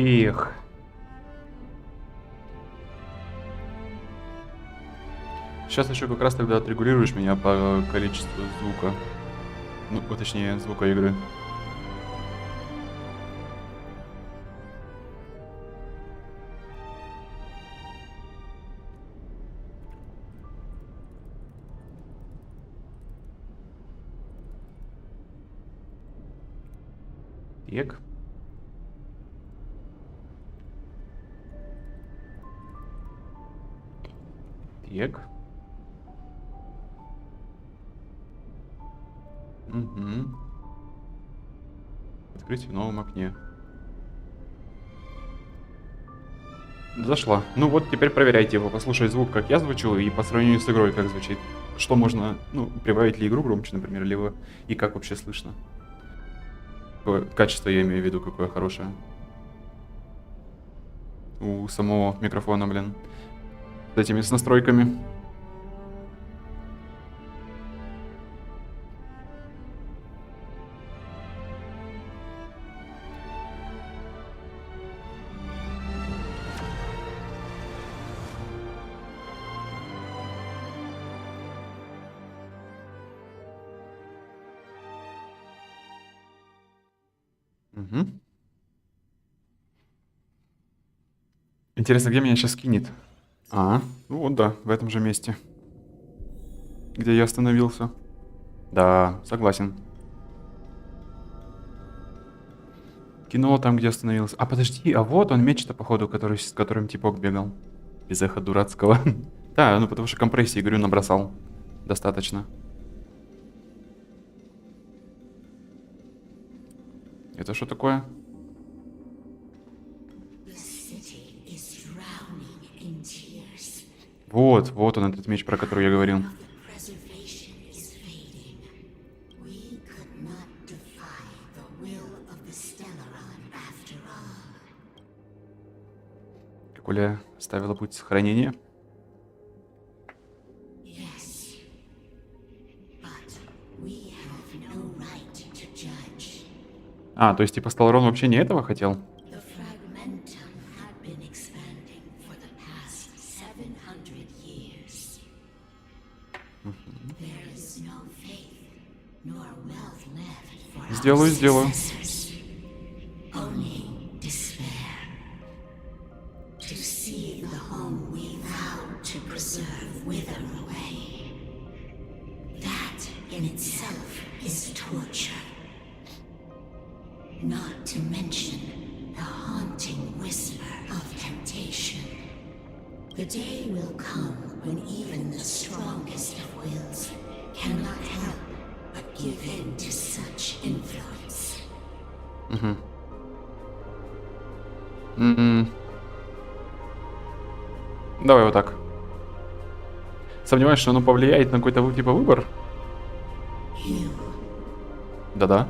Эх. Сейчас еще как раз тогда отрегулируешь меня по количеству звука. Ну, точнее, звука игры. Так. Так. Угу. Открыть в новом окне. Зашла. Ну вот, теперь проверяйте его. Послушай звук, как я звучу, и по сравнению с игрой, как звучит. Что можно, ну, прибавить ли игру громче, например, либо и как вообще слышно. Какое качество я имею в виду, какое хорошее. У самого микрофона, блин. С этими, с настройками. Угу. Интересно, где меня сейчас кинет? А, ну вот да, в этом же месте. Где я остановился. Да, согласен. Кинуло там, где остановился. А подожди, а вот он меч-то, походу, который, с которым типок бегал. Без эха дурацкого. Да, ну потому что компрессии, говорю, набросал. Достаточно. Это что такое? Вот, вот он, этот меч, про который я говорил. Коля ставила путь сохранения. А, то есть типа Сталрон вообще не этого хотел? Сделаю, сделаю. Not to mention the haunting whisper of temptation. The day will come when even the strongest of wills cannot help but give in to such influence. Давай вот так. Сомневаюсь, что оно повлияет на какой-то типа выбор? Да-да.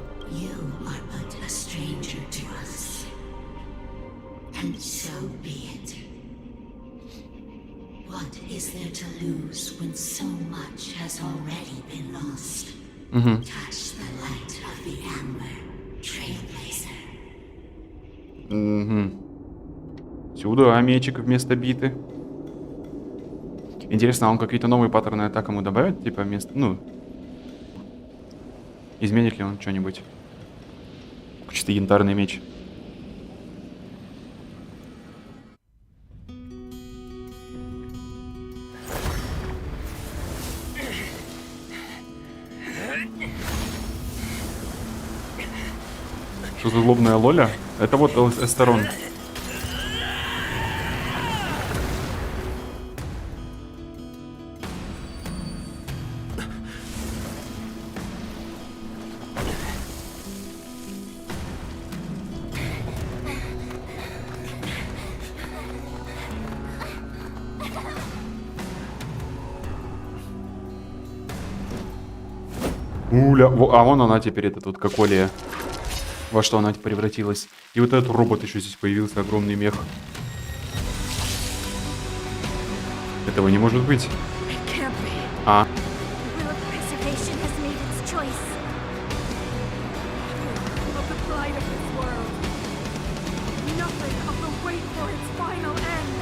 And so be it. What is there to lose when so much has already been lost? Touch the light of the amber, trailblazer. Сюда мечик вместо биты. Интересно, а он какие-то новые паттерны атак ему добавит? Типа вместо... Ну... Изменит ли он что-нибудь? Чисто янтарный меч. Что за злобная лоля? Это вот Эстерон. Уля, а вон она теперь, эта тут каколия. Во что она превратилась. И вот этот робот еще здесь появился, огромный мех. Этого не может быть. А. nothing of the wait for its final end.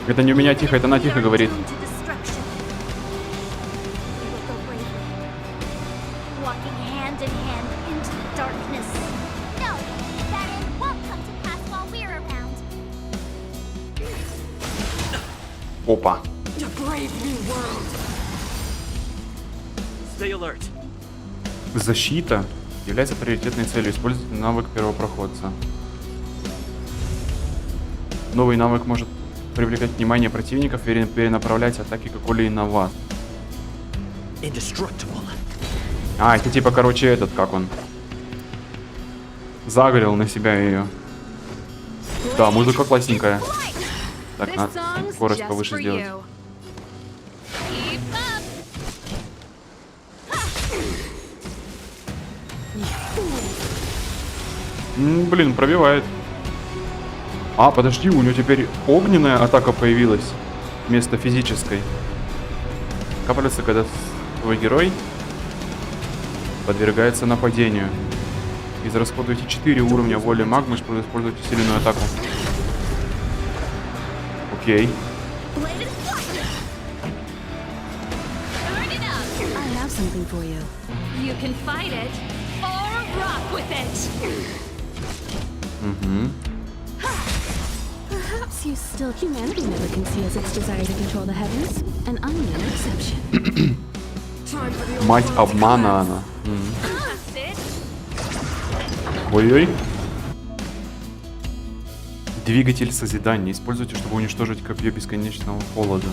Это не у меня тихо, это она тихо говорит. To destruction. We will go bravely, walking hand in hand into the darkness. No, that end won't come to pass while we're around. Опа. To brave new world. Stay alert. Защита является приоритетной целью. Используйте навык первопроходца. Новый навык может привлекать внимание противников и перенаправлять атаки какой-либо на вас. Indestructible. А, это типа, короче, этот, как он? Загорел на себя ее. Да, музыка классненькая. Так, This надо song's скорость just повыше for сделать. you. Keep up. Блин, пробивает. А, подожди, у него теперь огненная атака появилась вместо физической. Капается, когда твой герой подвергается нападению. Израсходуйте 4 уровня воли магмы, чтобы использовать усиленную атаку. Окей. Bladed fire. Turn it up. I have something for you. You can fight it or rock with it. Угу. Perhaps you still humanity never conceals its desire to control the heavens, and I'm no exception. Мать обмана она. That's it. Ой-ой. Двигатель созидания. Используйте, чтобы уничтожить копье бесконечного холода.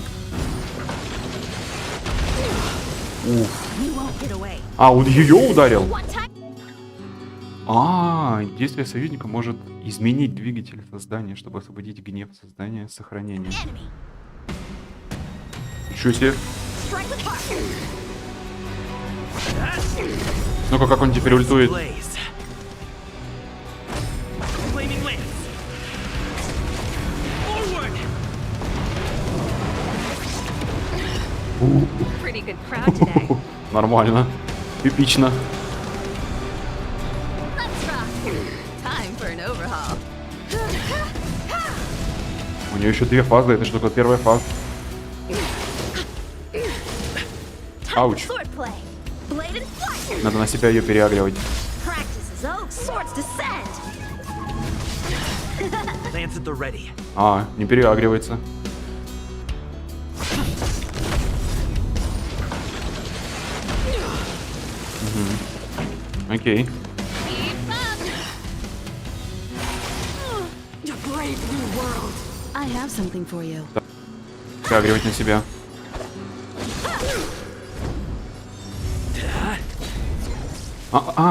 Уф. You won't get away. А, он ее ударил? One time. А, действие союзника может изменить двигатель создания, чтобы освободить гнев создания с сохранением. Enemy. Ничего себе. Strike with heart. Ну-ка, как он теперь ультует? Blaze. Flaming lance. Forward. Pretty good crowd today. Нормально. Эпично. Let's rock. Time for an overhaul. У нее еще 2 фазы. Это что такое первая фаза? Ауч. Swordplay. Bladed fire. Надо на себя ее переагривать. Practice is over. Swords descend. Lance at the ready. А, не переагривается. Окей. Keep up. To brave new world. I have something for you. Переагривать на себя.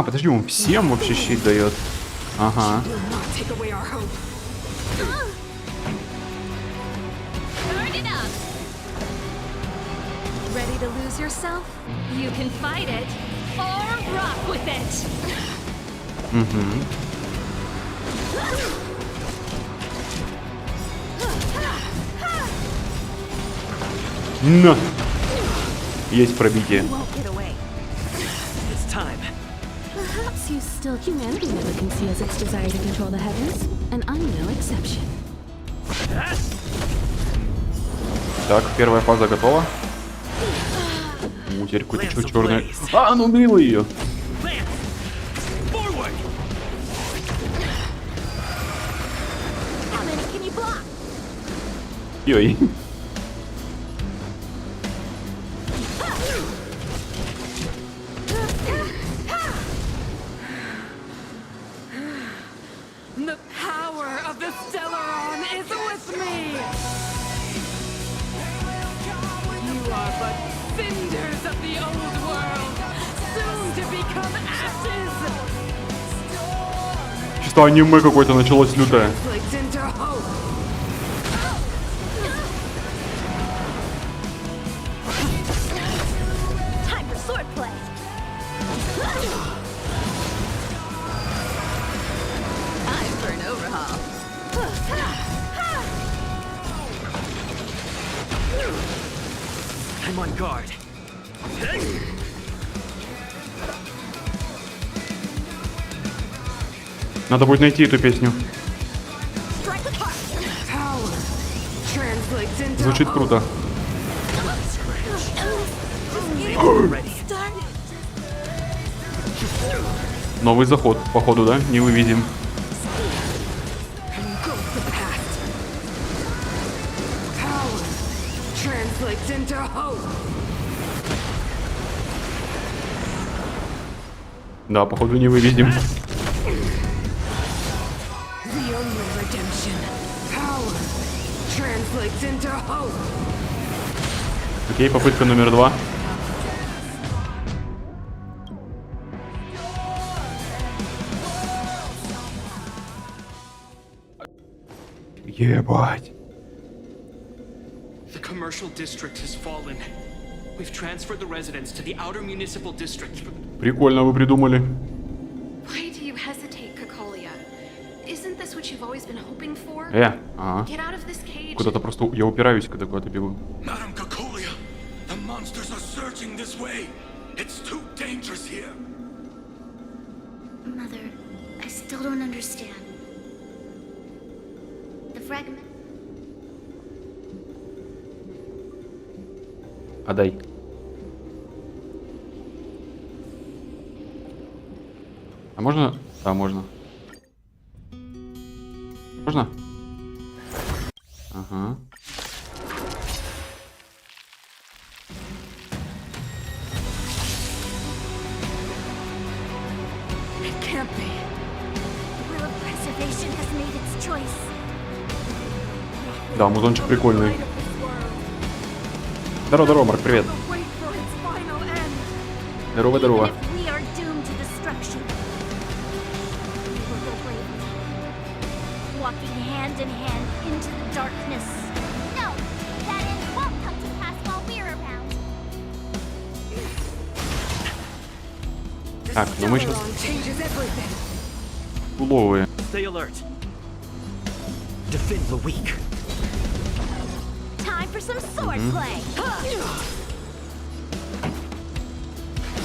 Подожди, он всем вообще щит дает. Ага. Will not take away our hope. Turn it up. Ready to lose yourself? You can fight it or rock with it. Угу. На! Есть пробитие. Won't get away. It's time. Perhaps you still humanity never conceals its desire to control the heavens, and I'm no exception. Так, первая фаза готова. Теперь какой-то что черный. А, он убил ее. Lance. Forward. How many can you block? Ой. The power of the Stellaron is with me! You are but cinders of the old world, soon to become ashes! Что аниме какое-то началось лютое. Flicked into hope! Time for swordplay. Time for an overhaul. I'm on guard. Надо будет найти эту песню. Звучит круто. Новый заход, походу, да? Не выведем. Да, походу не выведем. Окей, попытка номер 2. Ебать. The commercial district has fallen. We've transferred the residents to the outer municipal district. Прикольно вы придумали. Why do you hesitate, Kokolia? Isn't this what you've always been hoping for? Ага. Get out of this cage. Куда-то просто я упираюсь, когда куда-то бегу. Madam Kokolia, the monsters are surging this way. It's too dangerous here. Mother, I still don't understand. The fragment. Отдай. А можно? Да, можно. Можно? Ага. It can't be. The will of preservation has made its choice. Да, музончик прикольный. Здорово, здорово, Марк, привет. Здорово, здорово. Even if we are doomed to destruction, we will go bravely, walking hand in hand into the darkness. No, that end won't come to pass while we're around. Так, ну мы сейчас уловые. Stay alert. Defend the weak. Time for some swordplay.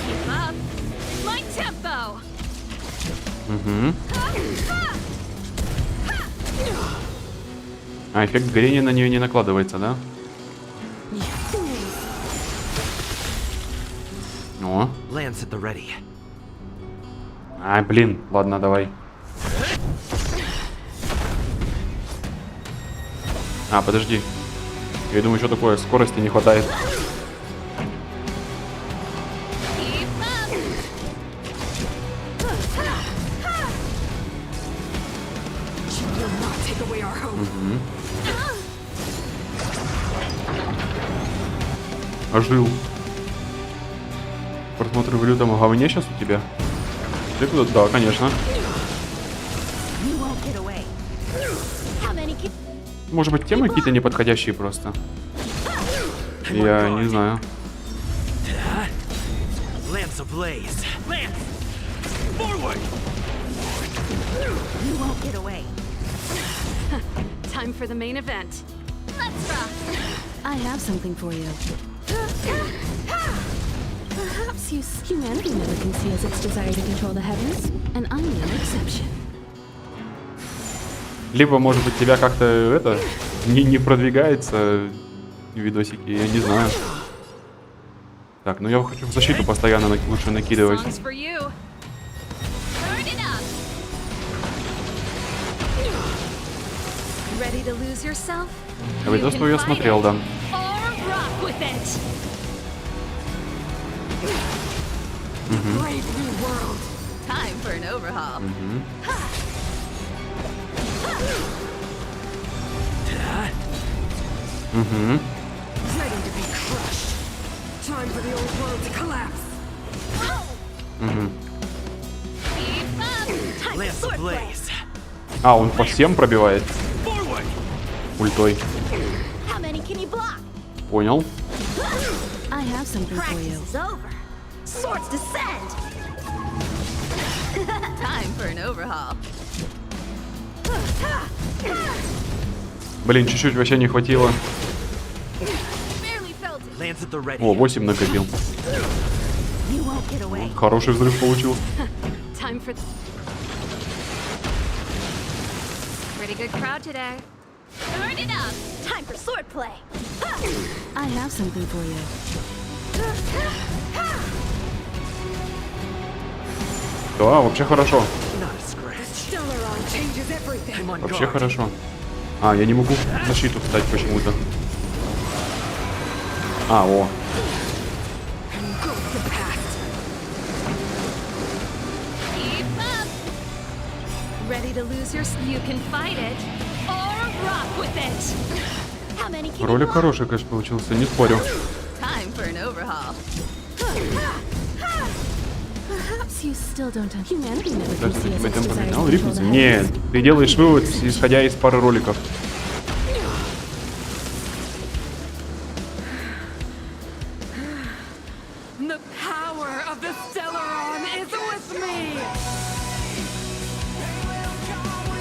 Keep up. My tempo. Угу. А, эффект горения на нее не накладывается, да? О. Lance at the ready. Ай, блин, ладно, давай. А, подожди. Я думаю, что такое, скорости не хватает. Keep up. Ожил. Просмотр в лютом говне сейчас у тебя? Ты куда? Да, конечно. You won't get away. How many can... Может быть, темы какие-то неподходящие просто? Я не знаю. Lance ablaze. Lance! Forward! You won't get away. Time for the main event. Let's rock. I have something for you. Perhaps humanity never conceals its desire to control the heavens, and I'm no exception. Либо, может быть, тебя как-то это не продвигается видосики, я не знаю. Так, ну я хочу в защиту постоянно лучше накидывать. Songs for you. Turn it up. Ready to lose yourself? Видос я смотрел, да. Or rock with it. Brave new world. Time for an overhaul. Угу. Ready to be crushed. Time for the old world to collapse. Угу. Keep up. Time for Lance swordplay. ablaze. А, он по всем пробивает Forward! ультой. How many can you block? Понял. I have something for Practice you. is over. Swords descend. Time for an overhaul. Блин, чуть-чуть вообще не хватило. Barely felt it. Lance at the ready. О, 8 накопил. You won't get away. Хороший взрыв получился. Time for. Pretty good crowd today. Turn it up! Time for swordplay! I have something for you. Да, вообще хорошо. Not a scratch. Stellaron changes everything. I'm on Вообще guard. хорошо. А, я не могу в защиту встать почему-то. А, о. Go with the past. Keep up! Ready to lose your... You can fight it, or rock with it! How many can you Ролик block? хороший, конечно, получился, не спорю. Time for an overhaul. Perhaps you still don't have humanity never can Кажется, see as тебе its темп desire to поменял control рифмится? the Нет, heavens. ты делаешь вывод, исходя из пары роликов. The power of the Stellaron is with me!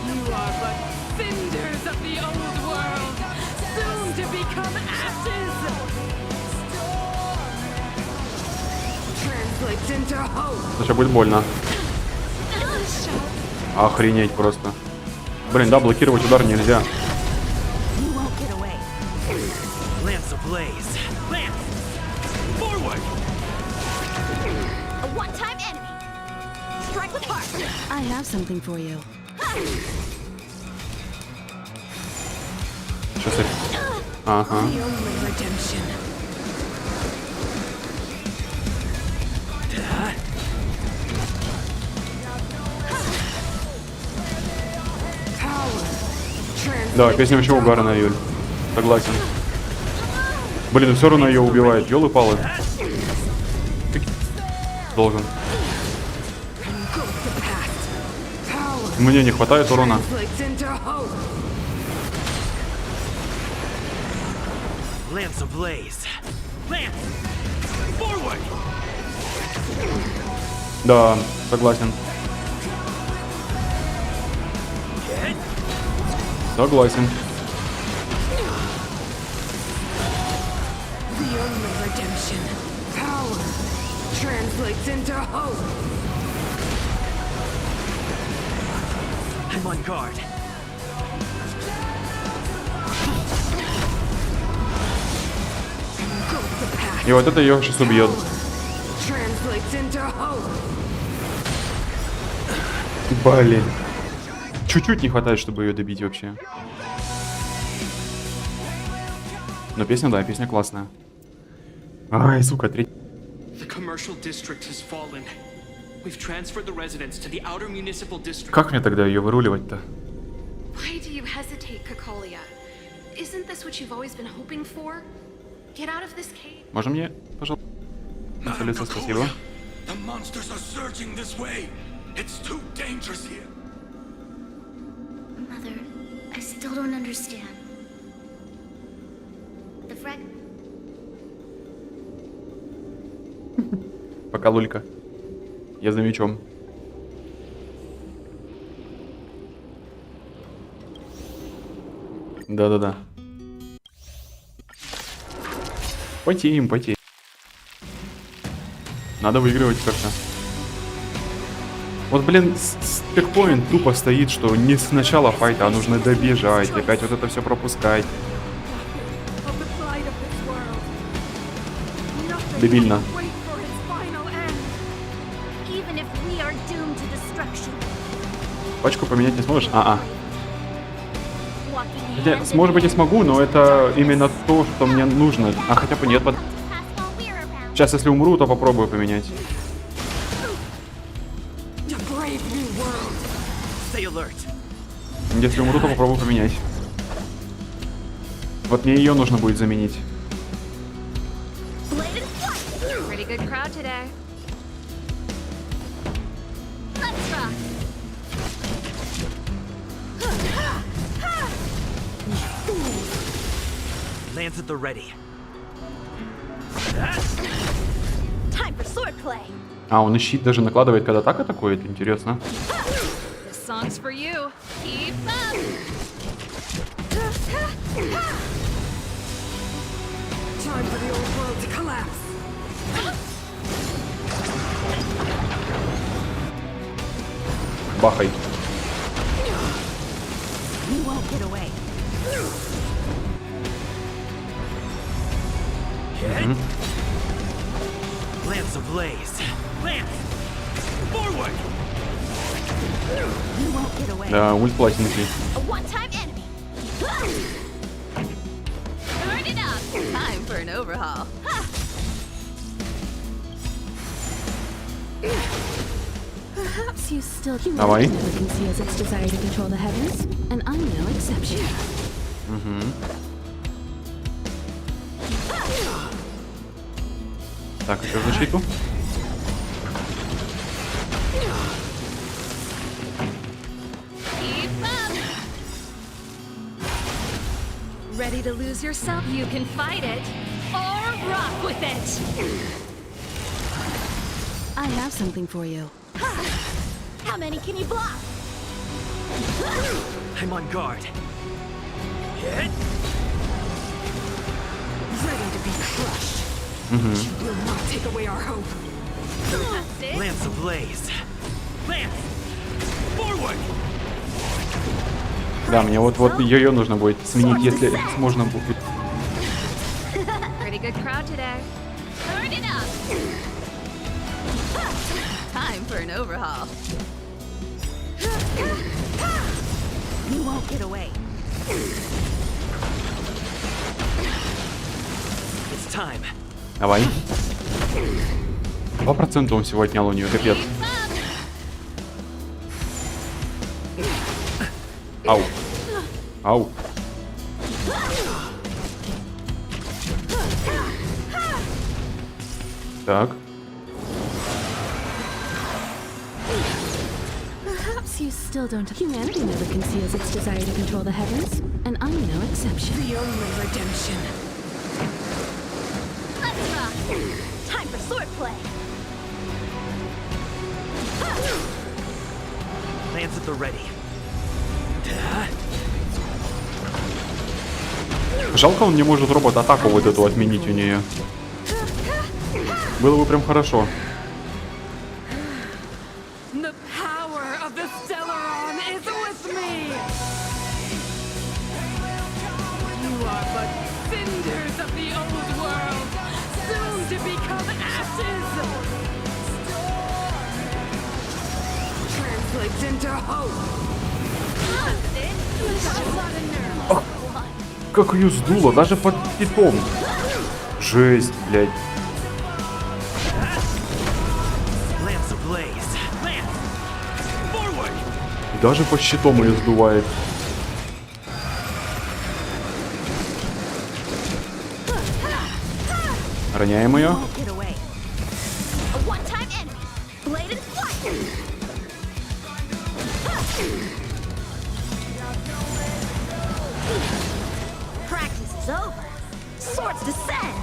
You are but cinders of the old world, soon to become ashes! Translates into hope. Сейчас будет больно. Охренеть просто. Блин, да, блокировать удар нельзя. You won't get away. Lance ablaze. Lance! Forward! A one-time enemy. Strike with heart. I have something for you. Сейчас я... Ага. The only redemption. Да, песня вообще угарная, Юль. Согласен. Блин, все равно ее убивает. Ёлы-палы. Должен. Мне не хватает урона. Translates into hope. Lance ablaze. Lance! Forward! Да, согласен. Согласен. The only redemption. Power translates into hope. I'm on guard. Go with the past. И вот это ее сейчас убьет. Translates into hope. Блин. Чуть-чуть не хватает, чтобы ее добить вообще. Но песня, да, песня классная. Ай, сука, третий. The commercial district has fallen. We've transferred the residents to the outer municipal district. Как мне тогда ее выруливать-то? Why do you hesitate, Kokolia? Isn't this what you've always been hoping for? Get out of this cave. Можно мне, пожалуйста? Madam Лицо, спасибо. Kokolia, the monsters are surging this way. It's too dangerous here. Mother, I still don't understand. The frag... Пока, Лулька. Я за мечом. Да-да-да. Потеем, потеем. Надо выигрывать как-то. Вот, блин, стекпоинт тупо стоит, что не с начала файта, а нужно добежать, опять вот это все пропускать. Of the plight of this world. Nothing Дебильно. will wait for its final end. Even if we are doomed to destruction. Пачку поменять не сможешь? Walking Хотя, hand может быть, и in hand смогу, но это именно то, что мне нужно. А хотя бы нет. come to pass while we're around. Сейчас, если умру, то попробую поменять. To brave new world. Stay alert. Если умру, то попробую поменять. Вот мне ее нужно будет заменить. Blade and flight. Pretty good crowd today. Let's rock. Lance at the ready. Time for swordplay. А, он и щит даже накладывает, когда так атакует? Интересно. This song's for you. Keep up. Time for the old world to collapse. Бахай. get away. Lance ablaze. Lance! Forward! You won't get away. Да, ульт платинки. A one-time enemy. Turn it up. Time for an overhaul. Perhaps you still Давай. humanity never conceals its desire to control the heavens, and I'm no exception. Так, еще в защиту. Keep up. Ready to lose yourself? You can fight it or rock with it. I have something for you. How many can you block? I'm on guard. Ready to be crushed. You will not take away our hope. That's it. Lance ablaze. Lance! Forward! Да, мне вот ее нужно будет сменить, если можно будет. Pretty good crowd today. Turn it up. Time for an overhaul. You won't get away. It's time. Давай. 2% он всего отнял у нее, капец. Ау. Ау. Так. Perhaps you still don't. Humanity never conceals its desire to control the heavens, and I'm no exception. The only redemption. Let's rock. Time for swordplay. Lance at the ready. Жалко, он не может робот-атаку вот эту отменить у нее. Было бы прям хорошо. The power of the Stellaron is with me. You are but cinders of the old world, soon to become ashes. Translates into hope. That's it. Got a lot of nerve. Как ее сдуло, даже под щитом. Жесть, блядь. Lance ablaze. Lance! Forward! И даже под щитом ее сдувает. Роняем ее. Won't get away. A one-time enemy. Blade and flight. Practice is over. Swords descend.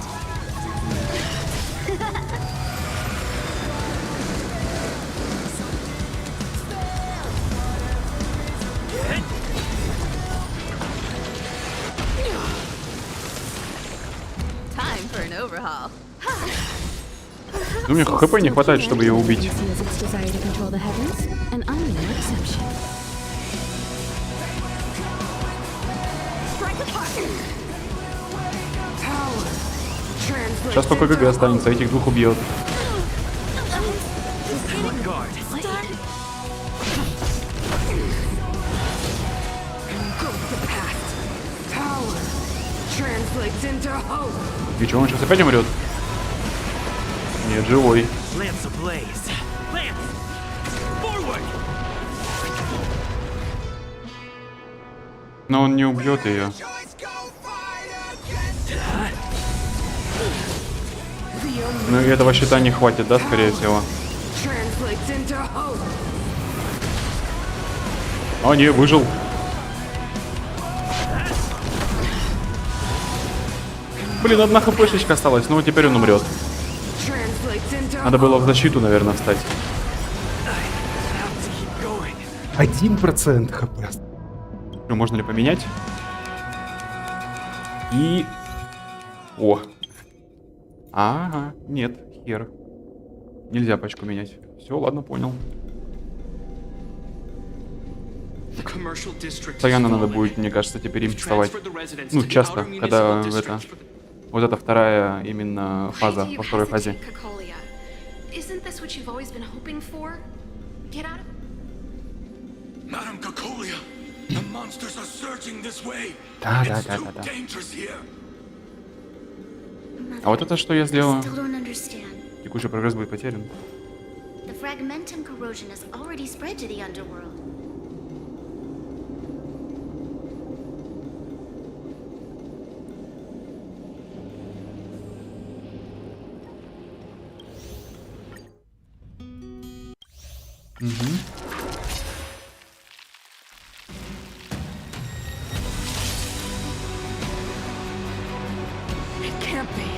Time for an overhaul. Ну, мне хп не хватает, чтобы ее убить. Conceals its desire to control the heavens, and I'm no exception. Strike apart. Power. Translates Сейчас только ГГ останется, этих двух убьет. I'm on guard. Ghost the past. Power. Translates into hope. И что, он сейчас опять умрет? Нет, живой. Lance ablaze. Lance! Forward! Но он не убьет ее. Ну и этого щита не хватит, да, скорее всего. Translates into hope. А, не, выжил. Блин, одна хпшечка осталась, ну вот теперь он умрет. Translates into Надо было в защиту, наверное, встать. 1% хп. Ну, можно ли поменять? И... О. Ага, нет, хер. Нельзя пачку менять. Все, ладно, понял. The commercial district has Постоянно надо fallen. будет, мне кажется, теперь им We've вставать. transferred the residents Ну, to the часто, outer когда municipal это... district for the- Вот это вторая именно Why фаза, do you во второй фазе. hesitate, Cocolia? Isn't this what you've always been hoping for? Get out of... Madam Cocolia, the monsters are surging this way. Да. It's too dangerous here. А вот это что я сделал? Still don't understand. Текущий прогресс будет потерян. The fragmentum corrosion has already spread to the underworld. It can't be.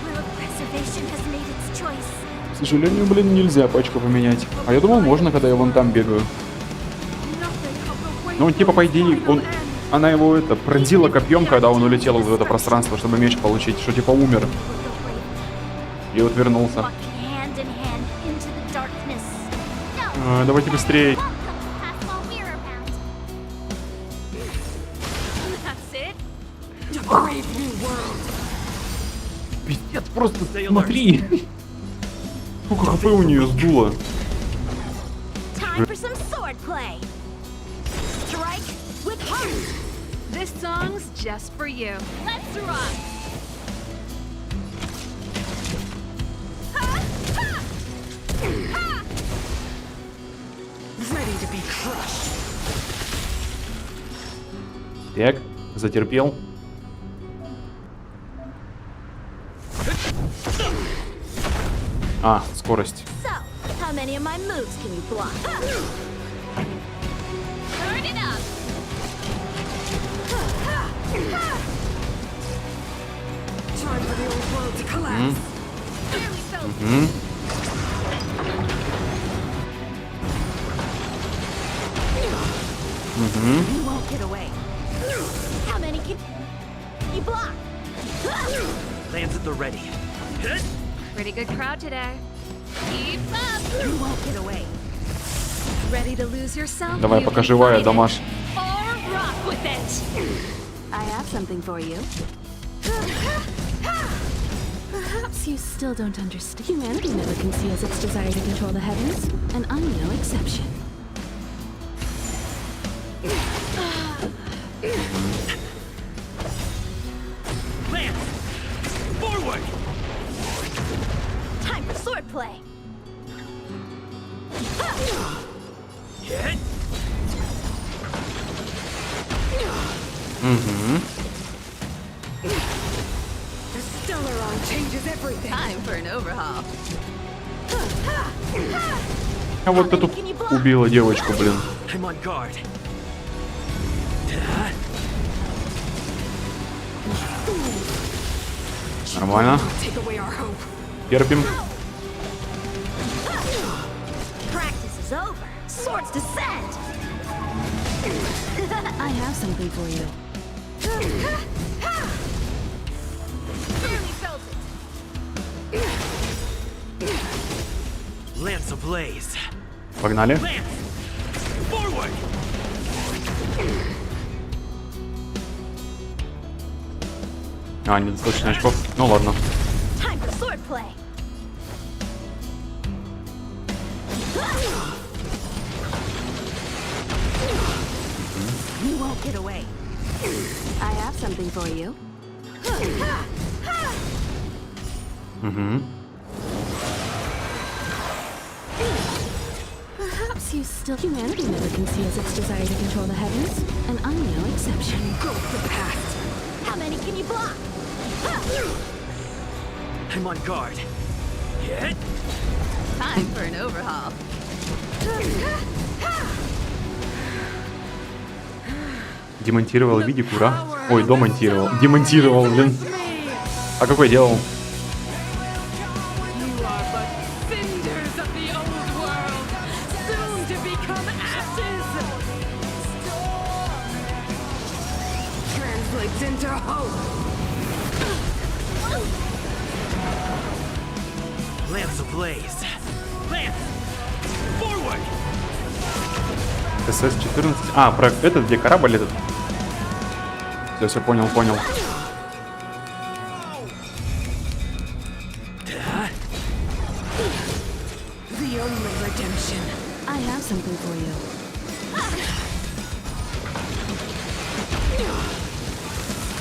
Will of Preservation has made its choice. К сожалению, блин, нельзя пачку поменять. А я думал, можно, когда я вон там бегаю. Nothing of the Ну, типа, по идее, она его это пронзила копьем, когда он улетел в это пространство, чтобы меч получить, что типа умер. И вот вернулся. Walking hand in hand into the darkness. No. Давайте быстрее. Won't come to pass while we're around. That's it? Пиздец, просто смотри. Сколько хп у нее сдуло. Time for some sword play. Strike with heart. This song's just for you. Let's rock. Ready to be crushed. Так, затерпел. А, скорость. So, how many of my moves can you block? Turn it up. Time for the old world to collapse. Barely felt You won't get away. How many can you block? Lands at the ready. Pretty good crowd today. Keep up. You won't get away. Ready to lose yourself? Давай, You пока can живая, fight it. Дамаш. Or rock with it. I have something for you. Perhaps you still don't understand. Humanity never conceals its desire to control the heavens, and I'm no exception. Lance! Forward! Time for sword play. Hit! The Stellaron changes everything. Time for an overhaul. А вот эту убила девочку, блин. I'm on guard. Нормально. Take away our hope. Терпим. Practice is over. Swords descend. I have something for you. Barely felt it. Lance ablaze. Погнали. Lance! Forward! А, недостаточно очков. Ну ладно. Time for sword play. You won't get away. I have something for you. Perhaps you still... Humanity never conceals its desire to control the heavens, and I'm no exception. Go with the past. How many can you block? I'm on guard. Hit! Time for an overhaul. Демонтировал видик, ура. Ой, домонтировал. Демонтировал, блин. А какой делал? You are but cinders of the old world, soon to become ashes. Translates into hope. Lance ablaze. Lance! Forward! СС-14. А, про этот, где корабль этот. Все, понял. The only redemption. I have something for you.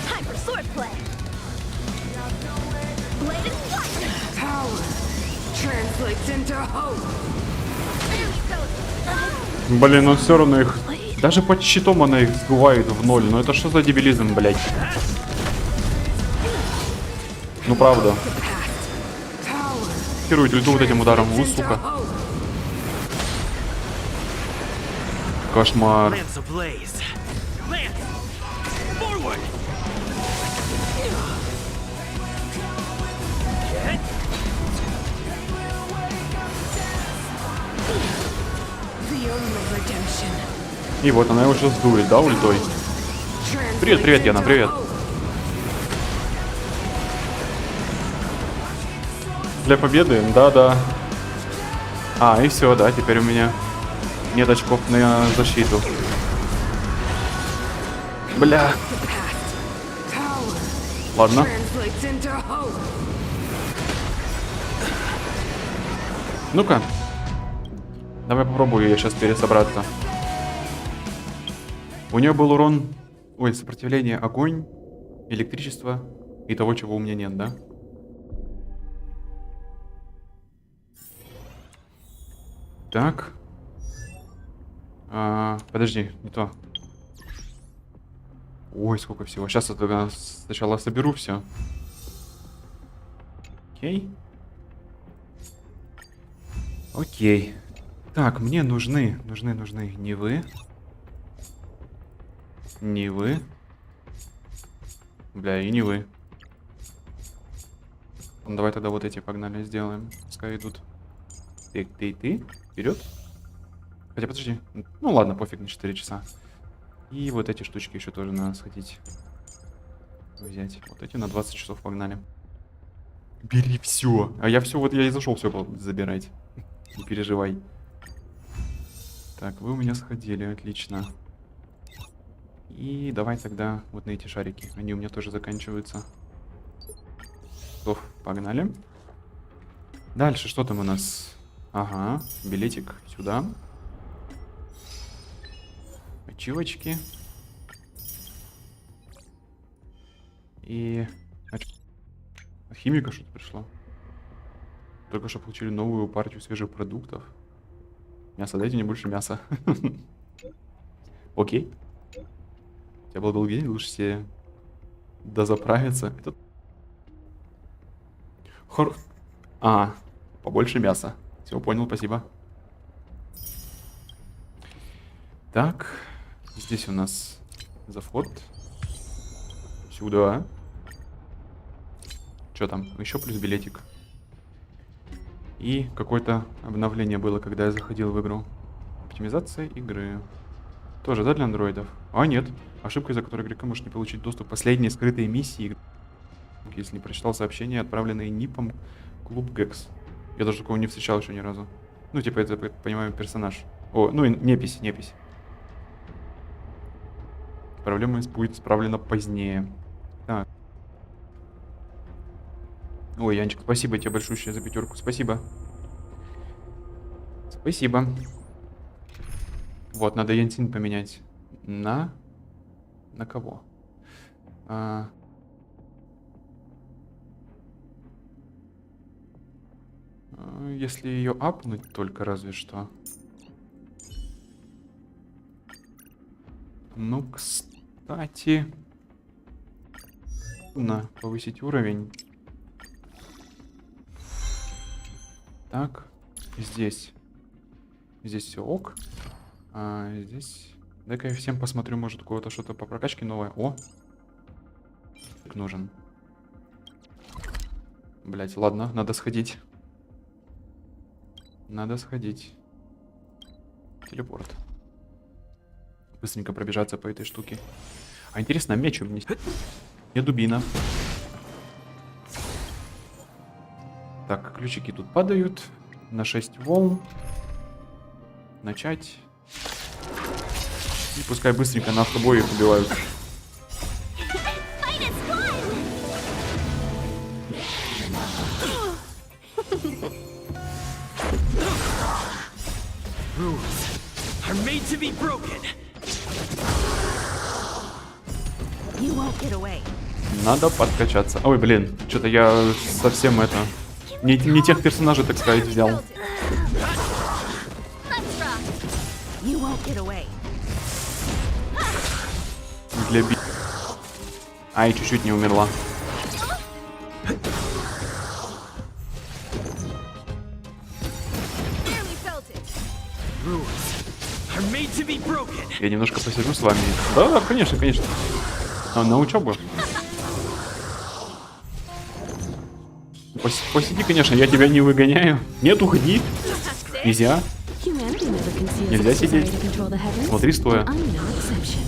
Time for swordplay. Blade and flight. Power translates into hope. Блин, он все равно их... Даже под щитом она их сдувает в ноль. Ну это что за дебилизм, блядь? Ну правда. Херует ульту вот этим ударом в ус, сука. Кошмар. Lance ablaze. Lance! Forward! The only redemption. И вот она его сейчас сдует, да, ультой? Привет, Яна, привет. Для победы? Да. А, и все, да, теперь у меня нет очков на защиту. Бля. Ладно. Translates into hope. Ну-ка. Давай попробую я сейчас пересобраться. У нее был урон... Ой, сопротивление огонь, электричество и того, чего у меня нет, да? Так. Подожди, не то. Ой, сколько всего. Сейчас я сначала соберу все. Окей. Так, мне нужны не вы. Не вы. Бля, и не вы. Ну, давай тогда вот эти погнали сделаем. Пускай идут. Ты. Вперед. Хотя, подожди. Ну ладно, пофиг на 4 часа. И вот эти штучки еще тоже надо сходить. Взять. Вот эти на 20 часов погнали. Бери все. А я все, вот я и зашел все забирать. Не переживай. Так, вы у меня сходили, отлично. И давай тогда вот на эти шарики. Они у меня тоже заканчиваются. Готов, погнали. Дальше, что там у нас? Ага, билетик сюда. Ачивочки. И... Химика что-то пришло. Только что получили новую партию свежих продуктов. Мясо, дайте мне больше мяса. Окей. У тебя был долгий день, лучше себе дозаправиться. Побольше мяса. Все, понял, спасибо. Так, здесь у нас заход. Сюда. Что там? Еще плюс билетик. И какое-то обновление было, когда я заходил в игру. Оптимизация игры. Тоже, да, для андроидов? А, нет. Ошибка, из-за которой игрока может не получить доступ к последней скрытой миссии, если не прочитал сообщения, отправленные НИПом клуб Гекс. Я даже такого не встречал еще ни разу. Ну, типа, это, понимаю, персонаж. О, ну, и непись. Проблема будет исправлена позднее. Так. Ой, Янчик, спасибо тебе большущее за 5. Спасибо. Спасибо. Вот, надо Янсин поменять. На кого? Если ее апнуть только, разве что. Ну, кстати. Повысить уровень. Так, здесь. Здесь все ок. Здесь... Дай-ка я всем посмотрю, может, у кого-то что-то по прокачке новое. О! Нужен. Блять, ладно, надо сходить. Надо сходить. Телепорт. Быстренько пробежаться по этой штуке. А интересно, меч у меня... Не дубина. Так, ключики тут падают. На 6 волн. Начать. И пускай быстренько на автобое их убивают. Fight is fun! Rules are made to be broken. You won't get away. Надо подкачаться. Ой, блин, что-то я совсем это... Не тех персонажей, так сказать, взял. Let's rock! You won't get away. Для би... Ай, чуть-чуть не умерла. Barely felt it. Rules are made to be broken. Я немножко посижу с вами. Да, конечно, конечно. На учебу. Посиди, конечно, я тебя не выгоняю. Нет, уходи. Нельзя. Humanity never conceals Нельзя its desire сидеть. to control the heavens. Смотри, стоя. I'm no exception.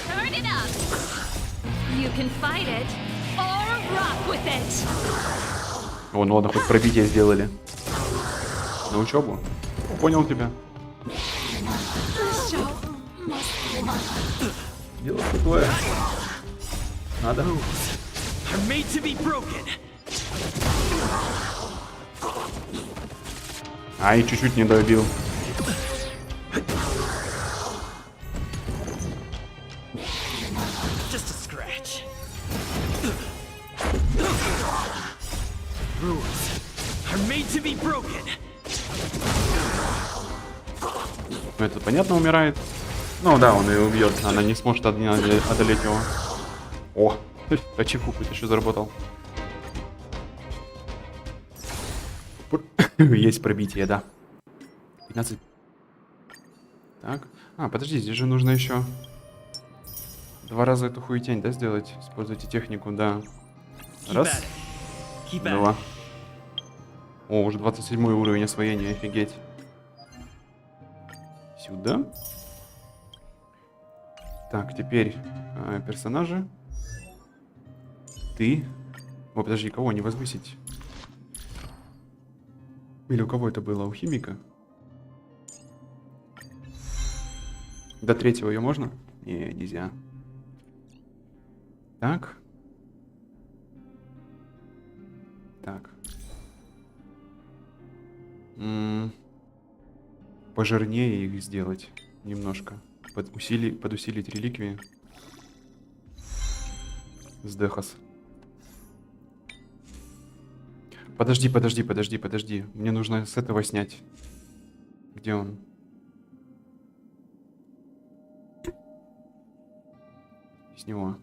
Turn it up! You can fight it or rock with it! О, ну ладно, хоть пробитие сделали. На учебу. Понял тебя. Дело такое. Надо. Are made to be broken. Ай, чуть-чуть не добил. Just a scratch. Rules are made to be broken. Это понятно, умирает. Ну да, он ее убьет. Она не сможет одолеть его. О, ачивку какую-то еще заработал. Есть пробитие, да. 15. Так. А, подожди, здесь же нужно еще 2 раза эту хуетень, да, сделать? Используйте технику, да. Раз. Два. О, уже 27 уровень освоения, офигеть. Сюда. Так, теперь персонажи. Ты. О, подожди, кого не возвысить? Или у кого это было? У химика? До 3-го ее можно? Не, нельзя. Так. Так. Пожирнее их сделать немножко. Подусилить реликвии. Сдехас. Подожди. Мне нужно с этого снять. Где он? С него.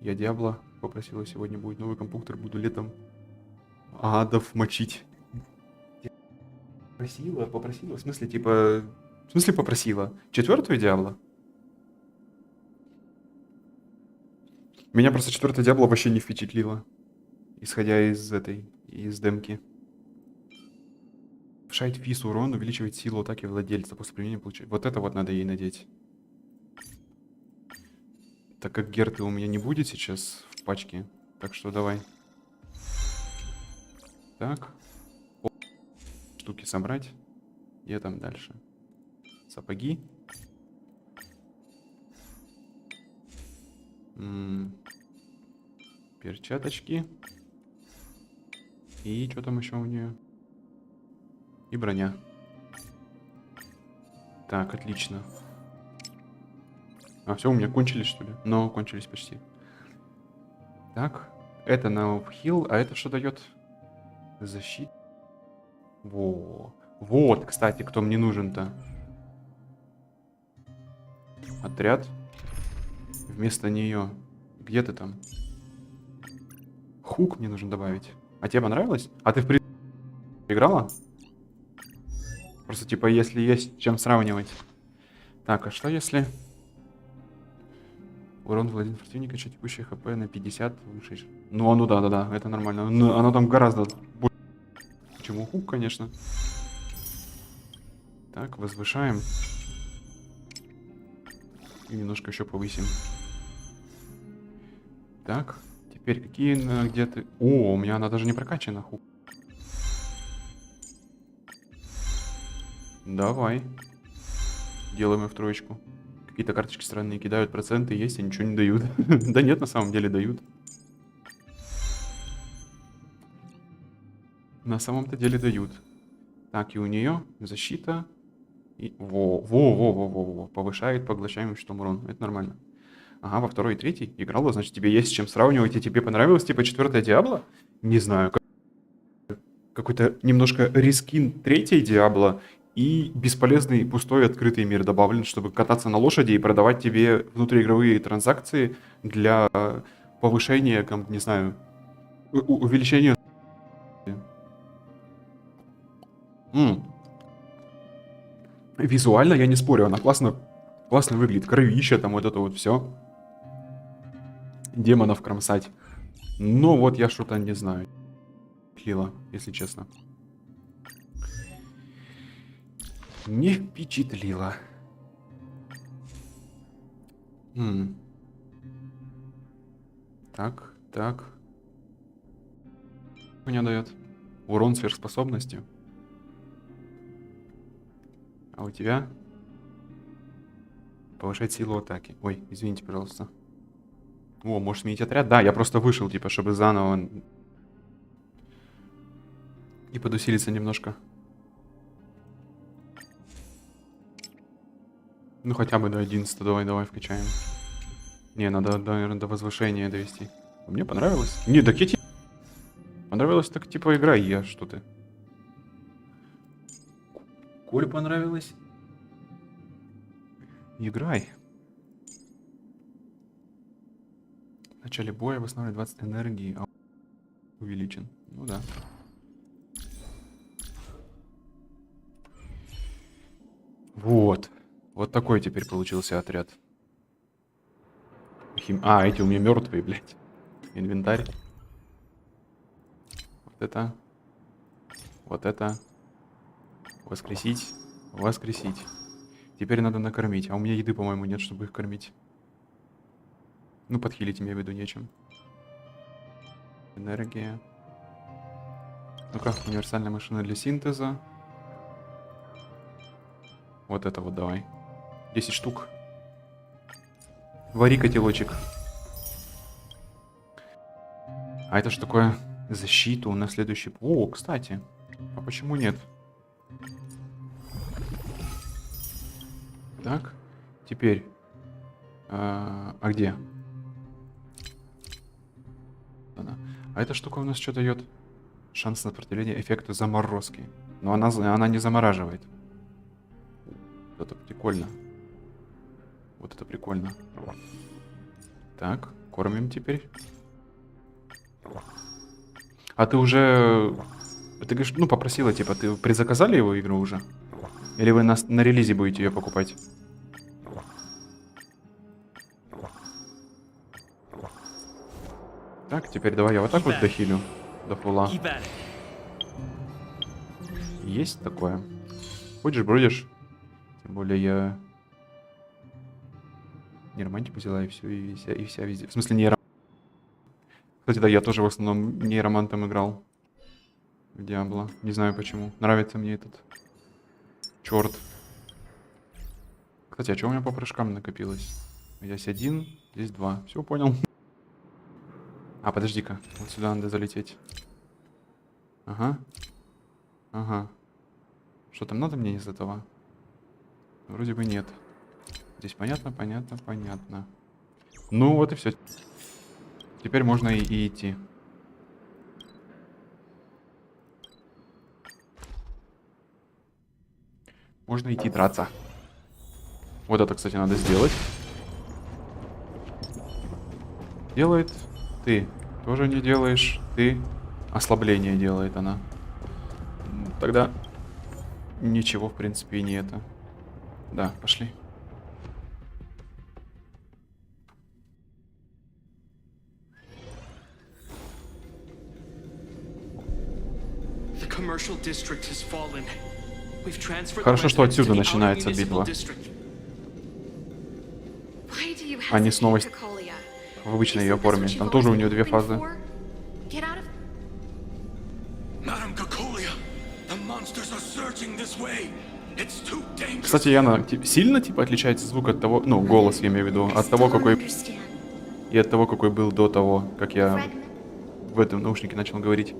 Я Диабло попросила, сегодня будет новый компьютер, буду летом адов мочить. Попросила, в смысле, типа... В смысле попросила? 4-ю Диабло? Меня просто 4-я Диабло вообще не впечатлила. Исходя из демки. Повышает физ урон, увеличивает силу атаки владельца после применения получает. Вот это вот надо ей надеть. Так как Герты у меня не будет сейчас в пачке. Так что давай. Так. Штуки собрать. И там дальше. Сапоги. Перчаточки. И что там еще у нее? И броня. Так, отлично. А, все, у меня кончились, что ли? Но кончились почти. Так, это на хил, а это что дает? Защита. Вот, кстати, кто мне нужен-то. Отряд. Вместо нее. Где ты там? Хук мне нужно добавить. А тебе понравилось? А ты в принципе играла? Просто типа, если есть чем сравнивать. Так, а что если... Урон владельца противника, текущий хп на 50 выше. Ну да, это нормально. Но оно там гораздо больше, чем у Хук, конечно. Так, возвышаем. И немножко еще повысим. Так, теперь какие где ты... О, у меня она даже не прокачана, Хук. Давай. Делаем их в троечку. Какие-то карточки странные кидают, проценты есть, а ничего не дают. Да нет, на самом деле дают. На самом-то деле дают. Так, и у нее защита. И... Во. Повышает поглощаемый щитом урон. Это нормально. Ага, во второй и третий играла, значит, тебе есть с чем сравнивать, и тебе понравилось, типа, 4-я Диабло? Не знаю. Какой-то немножко рискин 3-й Диабло и бесполезный пустой открытый мир добавлен, чтобы кататься на лошади и продавать тебе внутриигровые транзакции для повышения, не знаю, увеличения. Визуально я не спорю, она классно выглядит. Кровища, там вот это вот все. Демонов кромсать. Но вот я что-то не знаю. Лила, если честно. Не впечатлила. Так. Меня дает урон сверхспособности. А у тебя повышать силу атаки. Ой, извините, пожалуйста. О, можешь сменить отряд? Да, я просто вышел, типа, чтобы заново и подусилиться немножко. Ну, хотя бы до 11, давай вкачаем. Не, надо, наверное, до возвышения довести. Мне понравилось. Не, так я тебе... Понравилось, так, типа, играй, я, что ты. Коль понравилось? Играй. В начале боя восстанавливает 20 энергии, а увеличен. Ну да. Вот. Вот такой теперь получился отряд. А, эти у меня мертвые, блядь. Инвентарь. Вот это. Вот это. Воскресить. Воскресить. Теперь надо накормить. А у меня еды, по-моему, нет, чтобы их кормить. Ну, подхилить имею в виду нечем. Энергия. Ну-ка, универсальная машина для синтеза. Вот это вот давай. 10 штук. Вари котелочек. А это что такое? Защиту на следующий... О, кстати. А почему нет? Так. Теперь. А где? А эта штука у нас что дает? Шанс на сопротивление эффекту заморозки. Но она не замораживает. Вот это прикольно. Вот это прикольно. Так, кормим теперь. А ты уже... Ты говоришь, ну, попросила, типа, ты предзаказали его игру уже? Или вы на релизе будете ее покупать? Так, теперь давай я вот так вот дохилю. До фула. Есть такое. Ходишь, бродишь. Тем более я... Нейромантику взяла и все, и вся везде. В смысле, нейромантику. Кстати, да, я тоже в основном нейромантом играл. В Диабло. Не знаю почему. Нравится мне этот. Черт. Кстати, а что у меня по прыжкам накопилось? Здесь 1, здесь 2. Все, понял. А, подожди-ка. Вот сюда надо залететь. Ага. Ага. Что там надо мне из этого? Вроде бы нет. Здесь понятно. Ну вот и все. Теперь можно и идти. Можно идти драться. Вот это, кстати, надо сделать. Делает. Ты тоже не делаешь. Ты. Ослабление делает она. Тогда ничего, в принципе, и не это. Да, пошли. Хорошо, что отсюда начинается битва. А не снова в обычной ее форме. Там тоже у нее 2 фазы. It's too dangerous. Кстати, Яна, сильно типа отличается звук от того, ну, голос я имею в виду, от того, какой... И от того, какой был до того, как я в этом наушнике начал говорить.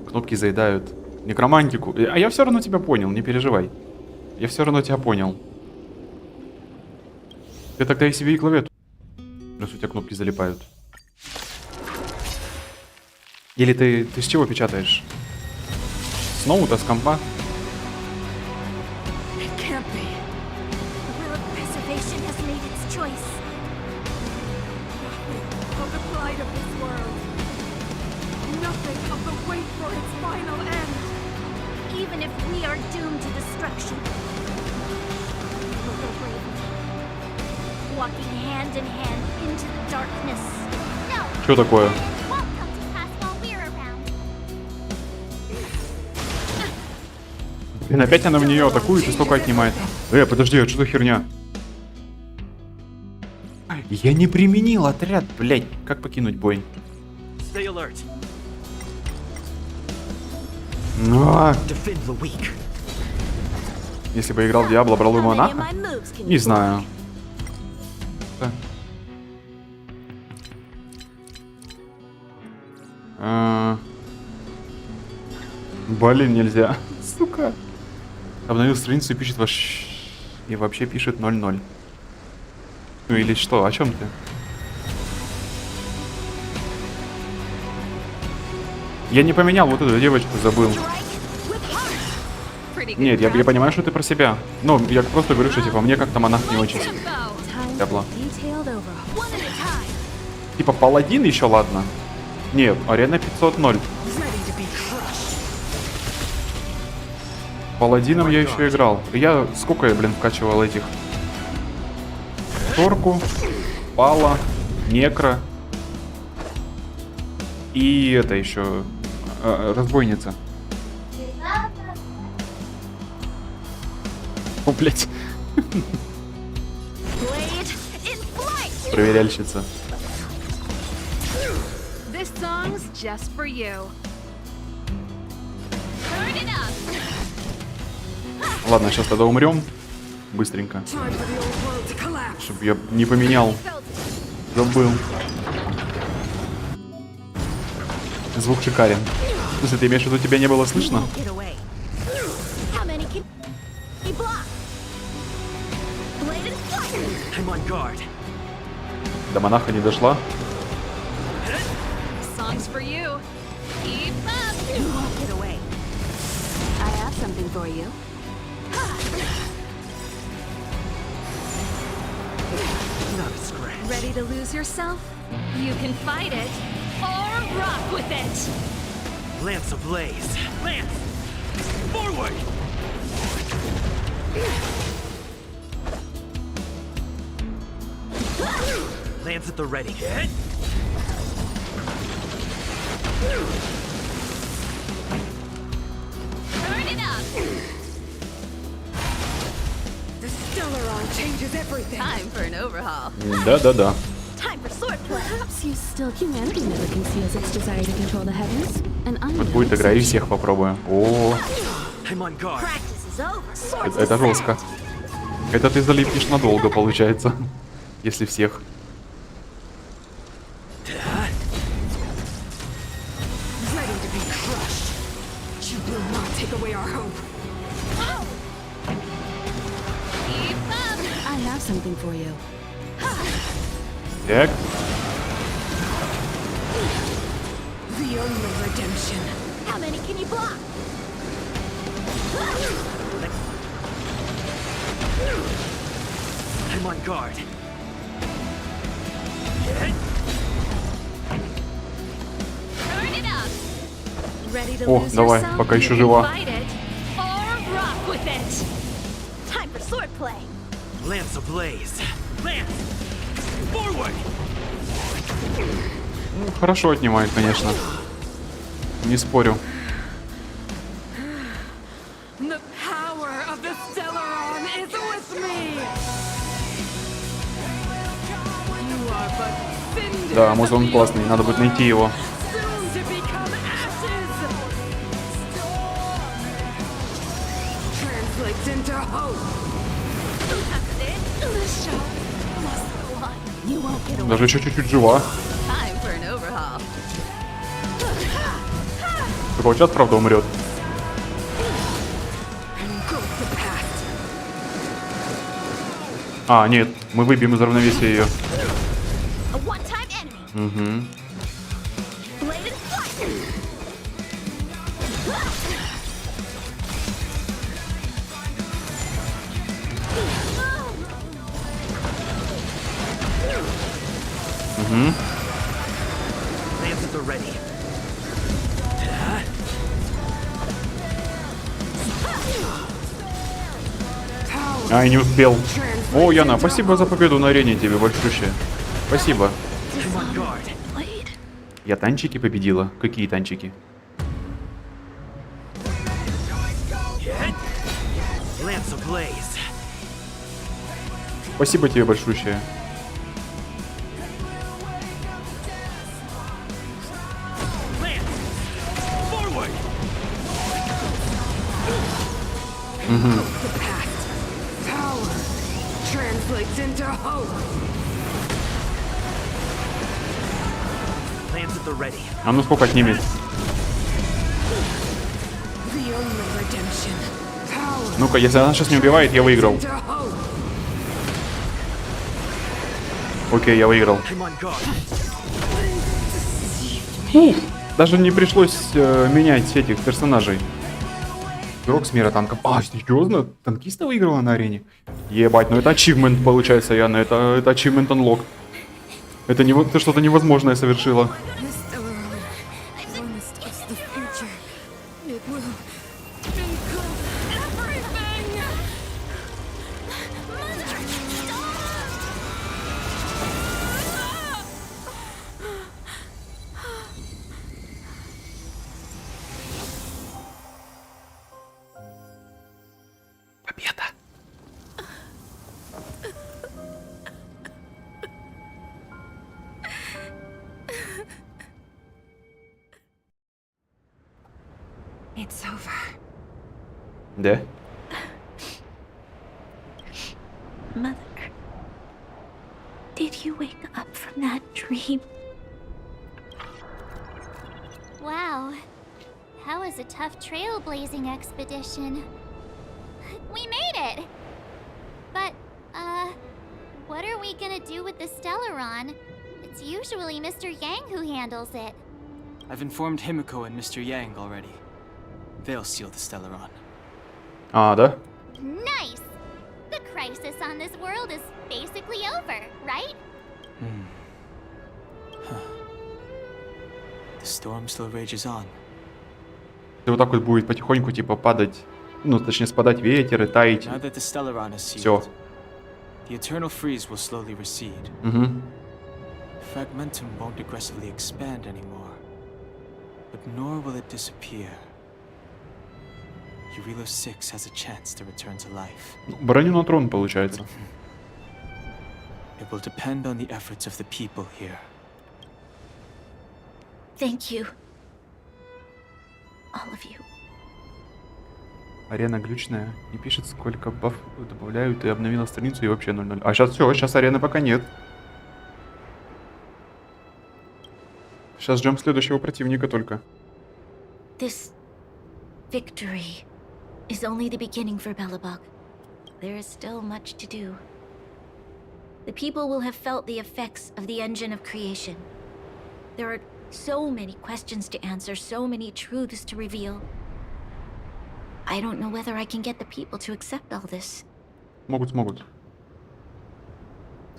Кнопки заедают некромантику. А я все равно тебя понял, не переживай. Я все равно тебя понял. Ты тогда и себе и клавиатуру, раз у тебя кнопки залипают. Или ты с чего печатаешь? С ноута, с компа? It can't be. The will of preservation has made its choice. Nothing of the plight of this world. Nothing of the wait for its final end. Even if we are doomed to destruction, we will go bravely, walking hand in hand into the darkness. No! Что такое? It won't come to pass while we're around. Блин, опять она в нее атакует и столько отнимает. Подожди, а что за херня? Я не применил отряд, блять. Как покинуть бой? Stay alert. Defend the weak. Если бы играл в Диабло, брал бы How many of монаха? my moves can Не you знаю. Блин, нельзя. Сука. Обновил страницу и пишет и вообще пишет 0-0. Ну или что? О чем ты? Я не поменял вот эту девочку, забыл. Нет, я понимаю, что ты про себя. Ну, я просто говорю, что типа мне как-то монах не очень тепло. Типа паладин еще ладно. Нет, арена 500-0. Паладином я еще играл. Я сколько я, блин, вкачивал этих? Торку, Пала, Некро. И это еще разбойница. О, блять. Проверяльщица. This song's just for you. Turn it up. Ладно, сейчас тогда умрем. Быстренько. Time for the old world to collapse. Чтоб я не поменял. Забыл. Звук шикарен. В смысле, ты имеешь в виду, тебя не было слышно? Get away. How many can he block? Blade and fire. I'm on guard. До монаха не дошла. Song's for you. Keep up. You won't get away. I have something for you. Not a scratch. Ready to lose yourself? You can fight it or rock with it. Lance ablaze. Lance! Forward! Lance at the ready. Hit! Turn it up. The Stellaron changes everything. Time for an overhaul. Да-да-да. Time for swordplay. Perhaps you still humanity never conceals its desire to control the heavens. And I Вот будет игра и всех попробую. О, I'm on guard. Practice is over. Swords это is жестко. set. Это ты залипнешь надолго, получается. Если всех. Ready to be crushed. You will not take away our hope. Keep up. I have something for you. Так. The only redemption. How many can you block? I'm on guard. Turn it up. Ready to О, lose давай, yourself? пока еще You can жива. fight it or rock with it. Time for swordplay. Lance ablaze. Lance! Forward! Ну, хорошо отнимает, конечно. Не спорю. The power of the Stellaron is with me. You are but cinders Да, of музон the классный, old надо будет найти его. soon to become ashes. Translates into Даже еще чуть-чуть жива. Time for an overhaul. Только вот сейчас, правда, умрет. А, нет, мы выбьем из равновесия ее. A one-time enemy. Угу. Blade and flight. Угу. Lance at the ready. Ай, не успел. О, Яна, спасибо за победу на арене тебе большущее. Спасибо. I'm on guard. Я танчики победила. Какие танчики? Lance ablaze. Спасибо тебе большущее. Lance! Forward! Power translates into hope. Lance at the ready. А ну сколько отнимет? The only redemption. Power Ну-ка, если она сейчас не убивает, я выиграл. into hope. Окей, я выиграл. I'm on guard. Даже не пришлось менять этих персонажей. Игрок с мира танков. А, серьезно? Танкиста выиграла на арене? Ебать, ну это ачивмент получается, Яна. Это ачивмент unlock. Это не ты что-то невозможное совершила. Победа. It's over. Да? Mother, did you wake up from that dream? Wow, that was a tough trailblazing expedition. We made it! But, what are we gonna do with the Stellaron? It's usually Mr. Yang who handles it. I've informed Himiko and Mr. Yang already. They'll seal the Stellaron. А, да? Nice! The crisis on this world is basically over, right? The storm still rages on. И вот так вот будет потихоньку, типа, падать. Ну, точнее, спадать ветер и таять. Now that the Stellaron is Всё. sealed, the eternal freeze will slowly recede. Угу. Fragmentum won't aggressively expand anymore, but nor will it disappear. Urilo 6 has a chance to return to life. Броню на трон, получается. It will depend on the efforts of the people here. Thank you. All of you. Арена глючная. Не пишет, сколько баф добавляют, и обновила страницу, и вообще 0-0. А сейчас все, сейчас арены пока нет. Сейчас ждем следующего противника только. This victory is only the beginning for Belobog. There is still much to do. The people will have felt the effects of the engine of creation. There are so many questions to answer, so many truths to reveal. I don't know whether I can get the people to accept all this. Смогут.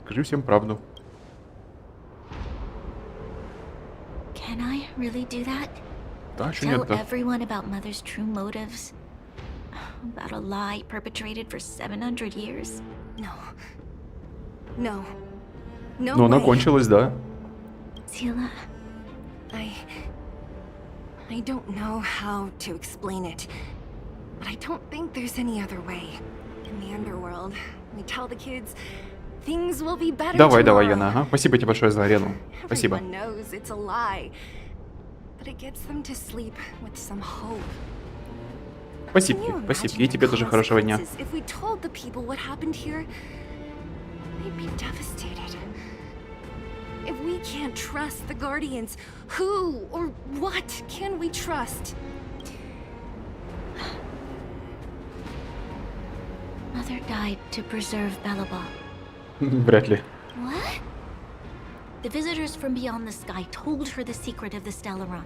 Скажи всем правду. Can I really do that? Да, что Tell нет-то? everyone about Mother's true motives? About a lie perpetrated for 700 years? No. No. No Но она way. кончилась, да? Zila, I don't know how to explain it, but I don't think there's any other way. In the underworld, we tell the kids things will be better Давай, tomorrow. Яна. Ага. Спасибо тебе большое за арену. Спасибо. Everyone knows it's a lie, but it gets them to sleep with some hope. Спасибо, Can you спасибо. imagine И тебе тоже хорошего дня. consequences if we told the people what happened here? They'd be devastated. If we can't trust the Guardians, who or what can we trust? Mother died to preserve Belobog. Вряд ли. What? The visitors from beyond the sky told her the secret of the Stellaron.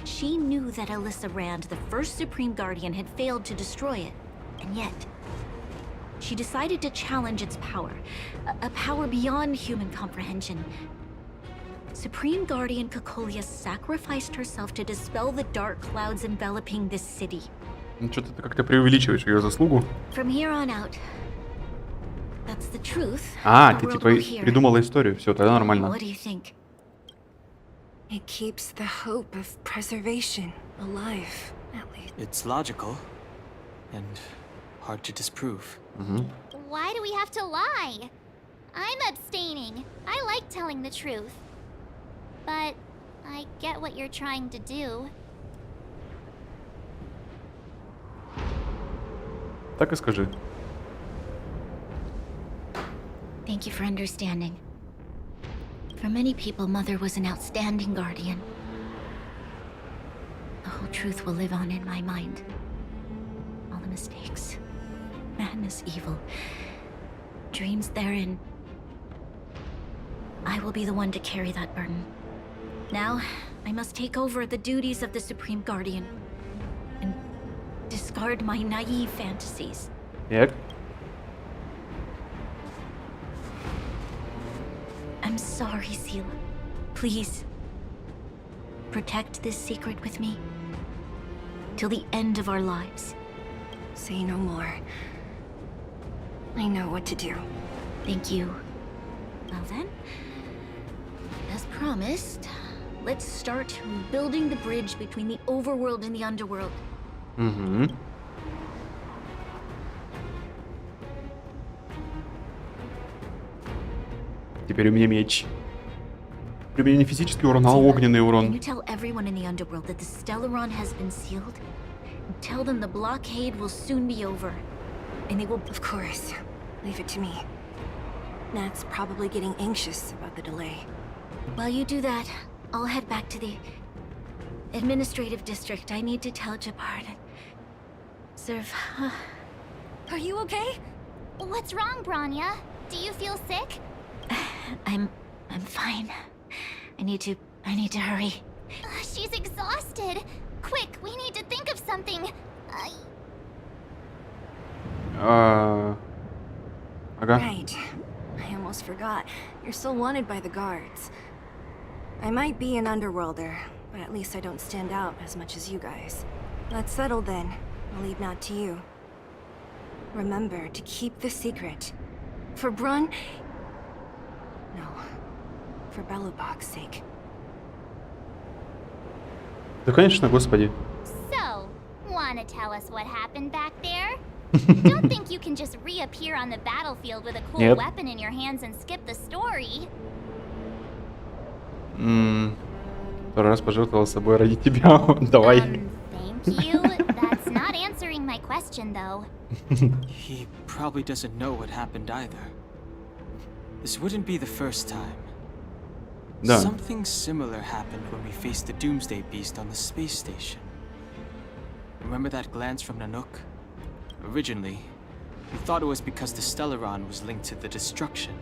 She knew that Alyssa Rand, the first Supreme Guardian, had failed to destroy it. And yet, she decided to challenge its power. A power beyond human comprehension. Supreme Guardian Cocolia sacrificed herself to dispel the dark clouds enveloping this city. Ну, что-то ты как-то преувеличиваешь ее заслугу. From here on out, that's the truth. А, The ты world типа will hear. придумала историю. Все, тогда нормально. What do you think? It keeps the hope of preservation alive, at least. It's logical and hard to disprove. Why do we have to lie? I'm abstaining. I like telling the truth. But I get what you're trying to do. Так и скажи. Thank you for understanding. For many people, Mother was an outstanding guardian. The whole truth will live on in my mind. All the mistakes, madness, evil, dreams therein. I will be the one to carry that burden. Now, I must take over the duties of the Supreme Guardian and discard my naive fantasies. Як? I'm sorry, Seela. Please, protect this secret with me till the end of our lives. Say no more. I know what to do. Thank you. Well then, as promised, let's start building the bridge between the overworld and the underworld. Угу. Теперь у меня меч. У меня не физический урон, а огненный Can урон. you tell everyone in the underworld that the Stellaron has been sealed? And tell them the blockade will soon be over. And they will... Of course. Leave it to me. Nat's probably getting anxious about the delay. While you do that, I'll head back to the administrative district. I need to tell Jabard and serve. Are you okay? What's wrong, Branya? Do you feel sick? I'm fine. I need to hurry. She's exhausted. Quick, we need to think of something. Ага. Right. I almost forgot. You're still wanted by the guards. I might be an underworlder, but at least I don't stand out as much as you guys. That's settled then. I'll leave Nat to you. Remember to keep the secret. For Brun... No. For Belobog's sake. Да, конечно, господи. So, wanna tell us what happened back there? Don't think you can just reappear on the battlefield with a cool Нет. weapon in your hands and skip the story. Второй раз пожертвовал собой ради тебя. Давай. Thank you. That's not answering my question, though. He probably doesn't know what happened either. This wouldn't be the first time. Да. Something similar happened when we faced the Doomsday Beast on the space station. Remember that glance from Nanook? Originally, we thought it was because the Stellaron was linked to the destruction.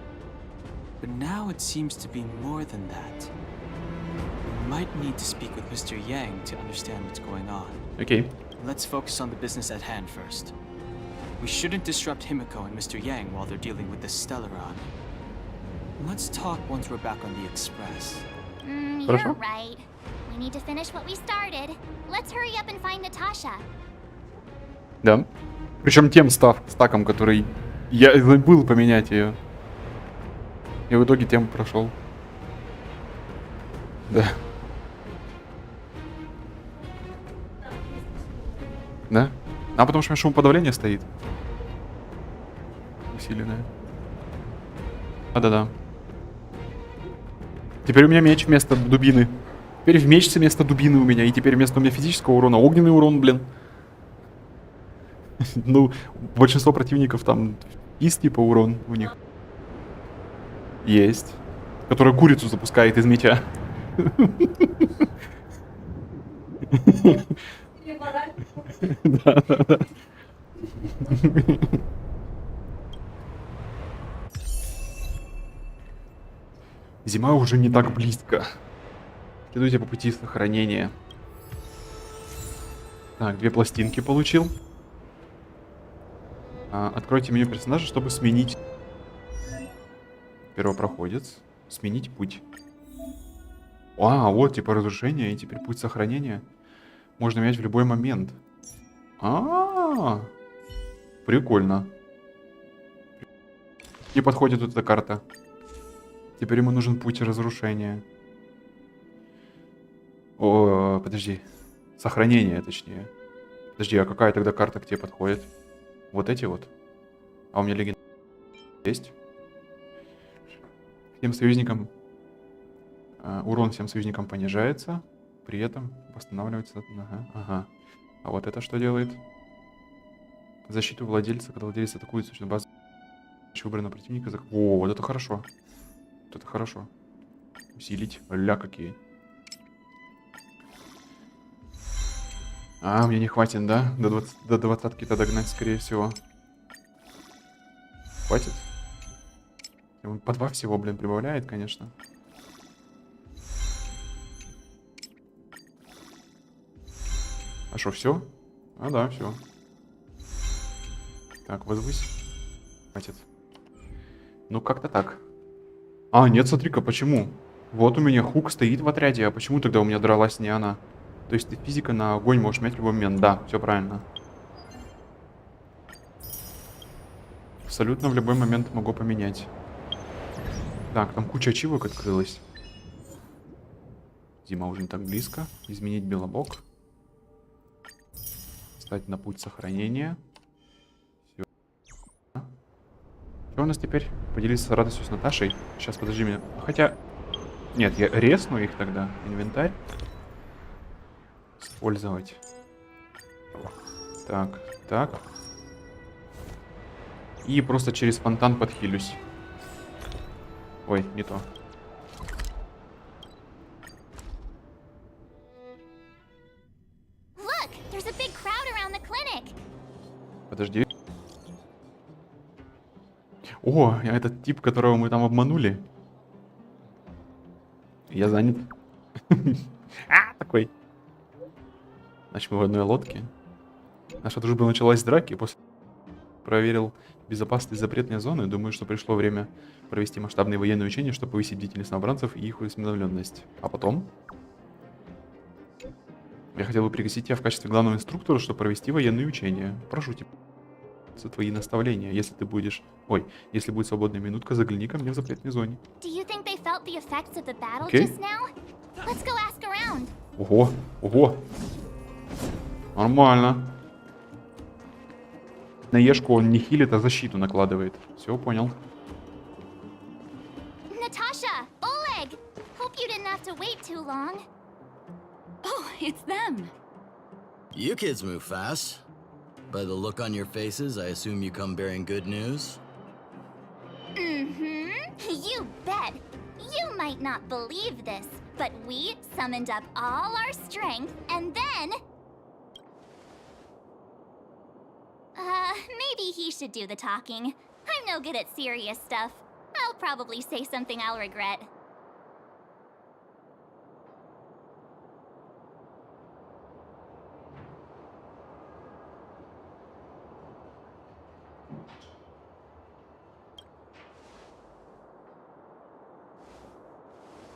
But now it seems to be more than that. We might need to speak with Mr. Yang to understand what's going on. Окей. Let's focus on the business at hand first. We shouldn't disrupt Himiko and Mr. Yang while they're dealing with the Stellaron. Let's talk once we're back on the Express. You're Хорошо. right. We need to finish what we started. Let's hurry up and find Natasha. Да. Причем тем стаком, который... Я забыл поменять ее. И в итоге тему прошел. Да. Да? А потому что у меня шумоподавление стоит. Усиленное. Да-да-да. Теперь у меня меч вместо дубины. Теперь в меч вместо дубины у меня. И теперь вместо у меня физического урона огненный урон, блин. Ну, большинство противников там из типа урон у них. Есть. Которая курицу запускает из меча. Да. Зима уже не так близко. Следуйте по пути сохранения. Так, 2 пластинки получил. Откройте меню персонажа, чтобы сменить. Первопроходец. Сменить путь. Вот типа разрушение и теперь путь сохранения. Можно менять в любой момент. Прикольно. Не подходит вот эта карта. Теперь ему нужен путь разрушения. Подожди. Сохранение, точнее. Подожди, а какая тогда карта к тебе подходит? Вот эти вот. А у меня легенда есть. Всем союзникам... урон всем союзникам понижается. При этом восстанавливается... Ага. А вот это что делает? Защиту владельца, когда владелец атакует сущность базы. Выбранного противника. Вот это хорошо. Вот это хорошо. Усилить. Ля какие. Мне не хватит, да? До 20-ки-то догнать, скорее всего. Хватит? По 2 всего, блин, прибавляет, конечно. А что, все? Да, все. Так, возвысь. Хватит. Ну, как-то так. Нет, смотри-ка, почему? Вот у меня Хук стоит в отряде, а почему тогда у меня дралась не она? То есть ты физика на огонь можешь менять в любой момент. Да, все правильно. Абсолютно в любой момент могу поменять. Так, там куча ачивок открылась. Зима уже не так близко. Изменить белобок. Встать на путь сохранения. Все. Что у нас теперь? Поделиться радостью с Наташей. Сейчас, подожди меня. Хотя... Нет, я резну их тогда. Инвентарь. Использовать. Так. И просто через фонтан подхилюсь. Ой, не то. Look, there's a big crowd around the clinic. Подожди. Этот тип, которого мы там обманули. Я занят. Такой. Значит, мы в одной лодке. Наша дружба началась с драки. После проверил безопасность запретной зоны. Думаю, что пришло время провести масштабные военные учения, чтобы повысить бдительность новобранцев и их осведомленность. А потом... Я хотел бы пригласить тебя в качестве главного инструктора, чтобы провести военные учения. Прошу тебя за твои наставления. Если ты будешь... если будет свободная минутка, загляни ко мне в запретной зоне. Окей. Ого. Нормально. На Ешку он не хилит, а защиту накладывает. Все, понял. Natasha, Oleg! Hope you didn't have to wait too long. Oh, it's them. You kids move fast. By the look on your faces, I assume you come bearing good news? You bet. You might not believe this, but we summoned up all our strength and then... maybe he should do the talking. I'm no good at serious stuff. I'll probably say something I'll regret.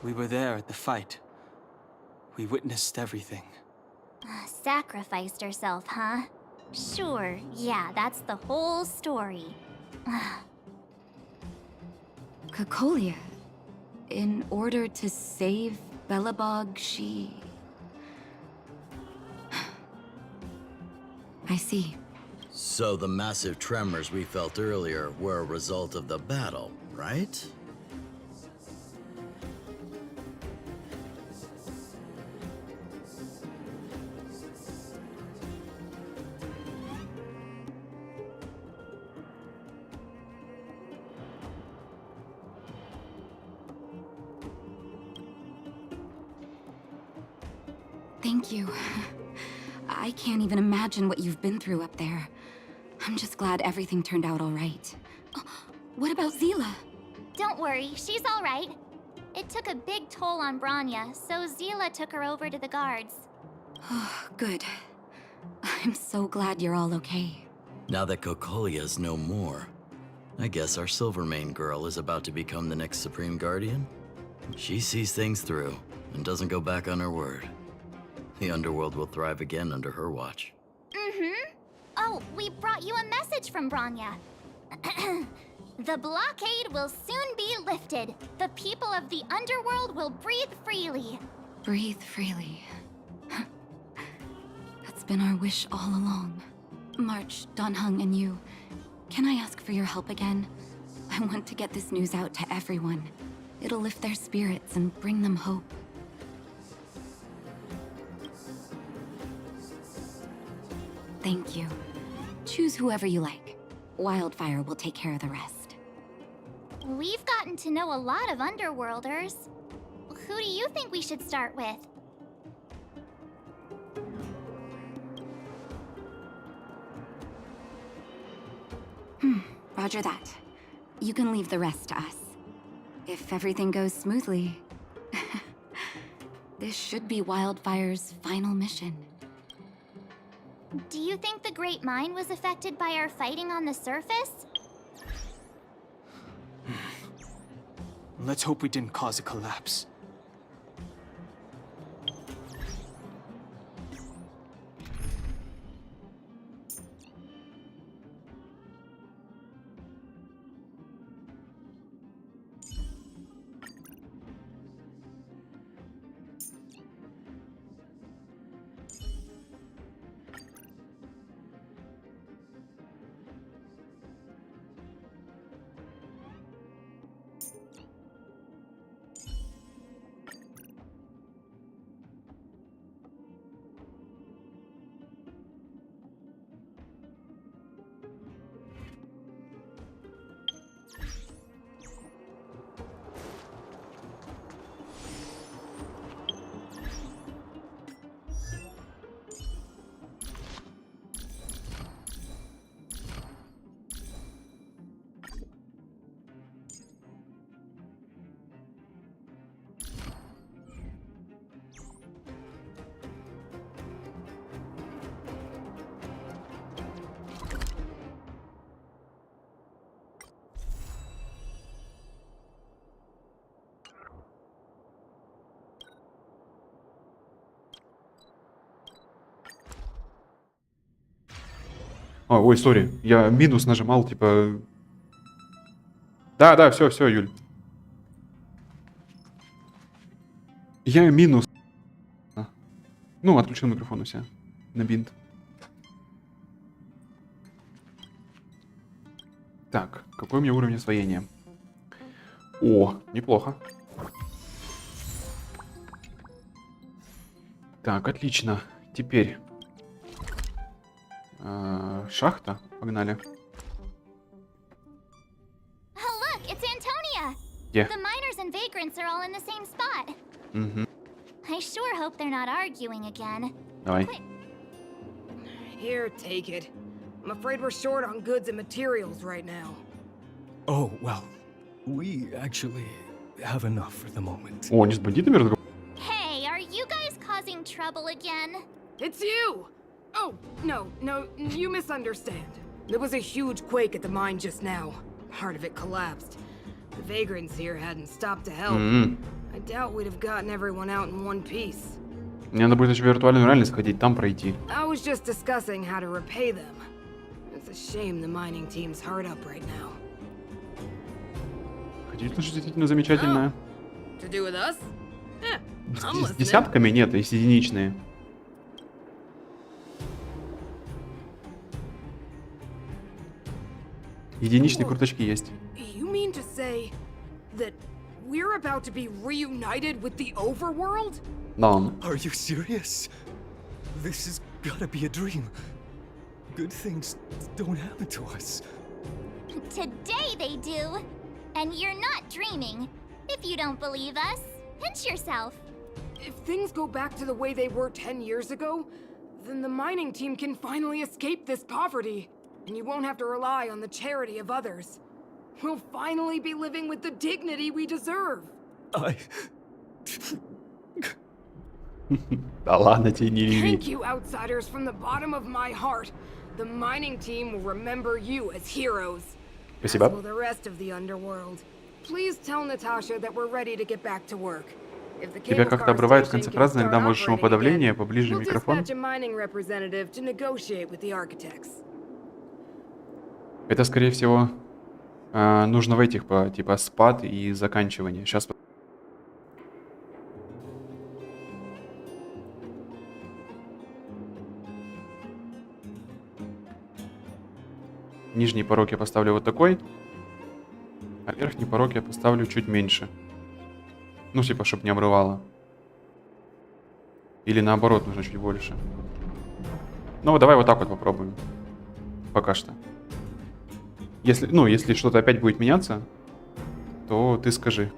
We were there at the fight. We witnessed everything. Sacrificed herself, huh? Sure, yeah, that's the whole story. Kokolia. In order to save Belobog, she... I see. So the massive tremors we felt earlier were a result of the battle, right? Thank you. I can't even imagine what you've been through up there. I'm just glad everything turned out all right. Oh, what about Zila? Don't worry, she's all right. It took a big toll on Branya, so Zila took her over to the guards. Oh, good. I'm so glad you're all okay. Now that Kokolia's no more, I guess our Silvermane girl is about to become the next Supreme Guardian? She sees things through and doesn't go back on her word. The underworld will thrive again under her watch. Mm-hmm. Oh, we brought you a message from Branya. The blockade will soon be lifted. The people of the underworld will breathe freely. Breathe freely. That's been our wish all along. March, Donhung, and you, can I ask for your help again? I want to get this news out to everyone. It'll lift their spirits and bring them hope. Thank you. Choose whoever you like. Wildfire will take care of the rest. We've gotten to know a lot of Underworlders. Who do you think we should start with? Roger that. You can leave the rest to us. If everything goes smoothly, this should be Wildfire's final mission. Do you think the Great Mine was affected by our fighting on the surface? Let's hope we didn't cause a collapse. А, ой, сори, я минус нажимал, типа... Да, все, Юль. Я минус... Ну, отключил микрофон у себя. На бинт. Так, какой у меня уровень освоения? О, неплохо. Так, отлично. Теперь... шахта. Погнали. Oh, look, it's Antonia. Yeah. The miners and vagrants are all in the same spot. Угу. I sure hope they're not arguing again. Давай. Here, take it. I'm afraid we're short on goods and materials right now. Oh, well, we actually have enough for the moment. О, не с бандитами разговор. Hey, are you guys causing trouble again? It's you! Oh, no, you misunderstand. There was a huge quake at the mine just now. Part of it collapsed. The vagrants here hadn't stopped to help. I doubt we'd have gotten everyone out in one piece. Мне надо будет еще в виртуальную реальность сходить, там пройти. I was just discussing how to repay them. It's a shame the mining team's hard up right now. Хотите слышать действительно замечательное? To do with us? С десятками нет, есть единичные. Единичные курточки есть. You mean to say that we're about to be reunited with the overworld? Да. Are you serious? This has gotta be a dream. Good things don't happen to us. Today they do. And you're not dreaming. If you don't believe us, pinch yourself. If things go back to the way they were 10 years ago, then the mining team can finally escape this poverty. And you won't have to rely on the charity of others. We'll finally be living with the dignity we deserve. Да ладно тебе, не реви. Thank you, outsiders, from the bottom of my heart. The mining team will remember you as heroes. Спасибо. As will the rest of the underworld. Please tell Natasha that we're ready to get back to work. If the Тебя cable как-то car обрывает в station конце can фразы, иногда start можешь operating шумоподавление, again, поближе we'll микрофон. dispatch a mining representative to negotiate with the architects. Это, скорее всего, нужно в этих, типа, спад и заканчивание. Сейчас. Нижний порог я поставлю вот такой, а верхний порог я поставлю чуть меньше. Ну, типа, чтобы не обрывало. Или наоборот, нужно чуть больше. Ну, давай вот так вот попробуем. Пока что. Если что-то опять будет меняться, то ты скажи.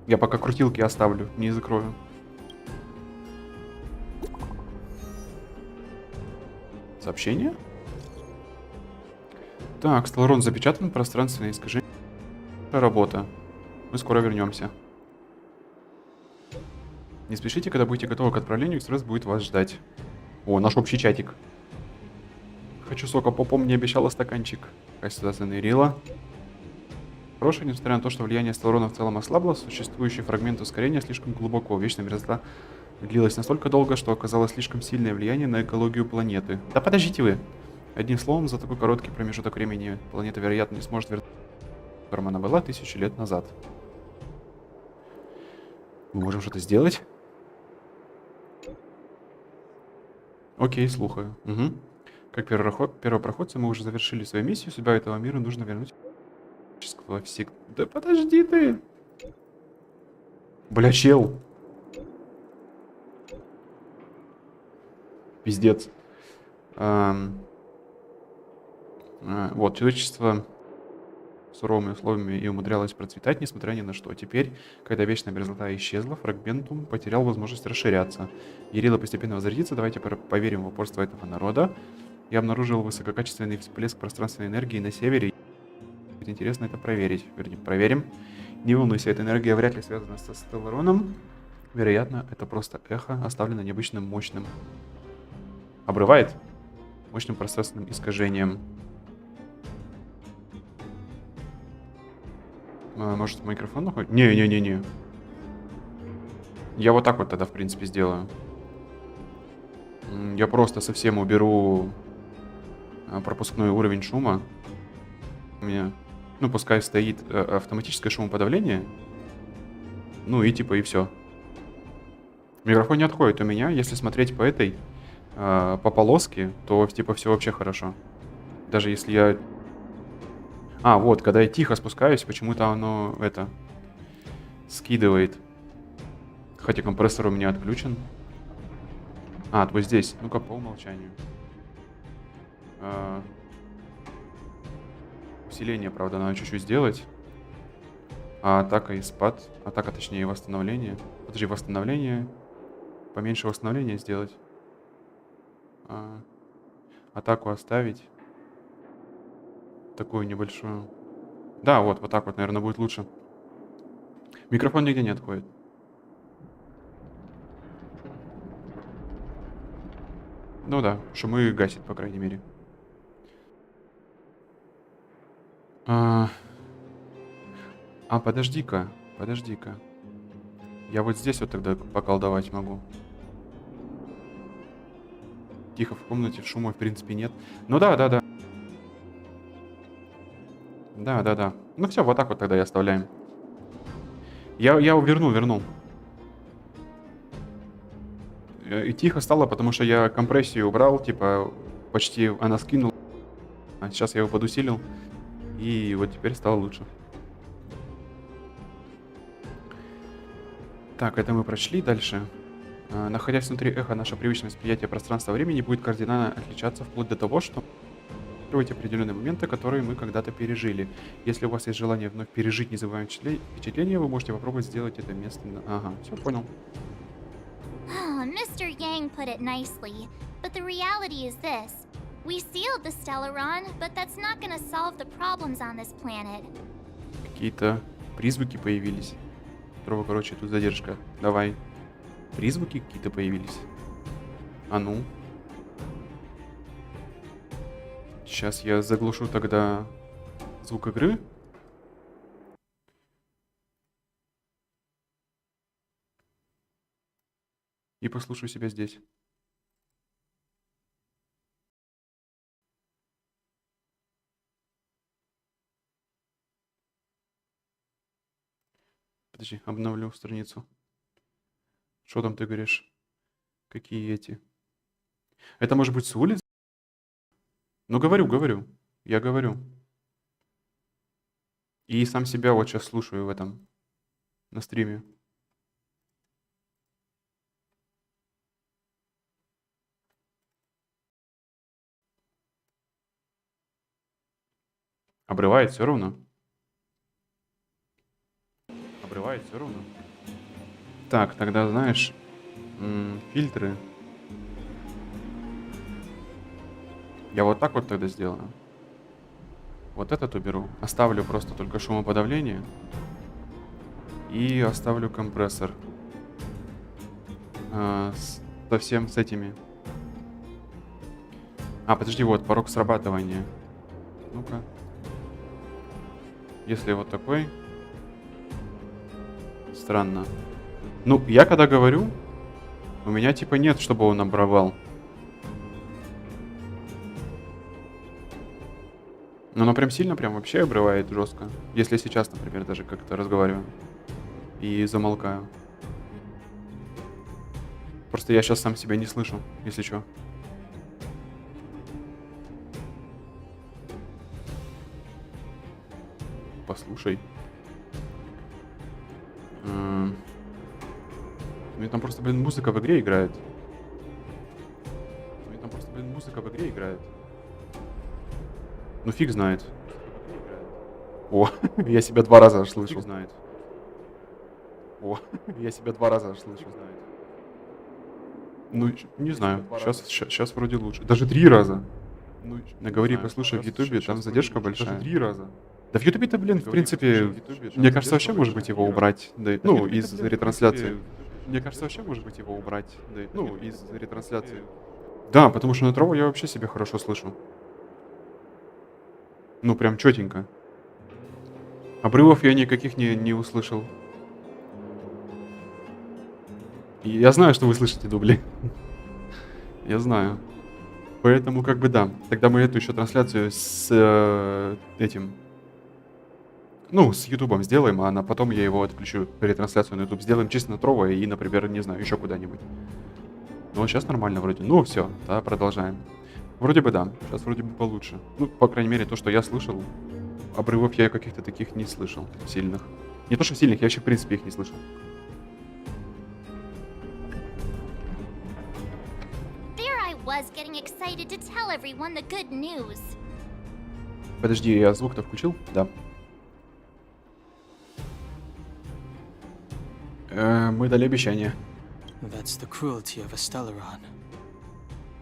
Я пока крутилки оставлю, не закрою. Сообщение? Так, Стелларон запечатан, пространственное искажение. Работа. Мы скоро вернемся. Не спешите, когда будете готовы к отправлению, экспресс будет вас ждать. О, наш общий чатик. Хочу сока, попом мне обещала стаканчик. Как сюда занырила. Хорошее, несмотря на то, что влияние Стелларона в целом ослабло, существующий фрагмент ускорения слишком глубоко. Вечная мерзлота длилась настолько долго, что оказалось слишком сильное влияние на экологию планеты. Да подождите вы! Одним словом, за такой короткий промежуток времени планета, вероятно, не сможет вернуться, которым она была 1000 лет назад. Мы можем что-то сделать? Окей, слухаю. Угу. Как первопроходцы мы уже завершили свою миссию. Судьба этого мира нужно вернуть. Да подожди ты! Бля, чел! Пиздец. Вот, человечество суровыми условиями и умудрялось процветать, несмотря ни на что. Теперь, когда вечная мерзлота исчезла, фрагментум потерял возможность расширяться. Ярила постепенно возвратится. Давайте поверим в упорство этого народа. Я обнаружил высококачественный всплеск пространственной энергии на севере. Будет интересно это проверить. Вернее, проверим. Не волнуйся, эта энергия вряд ли связана со Стеллароном. Вероятно, это просто эхо, оставлено необычным мощным. Обрывает? Мощным пространственным искажением. Может, микрофон находит? Не. Я вот так вот тогда, в принципе, сделаю. Я просто совсем уберу пропускной уровень шума. У меня, пускай стоит автоматическое шумоподавление. Ну и типа, и все. Микрофон не отходит у меня. Если смотреть по этой, по полоске, то типа все вообще хорошо. Даже если я... вот, когда я тихо спускаюсь, почему-то оно, скидывает. Хотя компрессор у меня отключен. Вот здесь. Ну-ка, по умолчанию. Усиление, правда, надо чуть-чуть сделать. Атака и спад. Атака, точнее, восстановление. Подожди, восстановление. Поменьше восстановления сделать. Атаку оставить. Такую небольшую. Да, вот так вот, наверное, будет лучше. Микрофон нигде не отходит. Ну да, шумы гасит, по крайней мере. Подожди-ка. Я вот здесь вот тогда поколдовать могу. Тихо в комнате, шума в принципе нет. Ну да. Да. Ну все, вот так вот тогда и оставляем. Я вернул. И тихо стало, потому что я компрессию убрал, типа, почти она скинула. Сейчас я его подусилил. И вот теперь стало лучше. Так, это мы прочли. Дальше. Находясь внутри эха, наше привычное восприятие пространства-времени будет кардинально отличаться вплоть до того, что Откройте определенные моменты, которые мы когда-то пережили. Если у вас есть желание вновь пережить незабываемые впечатления, вы можете попробовать сделать это местно. Ага, все понял. Mr. Yang put it nicely, but the reality is this. We sealed the Stellaron, but that's not gonna solve the problems on this planet. Какие-то призвуки появились. Короче, тут задержка. Давай. Призвуки какие-то появились. А ну. Сейчас я заглушу тогда звук игры. И послушаю себя здесь. Подожди, обновлю страницу. Что там ты говоришь? Какие эти? Это может быть с улицы? Ну, говорю. Я говорю. И сам себя вот сейчас слушаю в этом. На стриме. Обрывает все равно. Обрывает все равно. Так, тогда, знаешь, фильтры. Я вот так вот тогда сделаю. Вот этот уберу. Оставлю просто только шумоподавление. И оставлю компрессор. Совсем с этими. А, подожди, вот, порог срабатывания. Ну-ка. Если вот такой. Странно. Ну, я когда говорю, у меня типа нет, чтобы он обрывал. Но оно прям сильно, прям вообще обрывает жестко. Если сейчас, например, даже как-то разговариваю. И замолкаю. Просто я сейчас сам себя не слышу, если что. Послушай. Ну и там просто, блин, музыка в игре играет. Ну фиг знает. О, я себя 2 раза аж слышу. Знает. О, я себя 2 раза аж слышу. Ну, не знаю. Сейчас вроде лучше. Даже 3 раза. Ну, наговори, послушай в Ютубе, там задержка большая. Даже 3 раза. Да в Ютубе-то, блин, в принципе, мне кажется, вообще может быть его убрать. Да, ну, из ретрансляции. Мне кажется, вообще может быть его убрать. Да, ну, из ретрансляции. Да, потому что на траву я вообще себя хорошо слышу. Ну, прям четенько. Обрывов я никаких не услышал. И я знаю, что вы слышите дубли. Я знаю. Поэтому как бы да. Тогда мы эту еще трансляцию с этим... Ну, с Ютубом сделаем, а потом я его отключу. Ретрансляцию на Ютуб сделаем чисто на Трово и, например, не знаю, еще куда-нибудь. Ну, сейчас нормально вроде. Ну, все, да, продолжаем. Вроде бы да, сейчас вроде бы получше. Ну, по крайней мере, то, что я слышал, обрывов я каких-то таких не слышал, сильных. Не то, что сильных, я вообще, в принципе, их не слышал. Подожди, я звук-то включил? Да. Мы дали обещание. That's the cruelty of a Stellaron.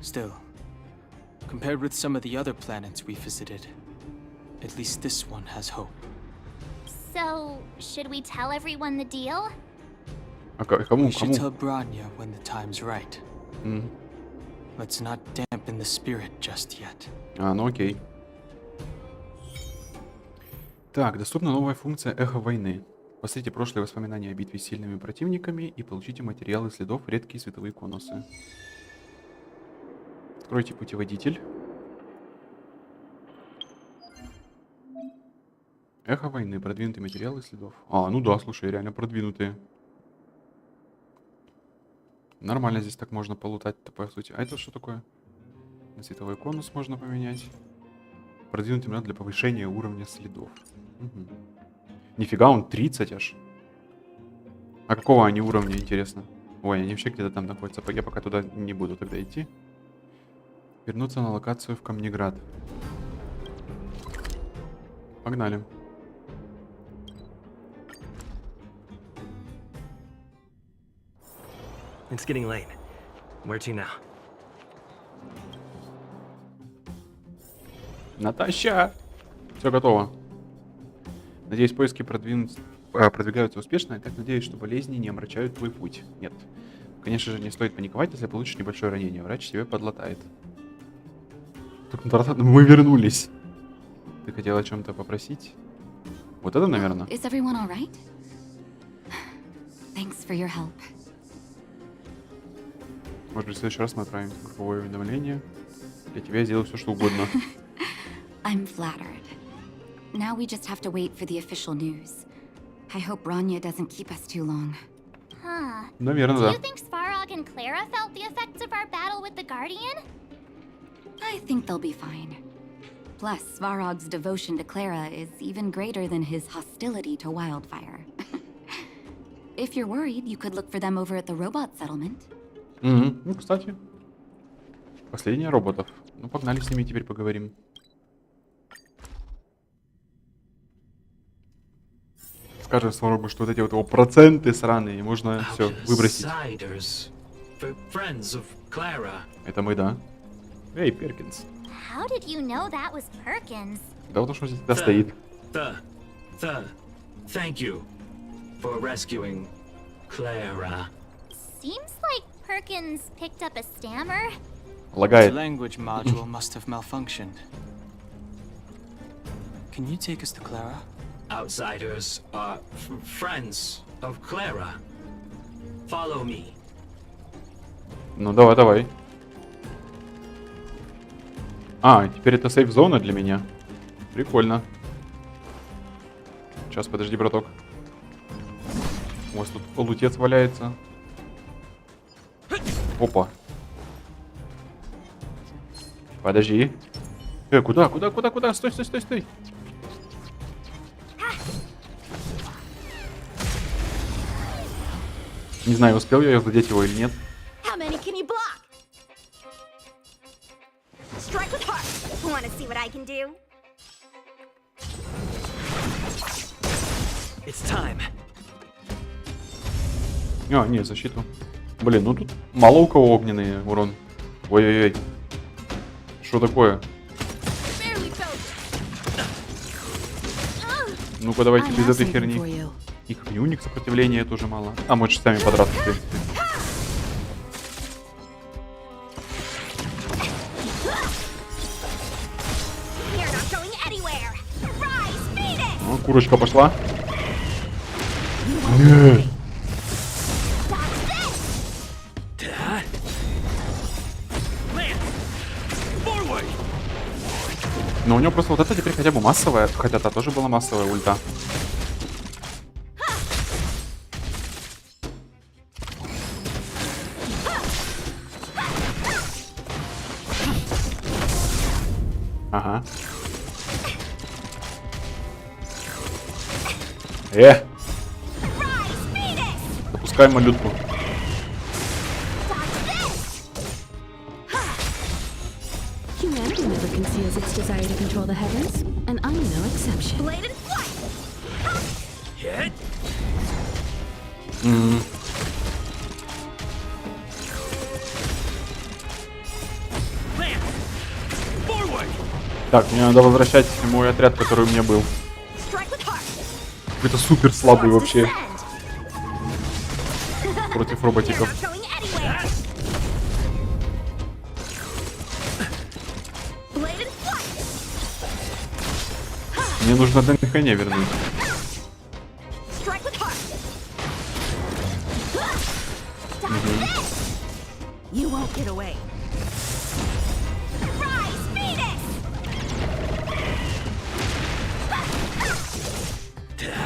Still, compared with some of the other planets we visited, at least this one has hope. So, should we tell everyone the deal? Кому? We should tell Branya when the time's right. Let's not dampen the spirit just yet. Ну окей. Так, доступна новая функция «Эхо войны». Посмотрите прошлые воспоминания о битве с сильными противниками и получите материалы следов редкие световые конусы. Откройте путеводитель. Эхо войны. Продвинутые материалы следов. А, ну да, слушай, реально продвинутые. Нормально здесь так можно полутать-то, по сути. А это что такое? На световой конус можно поменять. Продвинутый метод для повышения уровня следов. Угу. Нифига, он 30 аж. А какого они уровня, интересно? Ой, они вообще где-то там находятся. Я пока туда не буду тогда идти. Вернуться на локацию в Камнеград. Погнали. It's getting late. Where to now? Натаща! Все готово. Надеюсь, поиски продвигаются успешно. Я так надеюсь, что болезни не омрачают твой путь. Нет. Конечно же, не стоит паниковать, если получишь небольшое ранение. Врач тебе подлатает. Мы вернулись. Ты хотел о чем-то попросить? Вот это, наверное. Is everyone all right? Thanks for your help. Может быть, в следующий раз мы отправим групповое уведомление. Для тебя я сделаю все, что угодно. I'm flattered. Now we just have to wait for the official news. I hope Rania doesn't keep us too long. Huh. Наверное, Do да. you think Svarog and Clara felt the effects of our battle with the Guardian? I think they'll be fine. Plus, Svarog's devotion to Clara is even greater than his hostility to Wildfire. If you're worried, you could look for them over at the robot settlement. Ну, кстати. Последние роботов. Ну, погнали с ними теперь поговорим. Скажем Сварогу, что вот эти вот его проценты сраные, можно все выбросить. Это мы, да. Эй, Перкинс. How did you know that was Perkins? Да вот уж он здесь всегда стоит. Thank you for rescuing Clara. Seems like Perkins picked up a stammer. The Лагает. language module must have malfunctioned. Can you take us to Clara? Outsiders are friends of Clara. Follow me. Ну, давай, давай. А, теперь это сейф-зона для меня. Прикольно. Сейчас, подожди, браток. У вас тут лутец валяется. Опа. Подожди. Куда? Стой, стой, стой, стой. Не знаю, успел я задеть его или нет. How many can you block? Strike with heart. Want to see what I can do? It's time. А, нет, защиту. Блин, ну тут мало у кого огненный урон. Ой-ой-ой. Что такое? Ну-ка, давайте без этой херни. И хрень, у них сопротивления тоже мало. А, можешь сами подраться, в принципе. Ну, курочка пошла. Нет. Но у него просто вот это теперь хотя бы массовая, хотя та тоже была массовая ульта. Ага. Запускаем малютку. Humanity never conceals its desire to control the heavens, and I'm no exception. Bladed flight. Hit. Так, мне надо возвращать мой отряд, который у меня был. Это супер слабый вообще. Против роботиков. Мне нужно дыхание вернуть. You won't get away.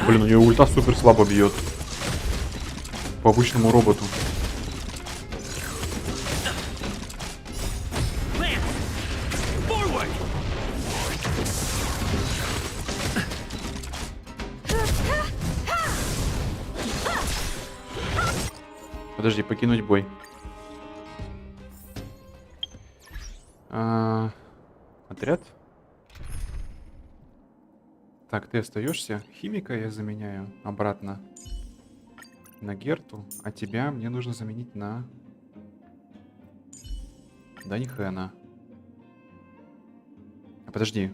Блин, у нее ульта супер слабо бьет. По обычному роботу. Подожди, покинуть бой. Отряд? Так, ты остаешься. Химика я заменяю обратно на Герту, а тебя мне нужно заменить на Даньхэна. А подожди,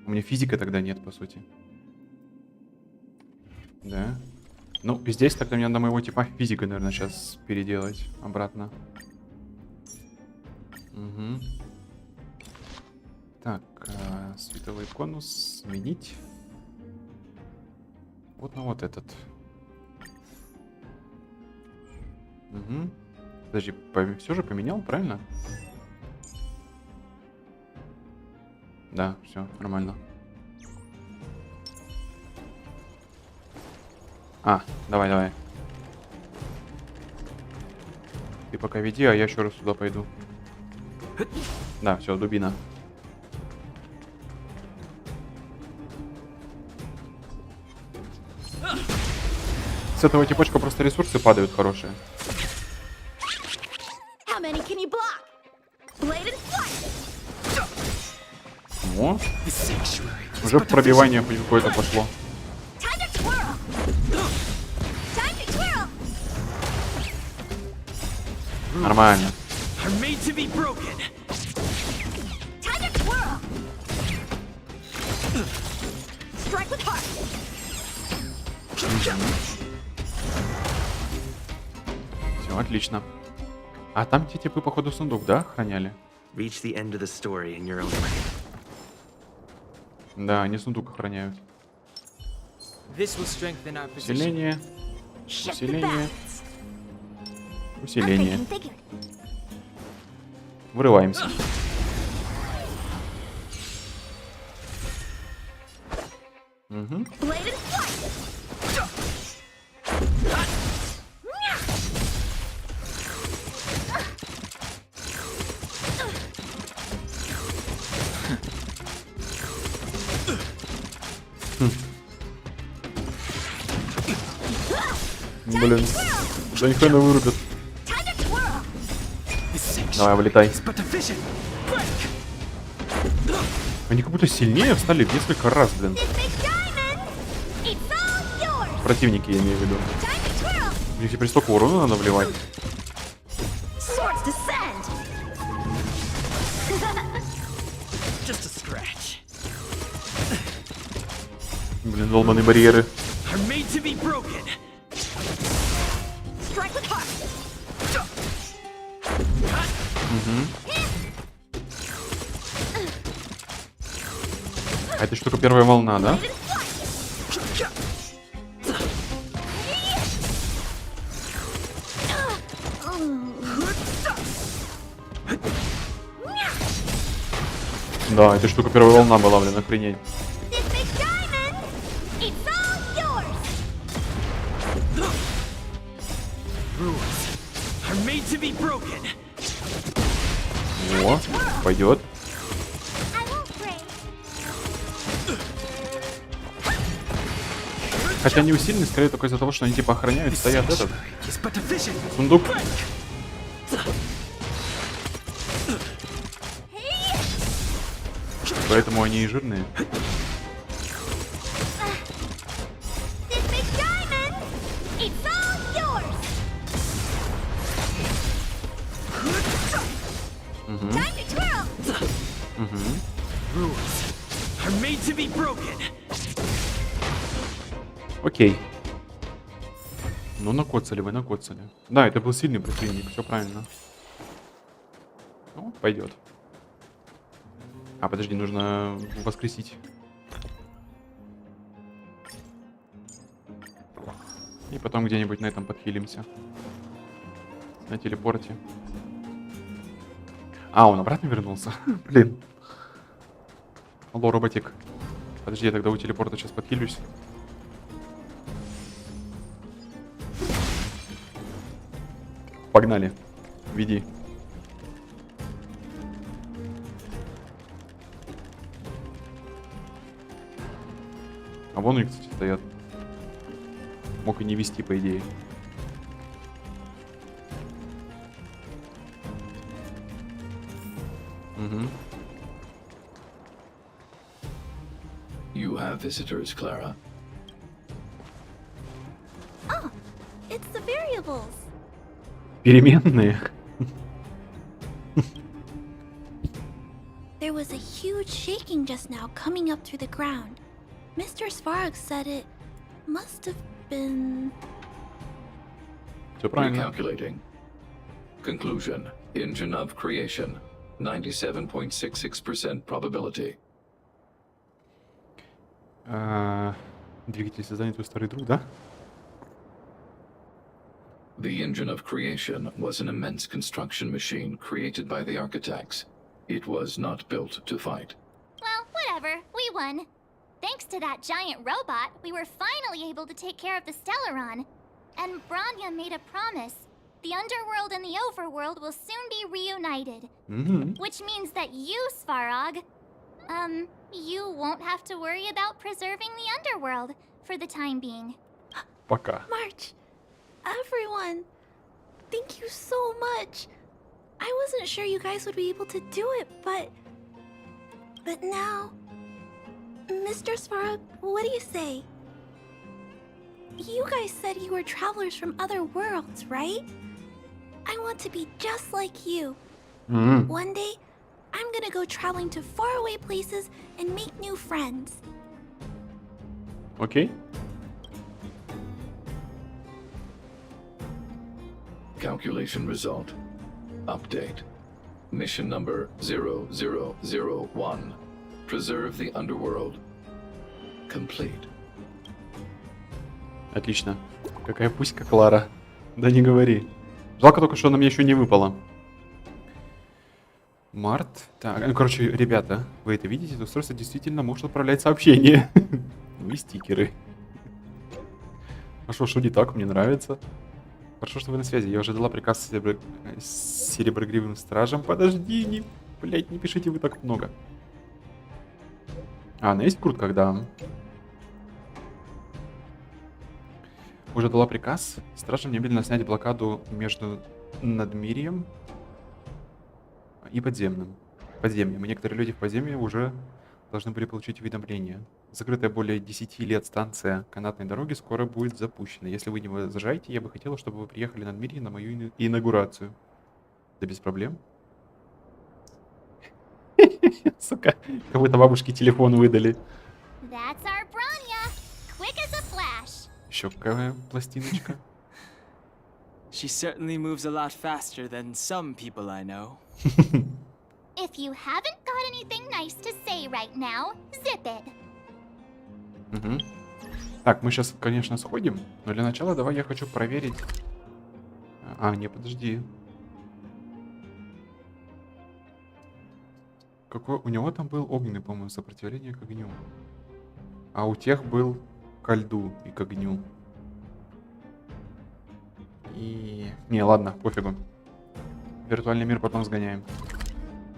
у меня физика тогда нет, по сути. Да. Ну, здесь тогда мне надо моего типа физика, наверное, сейчас переделать обратно. Угу. Так, световой конус сменить. Вот на вот этот. Угу. Подожди, все же поменял, правильно? Да, все, нормально. Давай. Ты пока веди, а я еще раз сюда пойду. Да, все, дубина. С этого типочка просто ресурсы падают хорошие. О, уже пробивание какое-то пошло. Нормально. Все, отлично. А там те типы, походу, сундук, да, охраняли? Да, они сундук охраняют. Усиление. Усиление. Вырываемся. Угу. Блин, Даньхэна вырубят. Давай, вылетай. Они как будто сильнее стали в несколько раз, блин. Противники, я имею в виду. У них теперь столько урона надо вливать. Блин, долбаные барьеры. А это штука первая волна, да? Да, эта штука первая волна была, блин, охренеть. О, пойдет. Хотя они усилены, скорее только из-за того, что они типа охраняют, стоят этот сундук. Поэтому они и жирные. Окей. Ну, накоцали вы, накоцали. Да, это был сильный противник, все правильно. Ну, пойдет. А, подожди, нужно воскресить. И потом где-нибудь на этом подхилимся. На телепорте. А, он обратно вернулся? Блин. Алло, роботик. Подожди, я тогда у телепорта сейчас подхилюсь. Погнали. Веди. А вон они, кстати, стоят. Мог и не вести, по идее. Угу. You have visitors, Clara. Oh, it's the variables. Переменные. There was a huge shaking just now coming up through the ground. Mr. Svarog said it must have been... Все правильно. Recalculating. Conclusion. Engine of creation. 97.66% probability. Двигатель создания твой старый друг, да? The engine of creation was an immense construction machine created by the architects. It was not built to fight. Well, whatever. We won. Thanks to that giant robot, we were finally able to take care of the Stellaron. And Branya made a promise. The underworld and the overworld will soon be reunited. Which means that you, Svarog, you won't have to worry about preserving the underworld for the time being. Пока. March, everyone, thank you so much. I wasn't sure you guys would be able to do it, but now, Mr. Svarog, what do you say? You guys said you were travelers from other worlds, right? I want to be just like you. One day, I'm gonna go traveling to faraway places and make new friends. Окей. Calculation result. Update. Mission number 0001. Preserve the underworld. Complete. Отлично. Какая пуська, Клара. Да не говори. Жалко только, что она мне еще не выпала. Март. Так, ну, короче, ребята, вы это видите? Это устройство действительно может отправлять сообщения. Ну и стикеры. А что не так? Мне нравится. Хорошо, что вы на связи. Я уже дала приказ с сереброгривым стражем. Подожди, блять, не пишите вы так много. А, она есть в крутках, да. Уже дала приказ стражам немедленно снять блокаду между Надмирьем и подземным. Подземьем. И некоторые люди в подземье уже должны были получить уведомление. Закрытая более 10 лет станция канатной дороги скоро будет запущена. Если вы не возражаете, я бы хотела, чтобы вы приехали на Надмирье на мою инаугурацию. Да без проблем. Сука, как будто бабушке телефон выдали. Еще какая пластиночка. She certainly moves a lot faster than some people I know. If you haven't got anything nice to say right now, zip it. Так, мы сейчас, конечно, сходим, но для начала давай я хочу проверить. А, не, подожди. Какой у него там был огненный, по-моему, сопротивление к огню. А у тех был ко льду и к огню. И... Не, ладно, пофигу. Виртуальный мир потом сгоняем.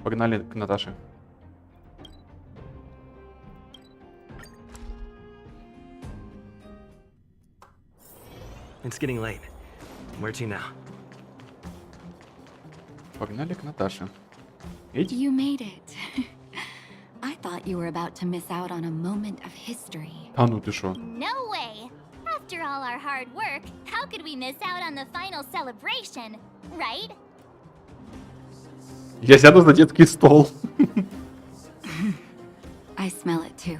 Погнали к Наташе. It's getting late. Where to now? Погнали к Наташе. You made it. I thought you were about to miss out on a moment of history. А ну ты шо? No way. After all our hard work, how could we miss out on the final celebration, right? Я сяду за детский стол. I smell it too.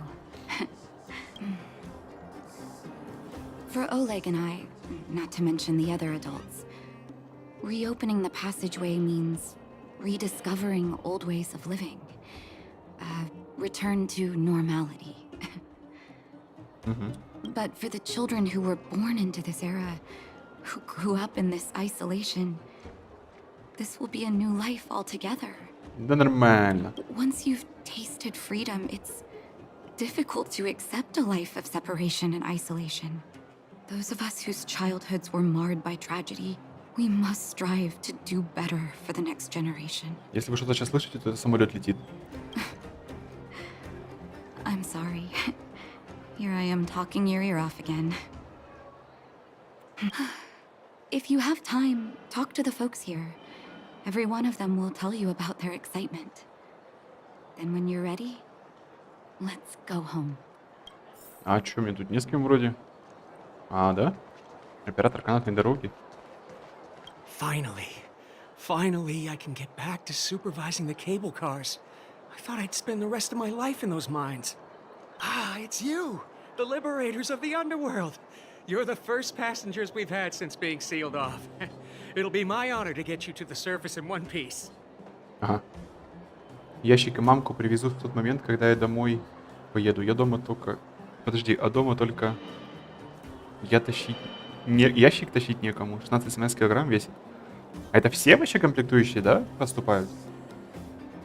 For Oleg and I, not to mention the other adults, reopening the passageway means rediscovering old ways of living. Return to normality. But for the children who were born into this era, who grew up in this isolation, this will be a new life altogether. Да нормально. Once you've tasted freedom, it's difficult to accept a life of separation and isolation. Those of us whose childhoods were marred by tragedy, we must strive to do better for the next generation. Если вы что-то сейчас слышите, то самолет летит. I'm sorry. Here I am talking your ear off again. If you have time, talk to the folks here. Every one of them will tell you about their excitement. Then when you're ready, let's go home. А чё, мне тут не с кем вроде? А, да? Оператор канатной дороги. Finally, I can get back to supervising the cable cars. I thought I'd spend the rest of my life in those mines. Ah, it's you, the liberators of the underworld. You're the first passengers we've had since being sealed off. It'll be my honor to get you to the surface in one piece. Ага. Ящик и мамку привезут в тот момент, когда я домой поеду. Я дома только... Подожди, а дома только... Я тащить... Не... Ящик тащить некому. 16-17 килограмм весит. А это все вообще комплектующие, да, поступают?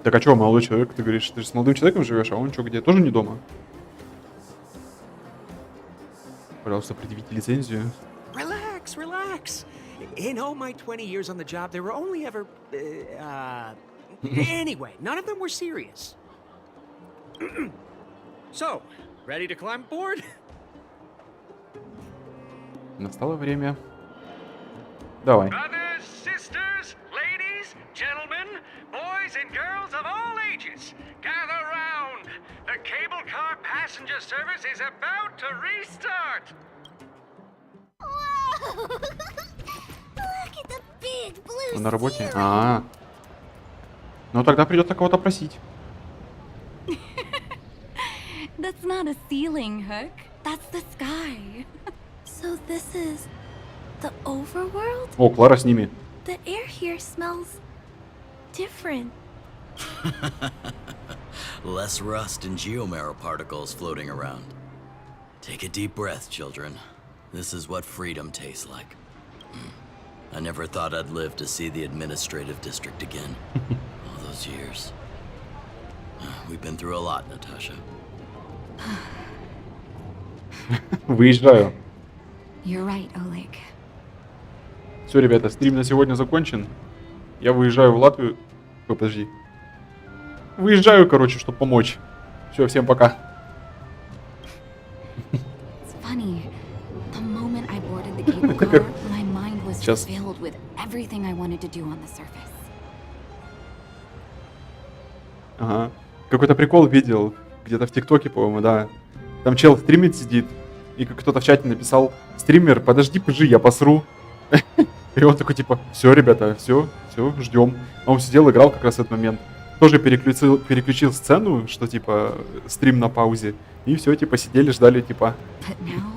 Так а чё, молодой человек, ты говоришь, ты же с молодым человеком живешь, а он чё, где? Тоже не дома? Пожалуйста, предъявите лицензию. Relax. In all my 20 years on the job, there were only ever... Anyway, none of them were serious. So, ready to climb aboard? Настало время. Давай. Brothers, sisters, ladies, gentlemen, boys and girls of all ages, gather round. The cable car passenger service is about to restart. Whoa! Look at the big blue Он на работе? ceiling. А. Ну тогда придется кого-то просить. That's not a ceiling, Hook. That's the sky. So this is the overworld? О, Клара с ними. The air here smells different. Less rust and geomarrow particles floating around. Take a deep breath, children. This is what freedom tastes like. I never thought I'd live to see the administrative district again. All those years. We've been through a lot, Natasha. Выезжаю. You're right, Oleg. Все, ребята, стрим на сегодня закончен. Я выезжаю в Латвию. Ой, подожди. Выезжаю, короче, чтобы помочь. Все, всем пока. It's funny. The moment I boarded the cable car, my mind was Сейчас. filled with everything I wanted to do on the surface. Ага. Какой-то прикол видел. Где-то в ТикТоке, по-моему, да. Там чел стримит сидит. И кто-то в чате написал: стример, подожди, пыжи, я посру. И он такой, типа, все, ребята, все, ждем. А он сидел, играл как раз в этот момент. Тоже переключил сцену, что, типа, стрим на паузе. И все, типа, сидели, ждали, типа. But now,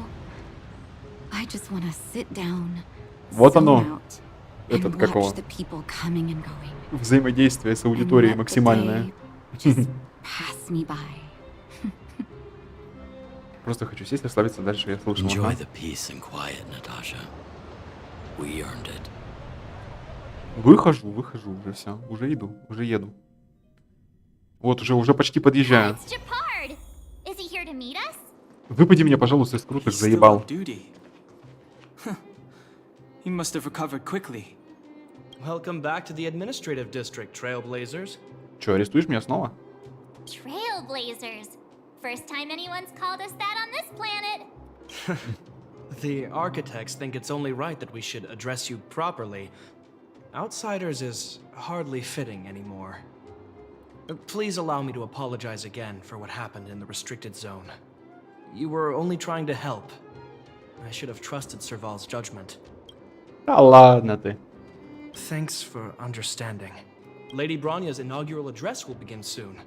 I just want to sit down, Вот zone оно. out, Этот and какого? watch the people coming and going. Взаимодействие с аудиторией And let the максимальное. day just pass me by. Просто хочу сесть, расслабиться дальше, я слушал. Enjoy Ага. the peace and quiet, Natasha. We earned it. Выхожу, уже все. Уже еду. Вот, уже почти подъезжаю. It's Japard. Is he here to meet us? Выпади меня, пожалуйста, из крутых, He's still заебал. on duty. Huh. He must have recovered quickly. Welcome back to the administrative district, Trailblazers. Че, арестуешь меня снова? Trailblazers. First time anyone's called us that on this planet. The architects think it's only right that we should address you properly. Outsiders is hardly fitting anymore. Please allow me to apologize again for what happened in the restricted zone. You were only trying to help. I should have trusted Serval's judgment. Да ладно ты. Thanks for understanding. Lady Bronya's inaugural address will begin soon.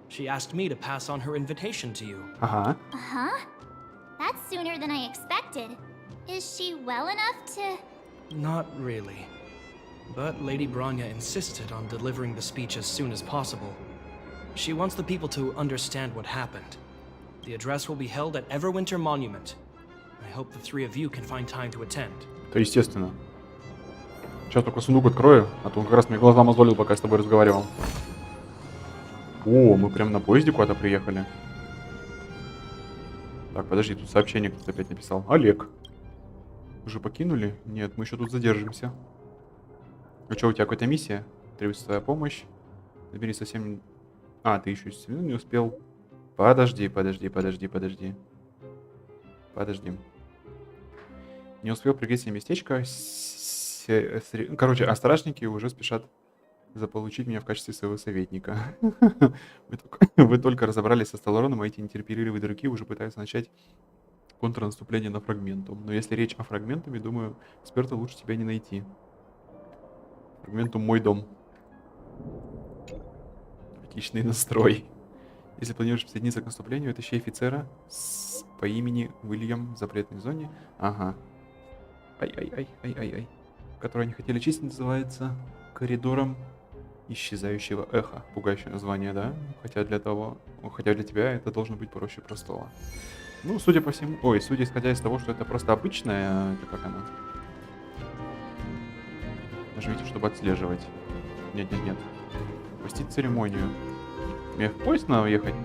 She asked me to pass on her invitation to you. Ага. Huh? That's sooner than I expected. Is she well enough to... Not really. But Lady Bronya insisted on delivering the speech as soon as possible. She wants the people to understand what happened. The address will be held at Everwinter Monument. I hope the three of you can find time to attend. То естественно. Сейчас только сундук открою, а то он как раз мне глаза мозолил, пока я с тобой разговаривал. О, мы прям на поезде куда-то приехали. Так, подожди, тут сообщение кто-то опять написал. Олег. Уже покинули? Нет, мы еще тут задержимся. А что, у тебя какая-то миссия? Требуется твоя помощь. Набери совсем... А, ты еще не успел. Подожди. Не успел пригреть себе местечко. Короче, а стражники уже спешат заполучить меня в качестве своего советника. Вы только разобрались со Сталлоном, а эти нетерпеливые дураки уже пытаются начать контрнаступление на Фрагментум. Но если речь о Фрагментуме, думаю, эксперта лучше тебя не найти. Фрагментум — мой дом. Отличный настрой. Если планируешь присоединиться к наступлению, отыщи офицера по имени Уильям в запретной зоне. Ага. Ай-ай-ай-ай-ай-ай. Который они хотели чистить, называется коридором исчезающего эха. Пугающее название, да? Хотя для тебя это должно быть проще простого. Ну, судя по всему... Ой, судя исходя из того, что это просто обычная... Это как она? Нажмите, чтобы отслеживать. Нет. Пустить церемонию. Мне в поезд надо ехать?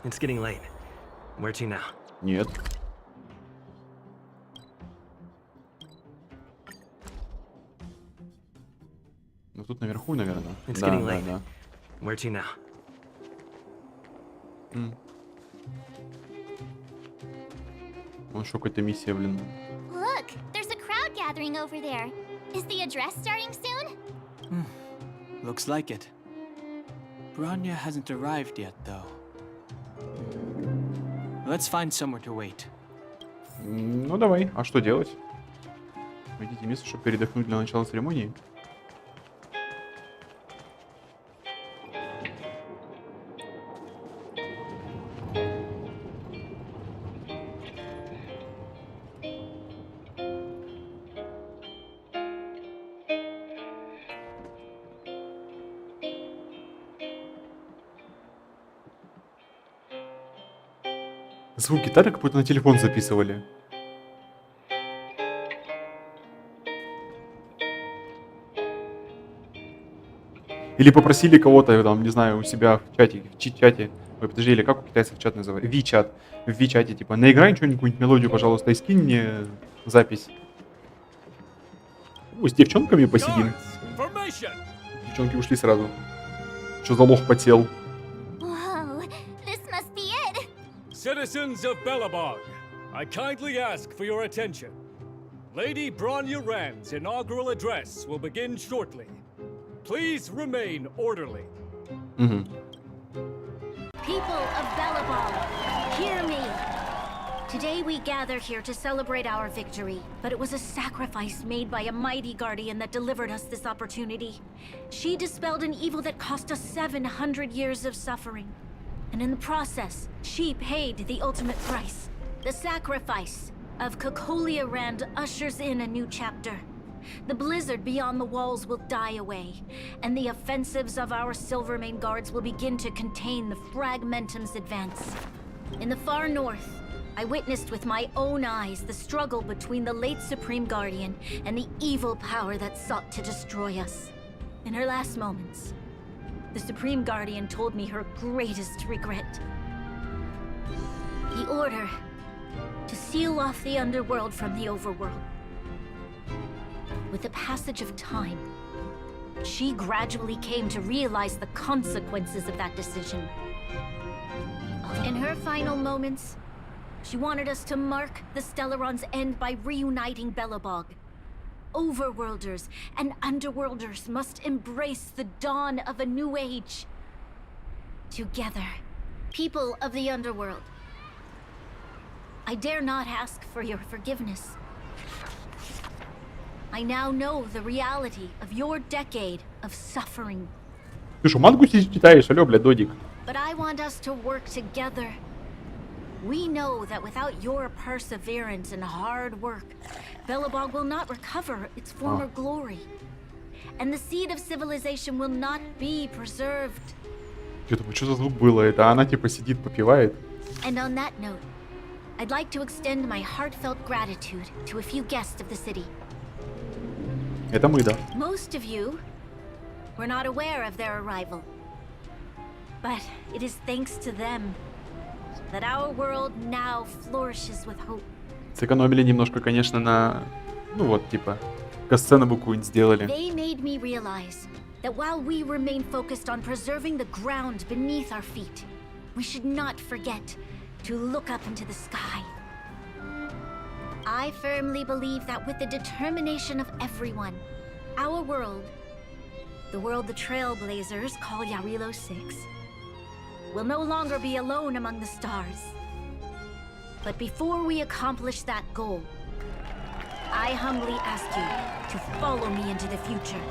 It's getting late. Where to now? Нет. Ну тут наверху, наверное. It's Да. Where to now? Вон что, какая-то миссия, блин. Look, there's a crowd gathering over there. Is the address starting soon? Looks like it. Bronya hasn't arrived yet, though. Let's find somewhere to wait. Ну давай, а что делать? Найдите место, чтобы передохнуть для начала церемонии. Звук гитары как будто на телефон записывали. Или попросили кого-то, там, не знаю, у себя в чате, в чат-чате. Ой, подожди, или как у китайцев чат называется? Ви-чат. В Ви-чате, типа, наиграй что-нибудь, мелодию, пожалуйста, и скинь мне запись. С девчонками посидим. Девчонки ушли сразу. Что за лох потел? Whoa, this must be it. Citizens of Belobog, I kindly ask for your attention. Lady Bronya Rand's inaugural address will begin shortly. Please remain orderly. People of Belobog, hear me. Today we gather here to celebrate our victory, but it was a sacrifice made by a mighty guardian that delivered us this opportunity. She dispelled an evil that cost us 700 years of suffering. And in the process, she paid the ultimate price. The sacrifice of Cocolia Rand ushers in a new chapter. The blizzard beyond the walls will die away, and the offensives of our Silvermane guards will begin to contain the Fragmentum's advance. In the far north, I witnessed with my own eyes the struggle between the late Supreme Guardian and the evil power that sought to destroy us. In her last moments, the Supreme Guardian told me her greatest regret. The order to seal off the underworld from the overworld. With the passage of time, she gradually came to realize the consequences of that decision. In her final moments, she wanted us to mark the Stellaron's end by reuniting Belobog. Overworlders and Underworlders must embrace the dawn of a new age. Together, people of the Underworld, I dare not ask for your forgiveness. I now know the reality of your decade of suffering. Ты что, мангу читаешь? Алло, блядь, Додик. But I want us to work together. We know that without your perseverance and hard work, Belobog will not recover its former glory. And the seed of civilization will not be preserved. Я думаю, что за звук было? Это она типа сидит, попивает. And on that note, I'd like to extend my heartfelt gratitude to a few guests of the city. Это мы, да. Most of you were not aware of their arrival. But it is thanks to them that our world now flourishes with hope. Сэкономили немножко, конечно, на... Ну вот, типа, касцену бы какую-нибудь сделали. They made me realize that while we remain focused on preserving the ground beneath our feet, we should not forget to look up into the sky. I firmly believe that with the determination of everyone, our world, the world the Trailblazers call Yarilo 6, will no longer be alone among the stars. But before we accomplish that goal, I humbly ask you to follow me into the future.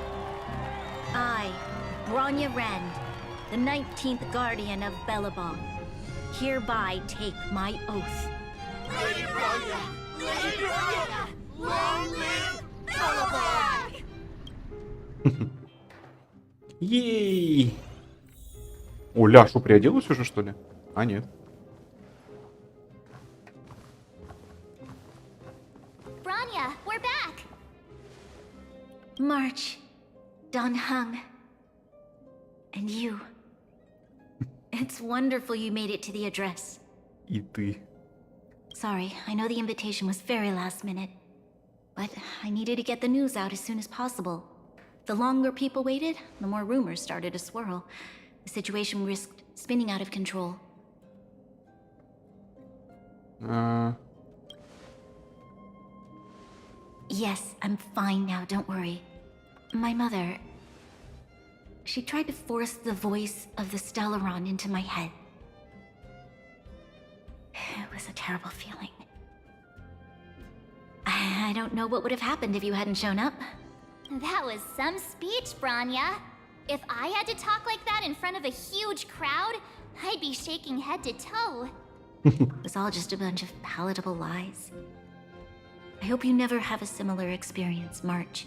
I, Bronya Rand, the 19th Guardian of Bellabong, hereby take my oath. Lady Bronya! Lady Bronya! Long live Bellabong! Ей! О, ля, что, приоделась уже, что ли? А, нет. Bronya, we're back! March, Don Hung, and you. It's wonderful you made it to the address. И ты. Sorry, I know the invitation was very last minute, but I needed to get the news out as soon as possible. The longer people waited, the more rumors started to swirl. The situation risked spinning out of control. Yes, I'm fine now, don't worry. My mother... She tried to force the voice of the Stellaron into my head. It was a terrible feeling. I don't know what would have happened if you hadn't shown up. That was some speech, Bronya. If I had to talk like that in front of a huge crowd, I'd be shaking head to toe. It was all just a bunch of palatable lies. I hope you never have a similar experience, March.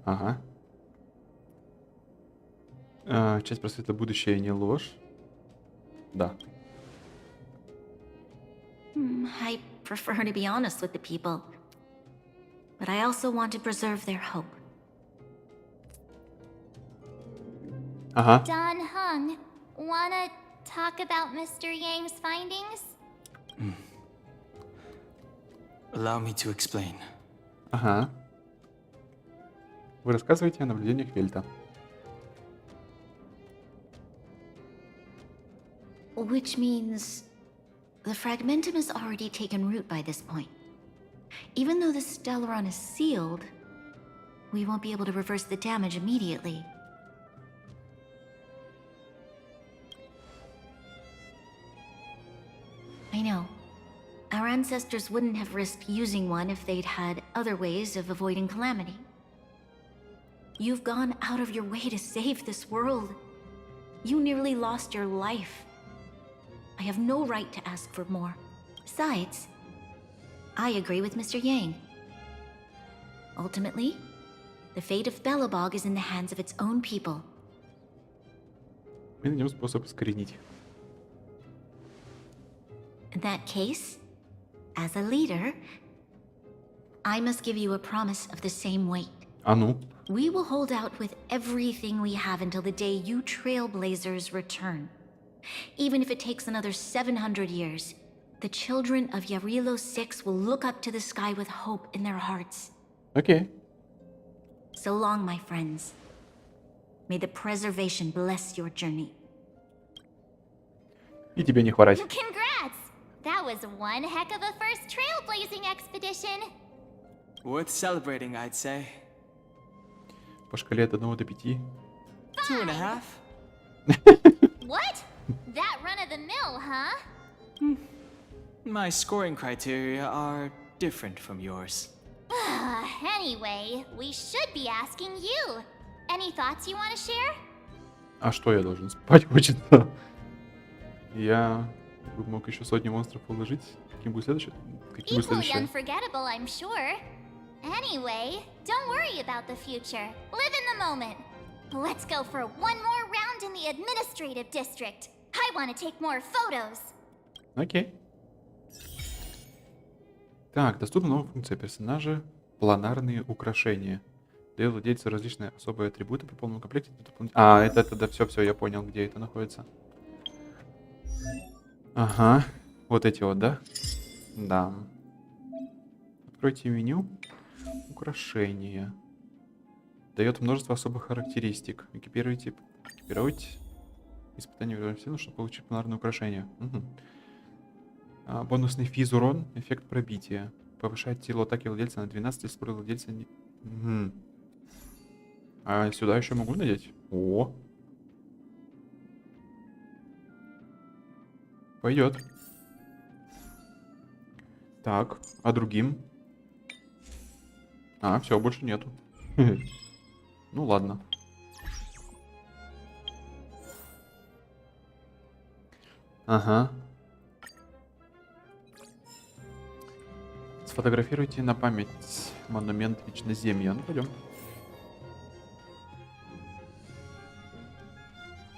Ага. Часть про светлое будущее не ложь. Да. I prefer to be honest with the people. But I also want to preserve their hope. Ага. Don Hung, wanna talk about Mr. Yang's findings? Allow me to explain. Ага. Вы рассказываете о наблюдениях Вельта. Which means the fragmentum has already taken root by this point. Even though the Stellaron is sealed, we won't be able to reverse the damage immediately. I know. Our ancestors wouldn't have risked using one if they'd had other ways of avoiding calamity. You've gone out of your way to save this world. You nearly lost your life. I have no right to ask for more. Besides, I agree with Mr. Yang. Ultimately, the fate of Bellabog is in the hands of its own people. Мы найдем способ искоренить. In that case, as a leader, I must give you a promise of the same weight. А ну. We will hold out with everything we have until the day you Trailblazers return. Even if it takes another 700 years, the children of Yarilo 6 will look up to the sky with hope in their hearts. Окей. So long, my friends. May the preservation bless your journey. И тебе не хворать. Congrats! That was one heck of a first trailblazing expedition. Worth celebrating, I'd say. По шкале от 1 до 5. 2.5. What? That run-of-the-mill, huh? My scoring criteria are different from yours. Anyway, we should be asking you. Any thoughts you want to share? А что я должен? Спать хочется. Я бы мог еще сотни монстров уложить. Каким будет следующий? Каким будет Equally следующее? unforgettable, I'm sure. Anyway, don't worry about the future. Live in the moment. Let's go for one more round in the administrative district. I want to take more photos. Окей. Так, доступна новая функция персонажа. Планарные украшения. Дает владельцу различные особые атрибуты при полном комплекте. А, это да, все, я понял, где это находится. Ага, вот эти вот, да? Да. Откройте меню. Украшения. Дает множество особых характеристик. Экипируйте. Испытание в силу, чтобы получить планарное украшение. Угу. Бонусный физ урон, эффект пробития. Повышает силу атаки владельца на 12, если скорость владельца не... Мгм. А сюда еще могу надеть? О! Пойдет. Так, а другим? А, все, больше нету. Ну ладно. Ага. Сфотографируйте на память монумент Вечноземья. Ну, пойдем.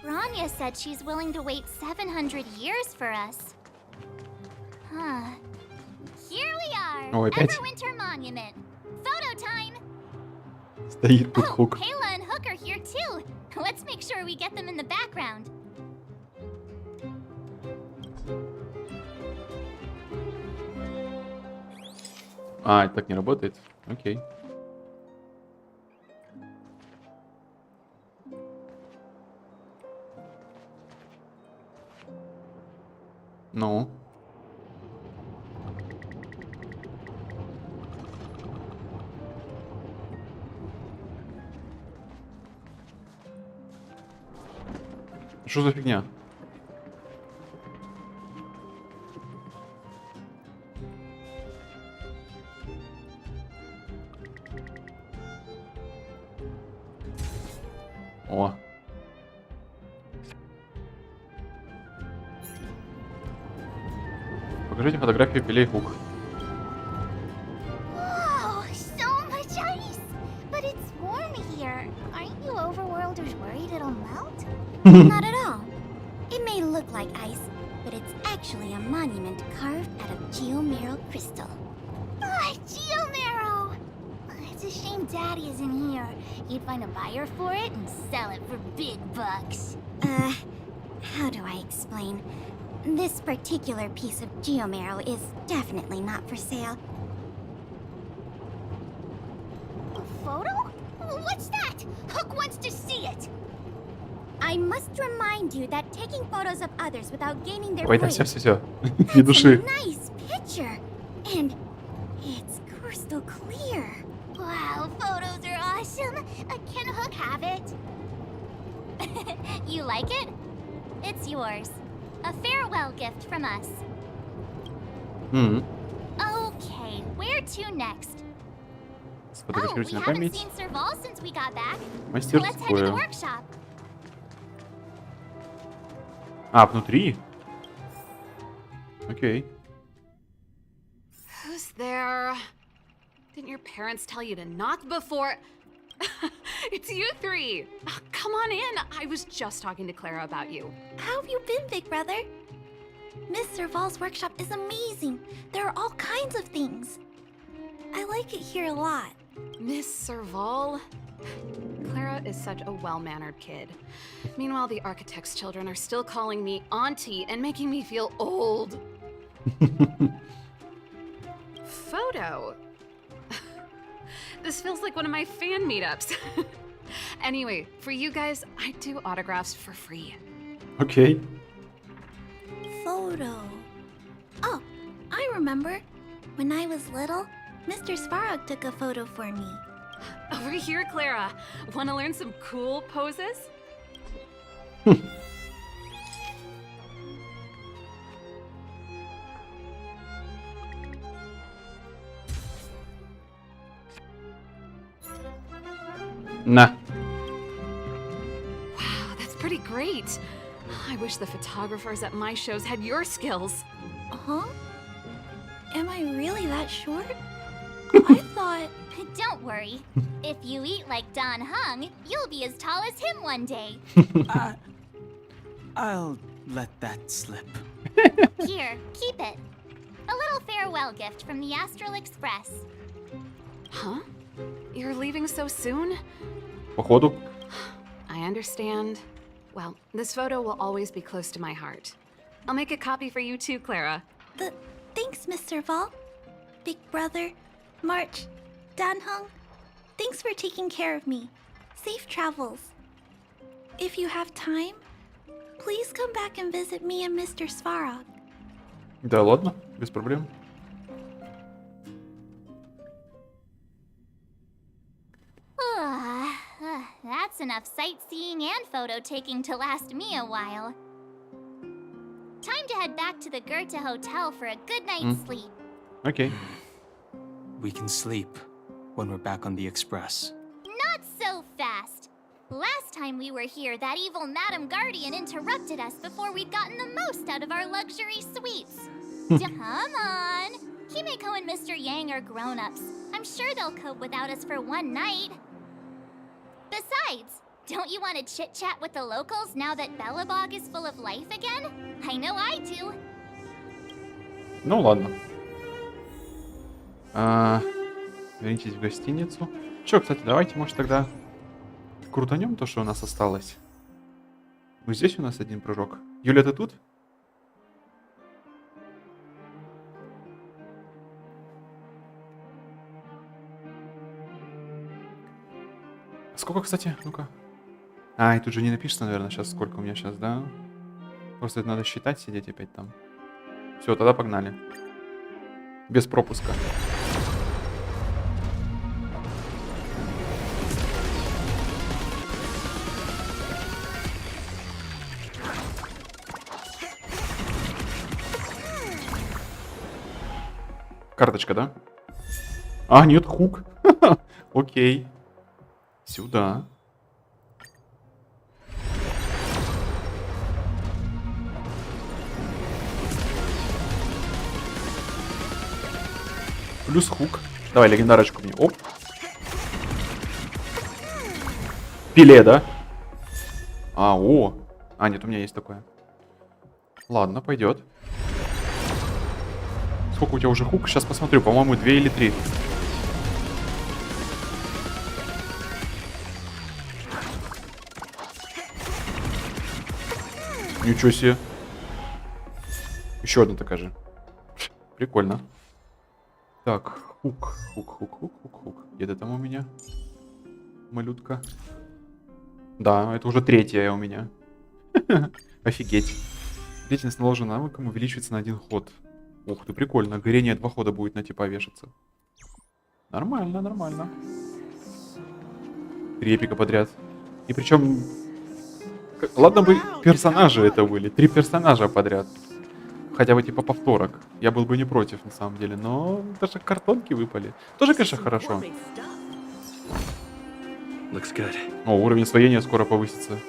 Rania said she's willing to wait 700 years for us. Huh. Here we are. Ой, опять? Everwinter Monument. Photo time. Стоит тут Oh, Хук. Kayla and Hook are here too. Let's make sure we get them in the background. А, это так не работает? Окей. Ну. Что за фигня? О. Покажите фотографию Пилей Хук. Whoa, so much ice! But it's warm here. Aren't you overworlders worried it'll melt? Not at all. It may look like ice, but it's actually a monument carved out of geomeral crystal. Ah, Geomarrow! It's a shame Daddy isn't here. He'd find a buyer for it and sell it for big bucks. How do I explain? This particular piece of geomarrow is definitely not for sale. A photo? What's that? Hook wants to see it. I must remind you that taking photos of others without gaining their Ой, да praise, все. Ни души. nice picture, and it's crystal clear. Wow, photos are awesome. Can Hook have it? You like it? It's yours. A farewell gift from us. Okay, where to next? Oh, Сфотографируйте we на haven't память. seen Serval since we got back. Let's head to the Мастерскую. workshop. А, внутри? Окей. Who's there? Didn't your parents tell you to knock before? It's you three. Come on in. I was just talking to Clara about you. How have you been, big brother? Miss Serval's workshop is amazing. There are all kinds of things. I like it here a lot. Miss Serval? Clara is such a well-mannered kid. Meanwhile, the architect's children are still calling me auntie and making me feel old. Photo? This feels like one of my fan meetups. Anyway, for you guys, I do autographs for free. Окей. Photo. Oh, I remember. When I was little, Mr. Svarog took a photo for me. Over here, Clara. Want to learn some cool poses? На. Wow, that's pretty great. I wish the photographers at my shows had your skills. Huh? Am I really that short? I thought... Don't worry. If you eat like Don Hung, you'll be as tall as him one day. I'll let that slip. Here, keep it. A little farewell gift from the Astral Express. Huh? You're leaving so soon? Походу. I understand. Well, this photo will always be close to my heart. I'll make a copy for you too, Clara. Thanks, Mr. Val. Big brother, March, Danhung, thanks for taking care of me. Safe travels. If you have time, please come back and visit me and Mr. Svarog. Да ладно, без проблем. That's enough sightseeing and photo taking to last me a while. Time to head back to the Goethe Hotel for a good night's sleep. Окей. We can sleep when we're back on the express. Not so fast. Last time we were here, that evil Madam Guardian interrupted us before we'd gotten the most out of our luxury suites. Come on. Himeko and Mr. Yang are grown-ups. I'm sure they'll cope without us for one night. Besides, don't you want to chit-chat with the locals now that Bellabog is full of life again? I know I do. Ну ладно. Вернитесь в гостиницу. Чё, кстати, давайте, может, тогда крутанем то, что у нас осталось. Ну, здесь у нас один прыжок. Юля, ты тут? Сколько, кстати? Ну-ка. И тут же не напишется, наверное, сейчас, сколько у меня сейчас, да? Просто это надо считать, сидеть опять там. Все, тогда погнали. Без пропуска. Карточка, да? Нет, хук. Окей. Сюда. Плюс хук. Давай, легендарочку мне. Оп. Пиле, да? Нет, у меня есть такое. Ладно, пойдет. Сколько у тебя уже хук? Сейчас посмотрю. По-моему, 2 или 3. Ничего себе. Еще одна такая же. Прикольно. Так, хук. Где-то там у меня малютка. Да, это уже 3-я у меня. Офигеть. Длительность наложенная навыком увеличивается на 1 ход. Ух ты, прикольно. Горение 2 хода будет на типа вешаться. Нормально, нормально. 3 эпика подряд. И причем... Ладно бы персонажи это были. 3 персонажа подряд. Хотя бы типа повторок. Я был бы не против, на самом деле. Но даже картонки выпали. Тоже, конечно, хорошо. Уровень освоения скоро повысится.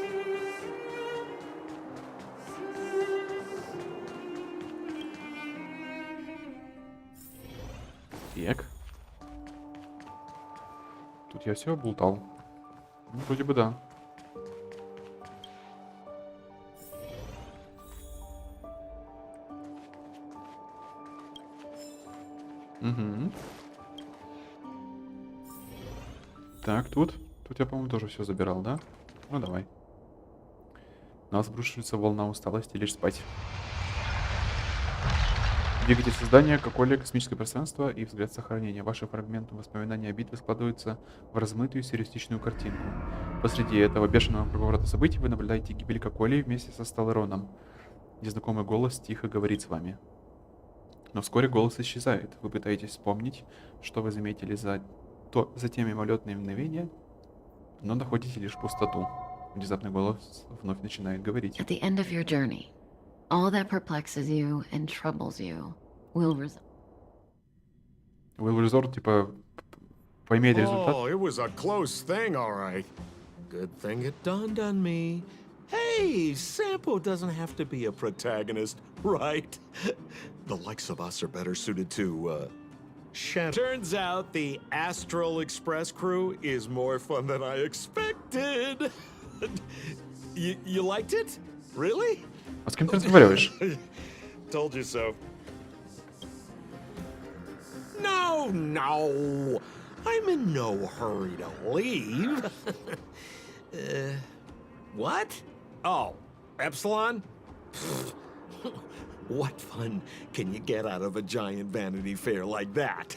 Так. Тут я все облутал. Ну, вроде бы да. Угу. Так, тут я, по-моему, тоже все забирал, да? Ну, давай. На нас обрушивается волна усталости, лишь спать. Двигатель создания какое-либо космическое пространство и взгляд сохранения. Ваши фрагменты воспоминания о битве складываются в размытую сюрреалистичную картинку. Посреди этого бешеного круговорота событий вы наблюдаете гибель Коколи вместе со Стеллароном. Незнакомый голос тихо говорит с вами. Но вскоре голос исчезает. Вы пытаетесь вспомнить, что вы заметили за те мимолетные мгновения, но находите лишь пустоту. Внезапный голос вновь начинает говорить. At the end of your journey, all that perplexes you and troubles you will result. Will resort, типа, поимеет результат. Oh, it was a close thing, all right. Good thing it dawned on me. Hey, Sampo doesn't have to be a protagonist, right? The likes of us are better suited to, Turns out the Astral Express crew is more fun than I expected. You liked it? Really? А с кем ты разговариваешь? Told you so. No. I'm in no hurry to leave. What? Oh, Epsilon? What fun can you get out of a giant Vanity Fair like that?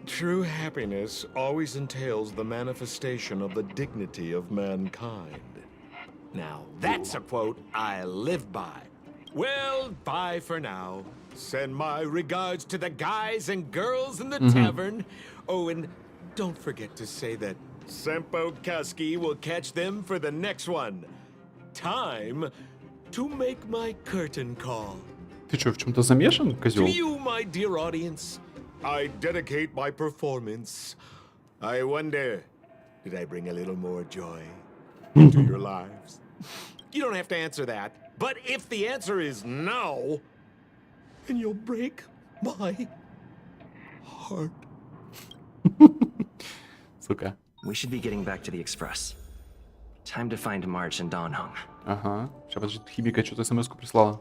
True happiness always entails the manifestation of the dignity of mankind. Now, that's a quote I live by. Well, bye for now. Send my regards to the guys and girls in the tavern. Oh, and don't forget to say that Sempo Kaski will catch them for the next one. Time to make my curtain call. Ты что, в чем-то замешан, козел? To you, my dear audience, I dedicate my performance. I wonder, did I bring a little more joy into your lives? You don't have to answer that. But if the answer is no, then you'll break my heart. Сука. We should be getting back to the express. Time to find March and Don Hung. Ага. Сейчас, подожди, химика что-то смс-ку прислала.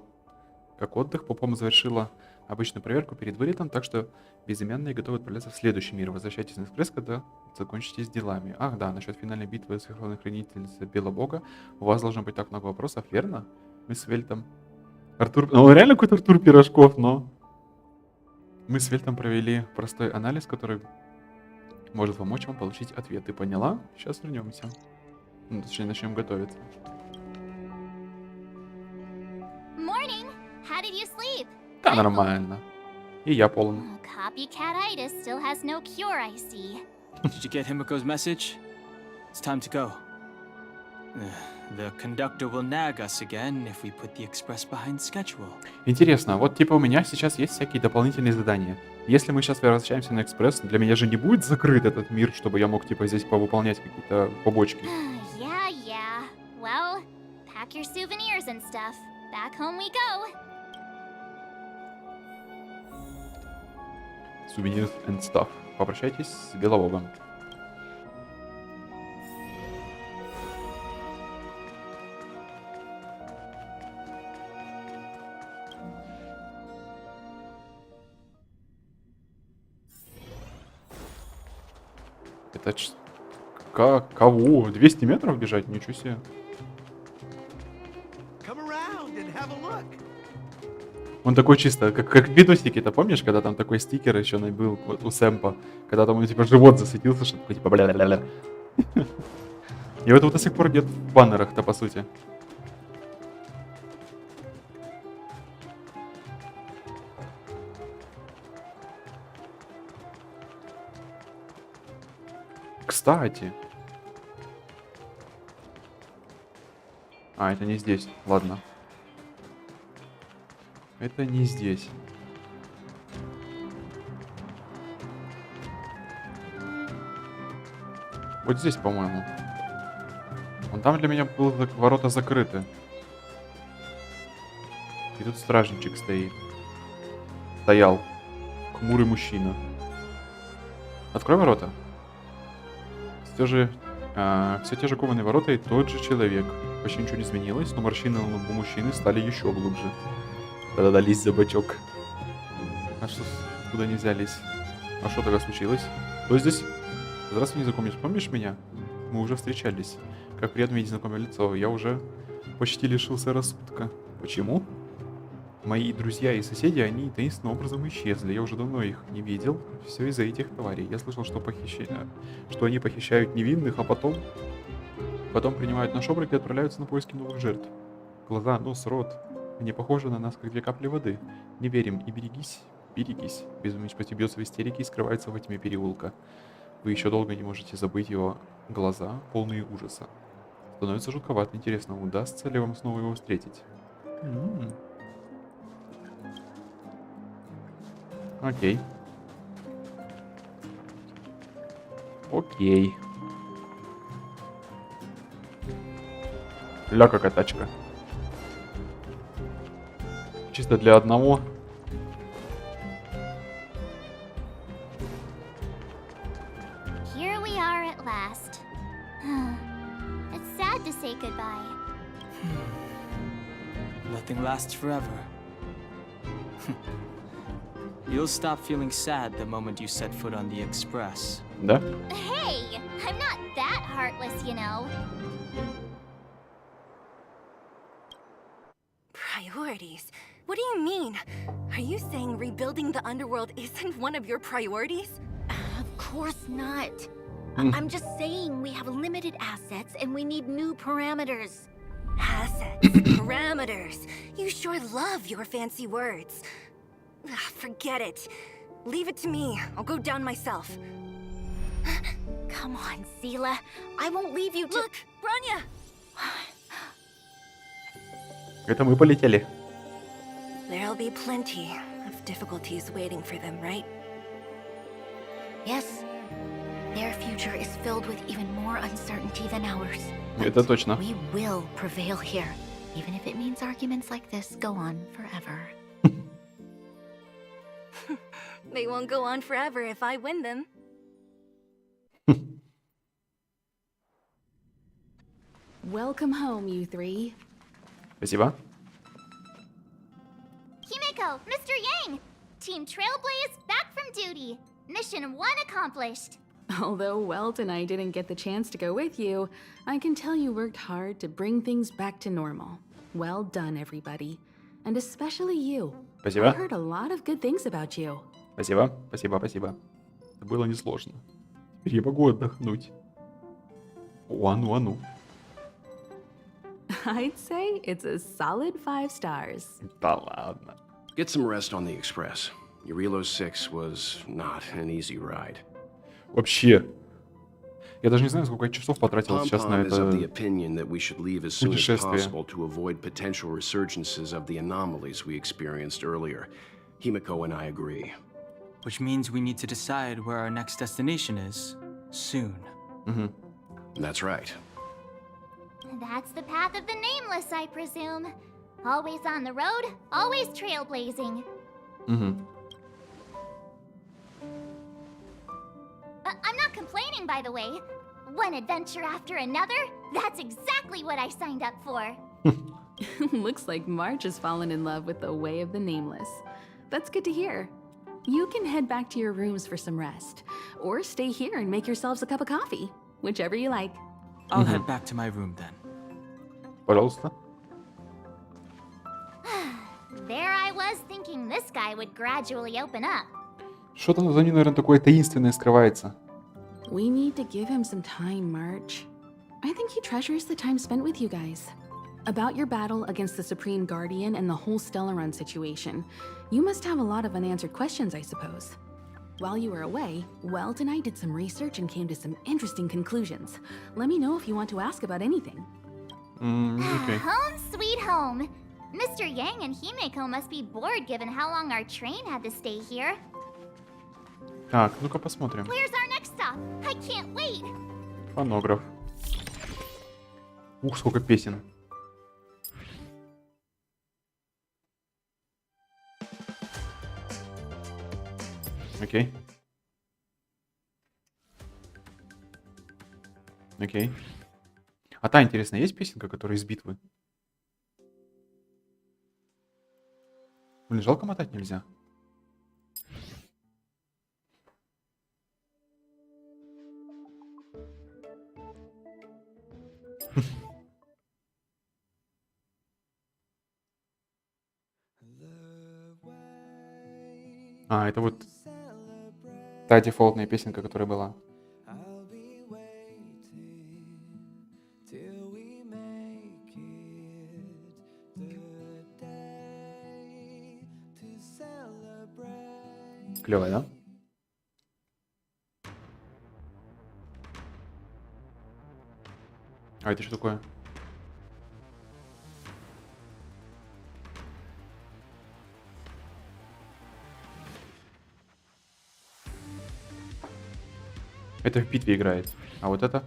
Как отдых, Попом завершила обычную проверку перед вылетом, так что безымянные готовы отправляться в следующий мир. Возвращайтесь на экспресс, когда закончите с делами. Ах, да, насчет финальной битвы с Верховной Хранительницей Белобога. У вас должно быть так много вопросов, верно? Мы с Вельтом... Артур... Ну, он реально какой-то Артур Пирожков, но... Мы с Вельтом провели простой анализ, который может помочь вам получить ответ. Ты поняла? Сейчас вернемся. Ну, точнее, начнем готовиться. Morning. How did you sleep? Да, нормально. И я полон. Copycatitis still has no cure, I see. Did you get Himiko's message? It's time to go. The conductor will nag us again if we put the express behind schedule. Интересно, вот типа у меня сейчас есть всякие дополнительные задания. Если мы сейчас возвращаемся на экспресс, для меня же не будет закрыт этот мир, чтобы я мог типа здесь повыполнять какие-то побочки. Yeah. Well, pack your souvenirs and stuff. Back home we go. Souvenirs and stuff. Попрощайтесь с Беловогом. Это кого? 200 метров бежать? Ничего себе. Он такой чисто, как в видосике-то, помнишь, когда там такой стикер еще был вот, у Сэмпа, когда там у него типа живот засветился, что такое типа бля-бля-бля. И вот до сих пор нет в баннерах-то, по сути. Кстати. А, это не здесь. Ладно. Это не здесь. Вот здесь, по-моему. Вон там для меня были ворота закрыты. И тут стражничек стоит. Стоял. Хмурый мужчина. Открой ворота. Все те же кованые ворота и тот же человек. Почти ничего не изменилось, но морщины на лбу мужчины стали еще глубже. Когда дались за бачок. А что, куда не взялись? А что тогда случилось? Кто здесь? Здравствуй, незнакомец, помнишь меня? Мы уже встречались. Как приятно видеть знакомое лицо. Я уже почти лишился рассудка. Почему? Мои друзья и соседи, они таинственным образом исчезли. Я уже давно их не видел. Все из-за этих тварей. Я слышал, что они похищают невинных, а потом принимают наш облик и отправляются на поиски новых жертв. Глаза, нос, рот. Они похожи на нас, как две капли воды. Не верим и берегись. Безумец почти бьется в истерике и скрывается во тьме переулка. Вы еще долго не можете забыть его глаза, полные ужаса. Становится жутковато. Интересно, удастся ли вам снова его встретить? Окей. Окей. Ля, какая тачка. Чисто для одного. Here we are at last. It's sad to say goodbye. Nothing lasts forever. You'll stop feeling sad the moment you set foot on the express. Да? Hey, I'm not that heartless, you know. Priorities? What do you mean? Are you saying rebuilding the underworld isn't one of your priorities? Of course not. I'm just saying we have limited assets and we need new parameters. Assets, parameters. You sure love your fancy words. Forget it. Leave it to me. I'll go down myself. Come on, Zila. I won't leave you to... Look, Branya! Это мы полетели. There'll be plenty of difficulties waiting for them, right? Yes. Their future is filled with even more uncertainty than ours. Это точно. We will prevail here, even if it means arguments like this go on forever. They won't go on forever if I win them. Welcome home, you three. Спасибо. Himeko, Mr. Yang! Team Trailblaze back from duty. Mission 1 accomplished. Although Welt and I didn't get the chance to go with you, I can tell you worked hard to bring things back to normal. Well done, everybody. And especially you. Спасибо. I heard a lot of good things about you. Спасибо, спасибо, спасибо. Это было несложно. Теперь я могу отдохнуть. Ану. I'd say it's a solid 5 stars. Да ладно. Get some rest on the express. Eurilo 6 was not an easy ride. Вообще. Я даже не знаю, сколько я часов потратил сейчас на Pom-Pom is of the это opinion that we should leave as soon as путешествие. possible to avoid potential resurgences of the anomalies we experienced earlier. Himeko and I agree. Which means we need to decide where our next destination is soon. That's right. That's the path of the Nameless, I presume. Always on the road, always trailblazing. I'm not complaining, by the way. One adventure after another, that's exactly what I signed up for. Looks like March has fallen in love with the way of the Nameless. That's good to hear. You can head back to your rooms for some rest, or stay here and make yourselves a cup of coffee, whichever you like. I'll head back to my room then. Пожалуйста. There I was thinking this guy would gradually open up. Что-то за ним, наверное, такое таинственное скрывается. We need to give him some time, March. I think he treasures the time spent with you guys. About your battle against the Supreme Guardian and the whole Stellaron situation, you must have a lot of unanswered questions, I suppose. While you were away, Welt and I did some research and came to some interesting conclusions. Let me know if you want to ask about anything. Okay. Home sweet home. Mr. Yang and Himeko must be bored given how long our train had to stay here. Так, ну-ка посмотрим. Where's our next stop? I can't wait. Фонограф. Ух, сколько песен. Окей. Окей. А та, интересно, есть песенка, которая из битвы? Блин, жалко мотать нельзя. А, это вот та дефолтная песенка, которая была. Клевая, да? А это что такое? Это в битве играет. А вот это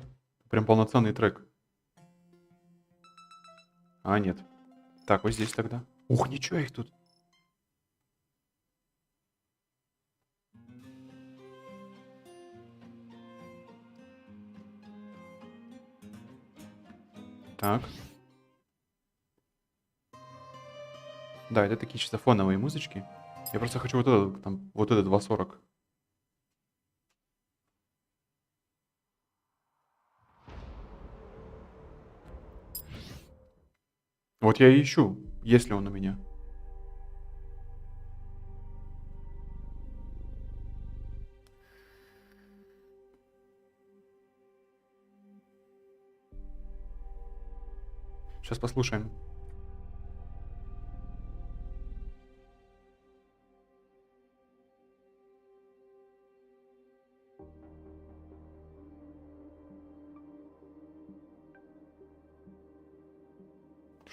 прям полноценный трек. А, нет. Так, вот здесь тогда. Ух, ничего их тут. Так. Да, это такие чисто фоновые музычки. Я просто хочу вот этот, там, вот этот 2.40. Вот я и ищу, есть ли он у меня. Сейчас послушаем.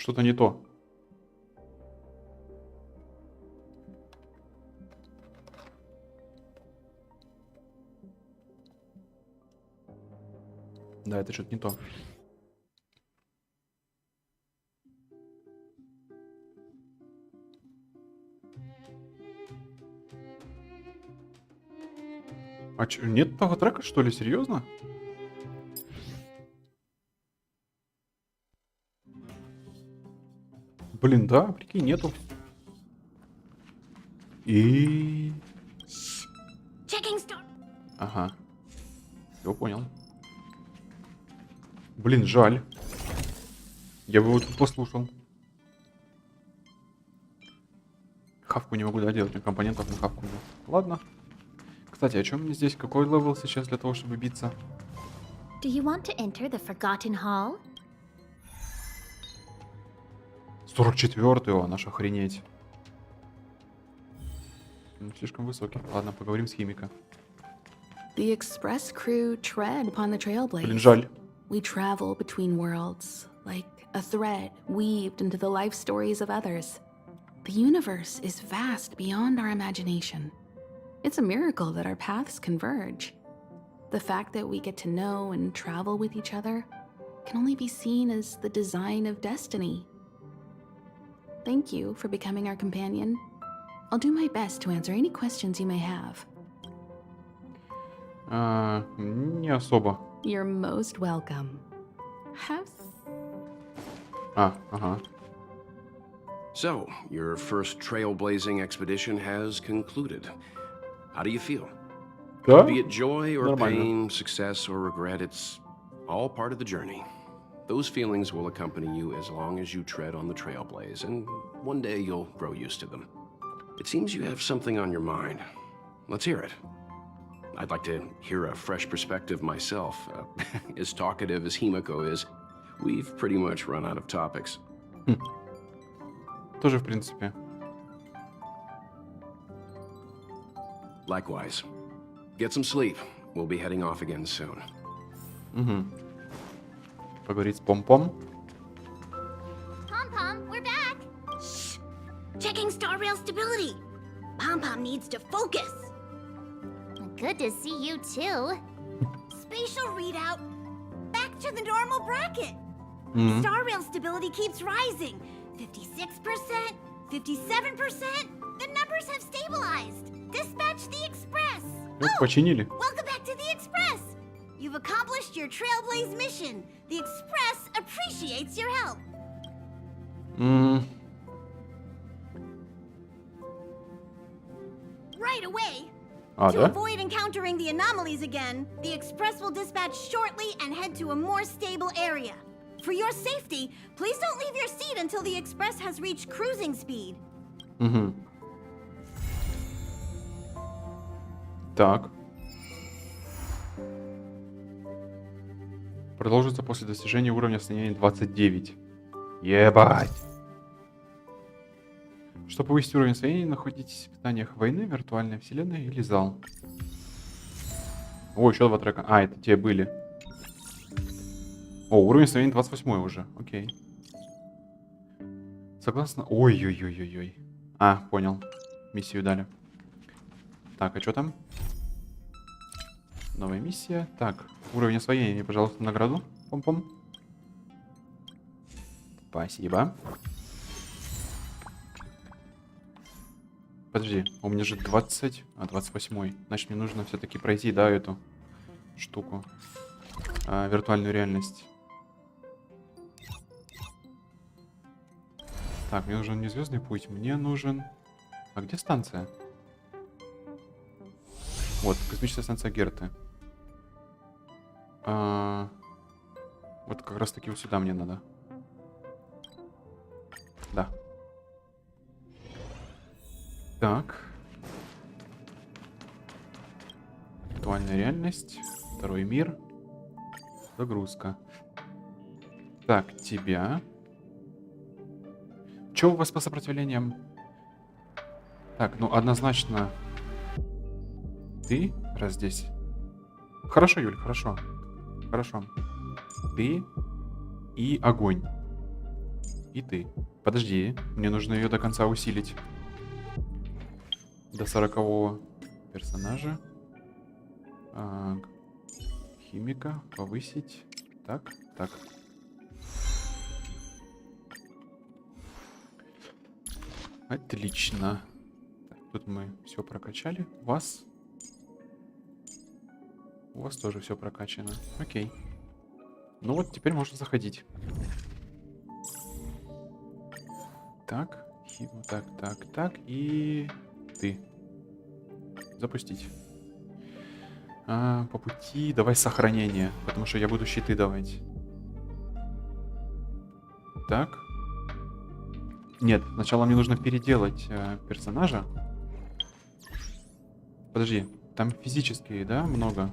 Что-то не то. Да, это что-то не то. А чё, нет того трека, что ли? Серьезно? Блин, да, прикинь, нету. И... Checking store. Ага. Все понял. Блин, жаль. Я бы его тут послушал. Хавку не могу, да, делать. У меня компонентов на хавку нет. Ладно. Кстати, о чем мне здесь? Какой левел сейчас для того, чтобы биться? Do you want to enter the Forgotten Hall? 44-й, о, наш охренеть. Ну, слишком высокий. Ладно, поговорим с химика. The express crew tread upon the trailblaze. Блин, жаль. We travel between worlds, like a thread weaved into the life stories of others. The universe is vast beyond our imagination. It's a miracle that our paths converge. The fact that we get to know and travel with each other can only be seen as the design of destiny. Thank you for becoming our companion. I'll do my best to answer any questions you may have. Не особо. You're most welcome. Have... Ага. So, your first trailblazing expedition has concluded. How do you feel? Да? Be it joy or Нормально. pain, success or regret, it's all part of the journey. Those feelings will accompany you as long as you tread on the trailblaze, and one day you'll grow used to them. It seems you have something on your mind. Let's hear it. I'd like to hear a fresh perspective myself. As talkative as Himiko is, we've pretty much run out of topics. Тоже, в принципе. Likewise. Get some sleep. We'll be heading off again soon. Угу. Поговорить с Пом-Пом. Pom-Pom, we're back. Shh. Checking star rail stability. Pom-Pom needs to focus. Good to see you too. Spatial readout. Back to the normal bracket. Mhm. Star rail stability keeps rising. 56%, 57%. The numbers have stabilized. Dispatch the express. Ну, починили. Welcome back to the express. You've accomplished your Trailblaze mission. The express appreciates your help. Right away. To Да? avoid encountering the anomalies again, the express will dispatch shortly and head to a more stable area. For your safety, please don't leave your seat until the express has reached cruising speed. Угу. Так. Продолжится после достижения уровня состояния 29. Ебать. Чтобы повысить уровень состояния, находитесь в испытаниях войны, виртуальной вселенной или зал. О, еще 2 трека. Это те были. О, уровень состояния 28 уже. Окей. Согласно... Ой-ой-ой-ой-ой. Понял. Миссию дали. Так, а что там? Новая миссия. Так, уровень освоения мне, пожалуйста, награду. Пом-пом. Спасибо. Подожди, у меня же 20... 28. Значит, мне нужно все-таки пройти, да, эту штуку. Виртуальную реальность. Так, мне нужен не звездный путь, мне нужен... А где станция? Вот, космическая станция Герты. Вот как раз таки вот сюда мне надо. Да. Так. Виртуальная реальность. Второй мир. Загрузка. Так, тебя. Что у вас по сопротивлениям? Так, ну однозначно... Ты, раз здесь. Хорошо, Юль, хорошо. Хорошо. Ты и огонь. И ты. Подожди, мне нужно ее до конца усилить. До 40-го персонажа. Химика. Повысить. Так, так. Отлично. Так, тут мы все прокачали. У вас тоже все прокачано. Окей. Ну вот, теперь можно заходить. Так, так, так, так. И ты. Запустить. По пути давай сохранение, потому что я буду щиты давать. Так. Нет, сначала мне нужно переделать персонажа. Подожди, там физические, да, много?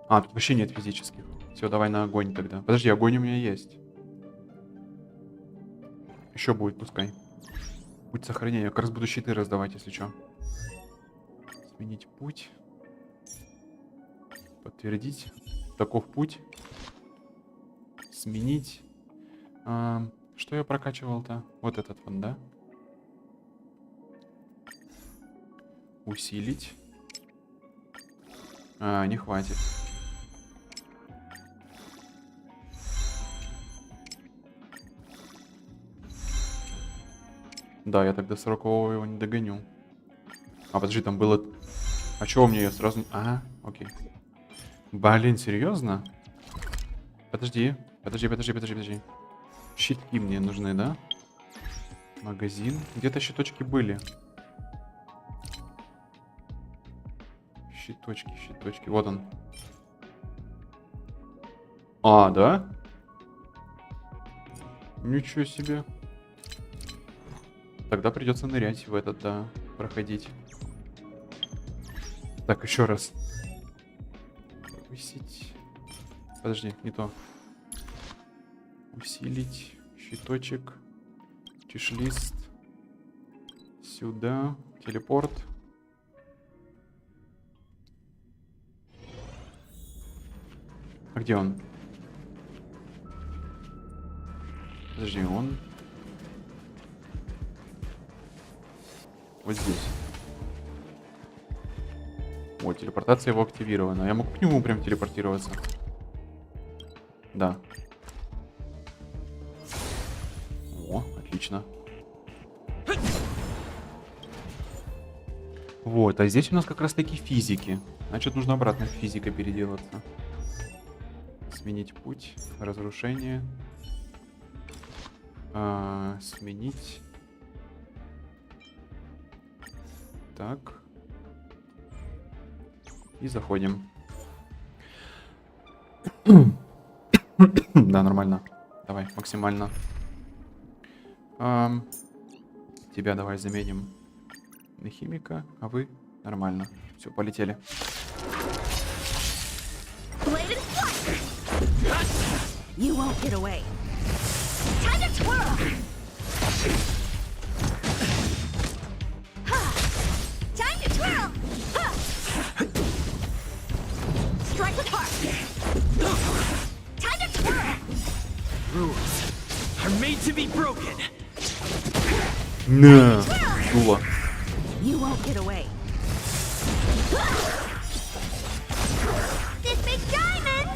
Тут вообще нет физических. Все, давай на огонь тогда. Подожди, огонь у меня есть. Еще будет, пускай. Путь сохранения. Я как раз буду щиты раздавать, если что. Сменить путь. Подтвердить. Таков путь. Сменить. Что я прокачивал-то? Вот этот вот, да? Усилить. Не хватит. Да, я тогда 40-го его не догоню. Подожди, там было... А чего мне ее сразу... Ага, окей. Блин, серьезно? Подожди. Щитки мне нужны, да? Магазин. Где-то щиточки были. Щиточки. Вот он. Да? Ничего себе. Тогда придется нырять в этот, да, проходить. Так, еще раз. Повысить. Подожди, не то. Усилить. Щиточек. Чиш-лист. Сюда. Телепорт. А где он? Подожди, он... Вот здесь. Вот, телепортация его активирована. Я могу к нему прям телепортироваться. Да. О, отлично. Вот, а здесь у нас как раз таки физики. Значит, нужно обратно в физика переделаться. Сменить путь. Разрушение. Сменить. Так. И заходим. Да, нормально. Давай, максимально. Тебя давай заменим на химика, а вы нормально. Все, полетели. You won't get away. Time to twirl. Time to twirl. Strike with heart. Time to twirl. Rules are made to be broken. На, дуло. You won't get away. This big diamond,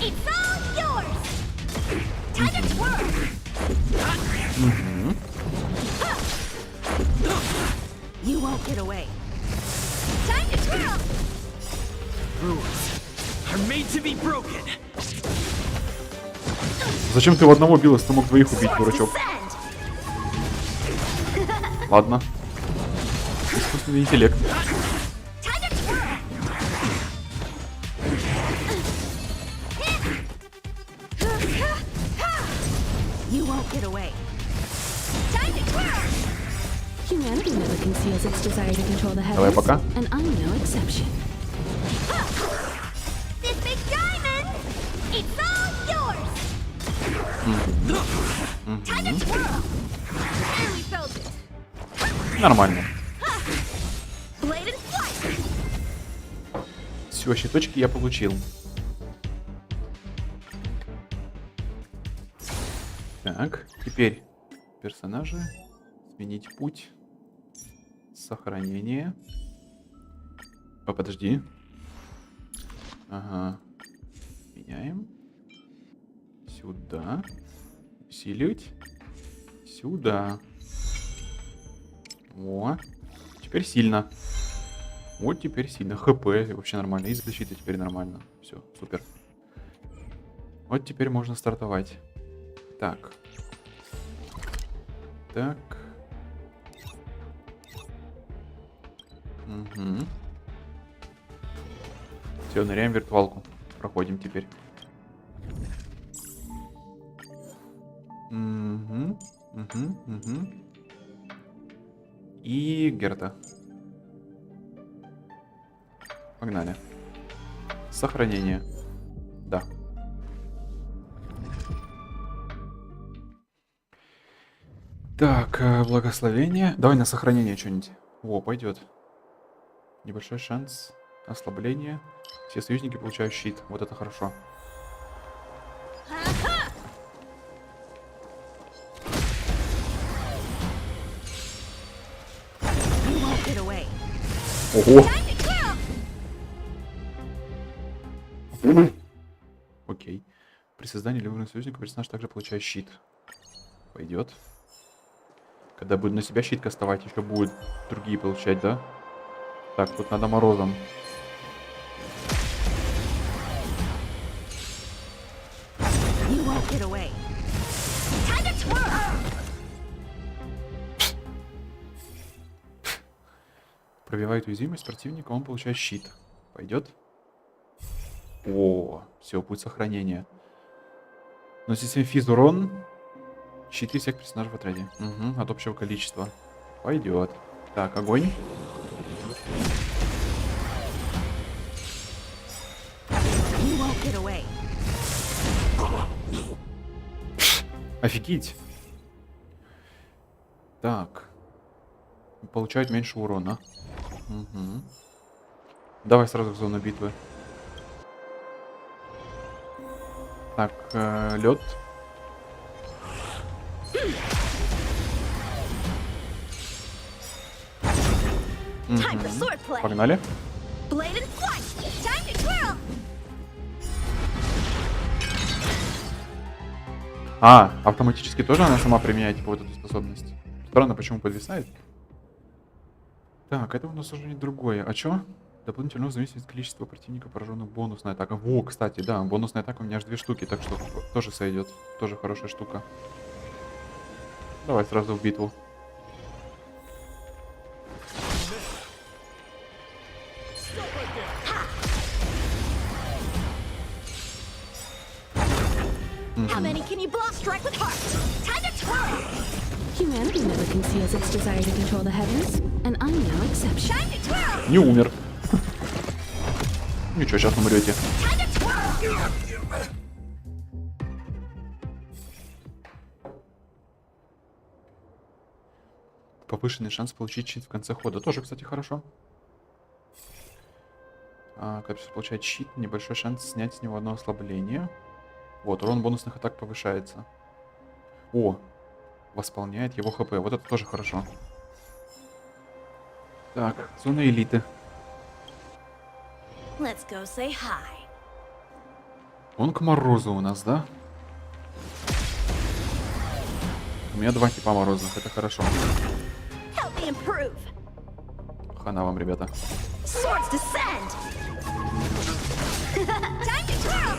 it's all yours. Time to twirl. You won't get away. Time to twirl. Rules are made to be broken. Зачем ты в одного бил, если ты мог двоих убить, дурачок? Ладно. Искусственный интеллект. You won't get away. Time to twirl. Humanity never conceals its desire to control the Давай heavens, пока. and I'm no exception. This big diamond, it's all yours. Time to twirl. Barely felt it. Нормально. Blade and flight. Все, щиточки я получил. Так, теперь персонажи. Сменить путь. Сохранение. О, подожди. Ага. Меняем. Сюда. Усиливать. Сюда. О. Теперь сильно. Вот теперь сильно. ХП вообще нормально. И защита теперь нормально. Все, супер. Вот теперь можно стартовать. Так. Так. Угу. Все, ныряем в виртуалку. Проходим теперь. Угу. Угу. Угу. И Герта. Погнали. Сохранение. Да. Так, благословение. Давай на сохранение что-нибудь. Во, пойдет. Небольшой шанс. Ослабление. Все союзники получают щит. Вот это хорошо. Ого! Окей. При создании любого союзника персонаж также получает щит. Пойдет. Когда будет на себя щит кастовать, еще будут другие получать, да? Так, тут надо морозом. Пробивает уязвимость противника, он получает щит. Пойдет? О, все, путь сохранения. Наносит физ урон. Щиты всех персонажей в отряде. Угу, от общего количества. Пойдет. Так, огонь. Офигеть. Так. Получают меньше урона. Угу. Давай сразу в зону битвы. Так, лед. Угу. Погнали. А, автоматически тоже она сама применяет типа вот эту способность. Странно, почему подвисает. Так, это у нас уже не другое. А чё? Дополнительно зависит от количества противника, пораженных бонусной атакой. Во, кстати, да, бонусная атака у меня аж 2 штуки, так что тоже сойдет. Тоже хорошая штука. Давай сразу в битву. Humanity never conceals its desire to control the heavens, and I'm no exception. Не умер. Ничего, сейчас умрете. Повышенный шанс получить щит в конце хода. Тоже, кстати, хорошо. Когда получает щит, небольшой шанс снять с него одно ослабление. Вот, урон бонусных атак повышается. О, восполняет его хп. Вот это тоже хорошо. Так, зона элиты. Let's go say hi. Он к морозу у нас, да? У меня 2 типа морозных, это хорошо. Help me improve. Хана вам, ребята. Swords descend. Time to twirl.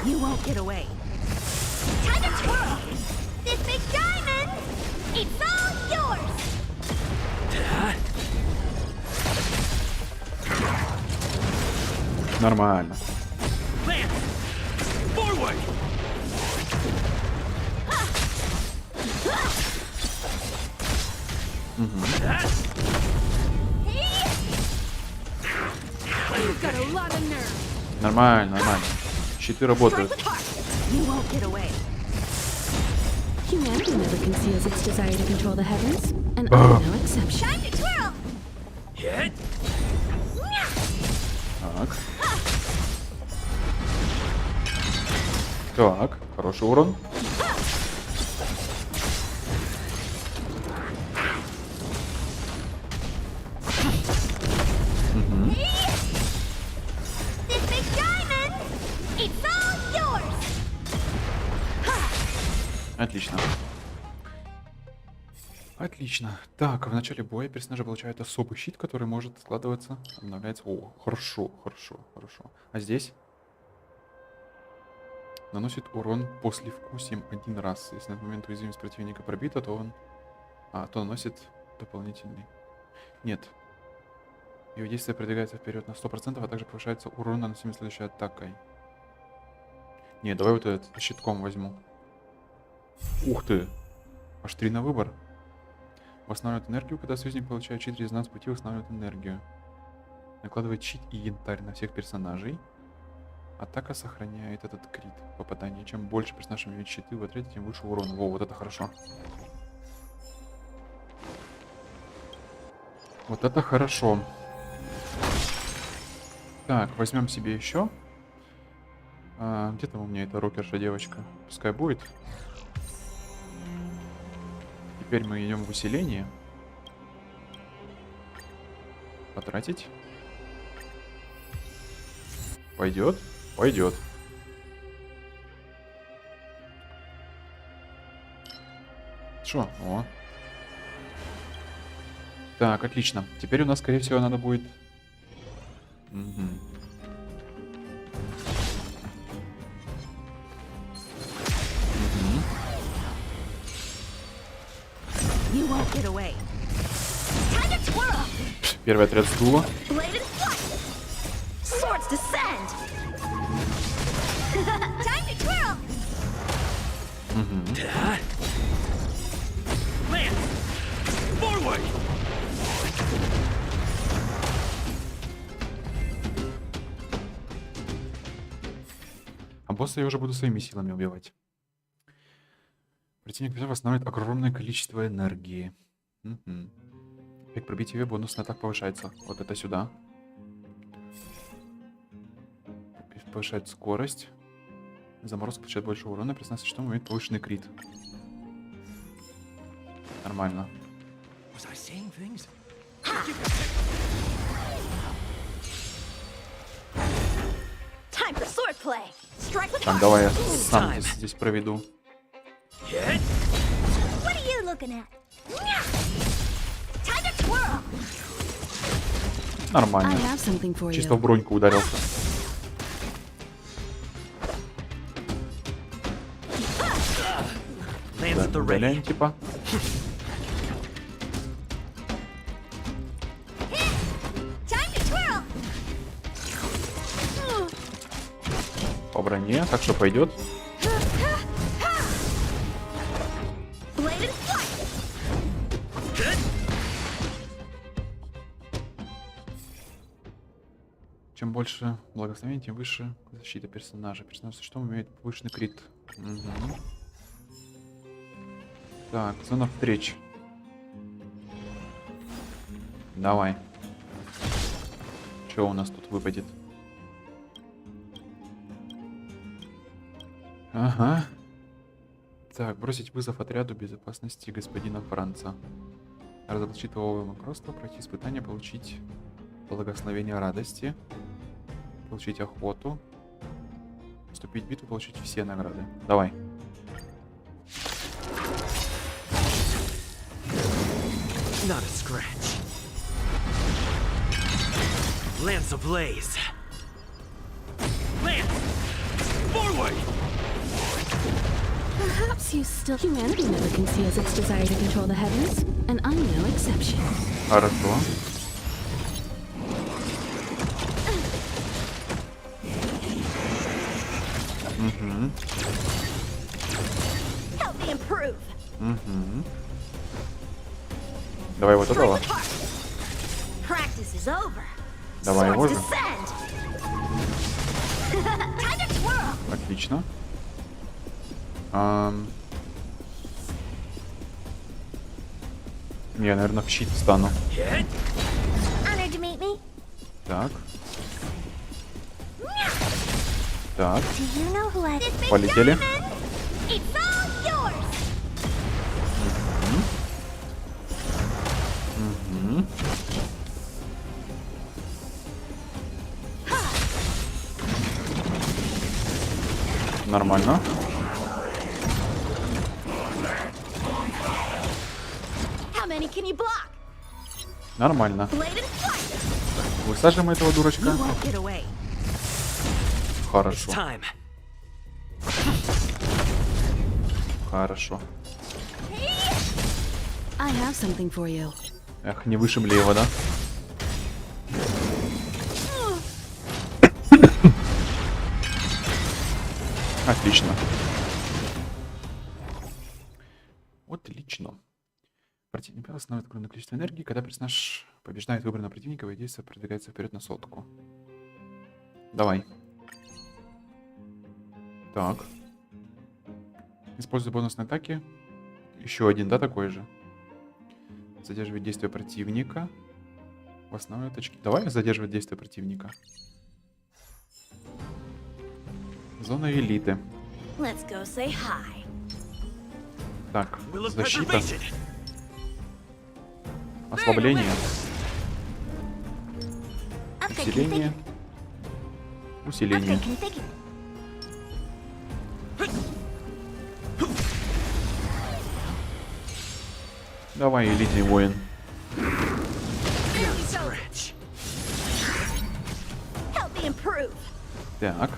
You won't get away. Time to twirl. This big diamond, it's all yours. Нормально. Угу. Нормально, нормально. Щиты работают. Humanity never conceals its desire to control the heavens, and I'm no exception. Так. Так, хороший урон. Отлично. Отлично. Так, в начале боя персонажи получают особый щит, который может складываться, обновляется. О, хорошо, хорошо, хорошо. А здесь? Наносит урон послевкусием 1 раз. Если на момент уязвимость противника пробита, то он... то наносит дополнительный. Нет. Его действие продвигается вперед на 100%, а также повышается урон, наносимый следующей атакой. Не, давай вот этот щитком возьму. Ух ты! Аж 3 на выбор. Восстанавливает энергию, когда союзник получает щит, резонанс пути восстанавливает энергию. Накладывает щит и янтарь на всех персонажей. Атака сохраняет этот крит попадания. Чем больше персонажей имеют щиты в отряде, тем выше урон. Во, вот это хорошо. Вот это хорошо. Так, возьмем себе еще. Где там у меня эта рокерша девочка? Пускай будет. Теперь мы идем в усиление. Потратить. Пойдет? Пойдет. Шо? О. Так, отлично. Теперь у нас, скорее всего, надо будет... Угу. Первый отряд сдуло. А босса я уже буду своими силами убивать. Противник восстанавливает огромное количество энергии. Эффект пробития бонусный атак повышается. Вот это сюда. Повышает скорость. Заморозка получает больше урона. Признаться, что имеет повышенный крит. Нормально. Так, давай я сам здесь проведу. Нормально. Чисто в броньку ударился. Да, удаляем типа. По броне, так что пойдет. Чем больше благословения, тем выше защита персонажа. Персонаж что имеет повышенный крит. Угу. Так, зона встреч. Давай. Что у нас тут выпадет? Ага. Так, бросить вызов отряду безопасности господина Франца. Разоблачить его макросство, пройти испытание, получить благословение радости, получить охоту, вступить в битву, получить все награды. Давай. Not a scratch. Lance ablaze. Lance! Forward! Perhaps you still... Humanity never conceals its desire to control the heavens, and I'm no exception. Хорошо. Угу. Угу. Давай вот этого. Давай его же. Отлично. Я, наверное, в щит встану. Так. Так. Полетели. Угу. Нормально. Нормально. Высаживаем этого дурачка. Хорошо. Хорошо. I have something for you. Эх, не вышибли его, да? Отлично. Отлично. Противник восстанавливает огромное количество энергии. Когда персонаж побеждает выбранного противника, его действие продвигается вперед на 100. Давай. Так. Используя бонусные атаки. Еще один, да, такой же. Задерживает действие противника. Восстанавливает очки. Давай задерживать действие противника. Зона элиты. Так, защита. Ослабление. Усиление. Усиление. Давай, элитный воин. Так.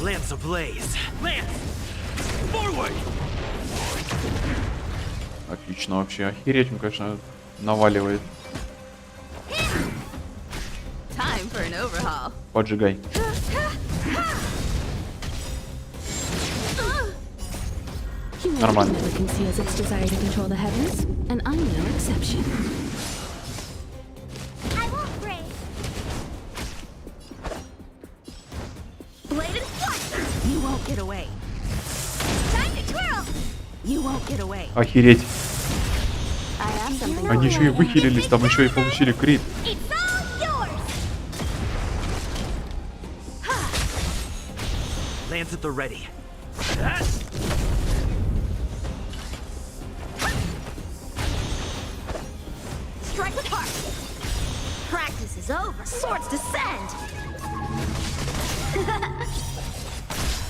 Lance ablaze. Lance! Forward! Отлично вообще. Охереть, он, конечно, наваливает. Поджигай. Нормально. Охереть. Они еще и выхилились, там еще и получили крит. Lance at the ready. Strike with heart. Practice is over. Swords descend.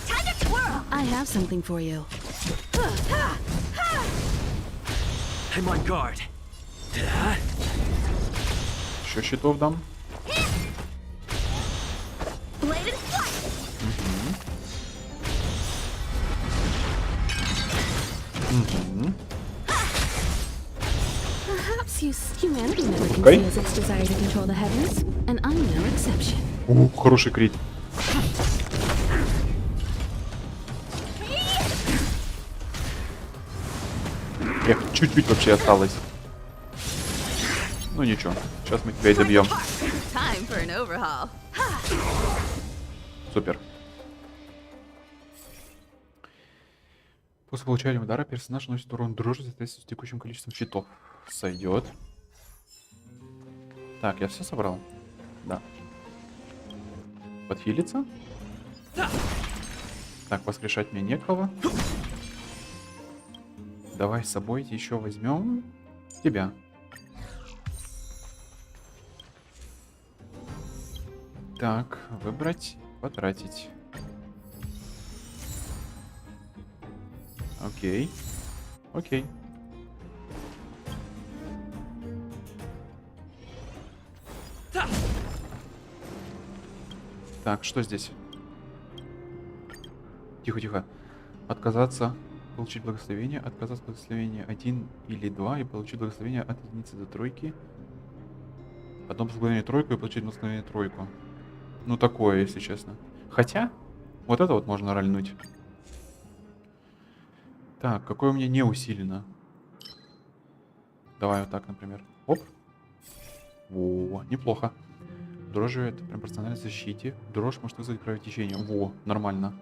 Time to twirl. I have something for you. I'm on guard. Еще щитов дам. Humanity never conceals its desire to control the heavens, and I'm no exception. Хороший крит. Эх, чуть-чуть вообще осталось. Ну ничего, сейчас мы тебя и добьем. Супер. После получения удара персонаж наносит урон дрожи в соответствии с текущим количеством щитов. Сойдет. Так, я все собрал? Да. Подхилиться? Так, воскрешать мне некого. Давай с собой еще возьмем тебя. Так, выбрать, потратить. Окей. Окей. Так, что здесь? Тихо, тихо. Отказаться, получить благословение. Отказаться от благословения 1 или 2 и получить благословение от единицы до тройки. Потом благословение тройку и получить благословение тройку. Ну такое, если честно. Хотя, вот это вот можно рольнуть. Так, какое у меня не усилено? Давай вот так, например. Оп. Во, неплохо. Дрожь это пропорционально защите. Дрожь может вызвать кровотечение. Во, нормально.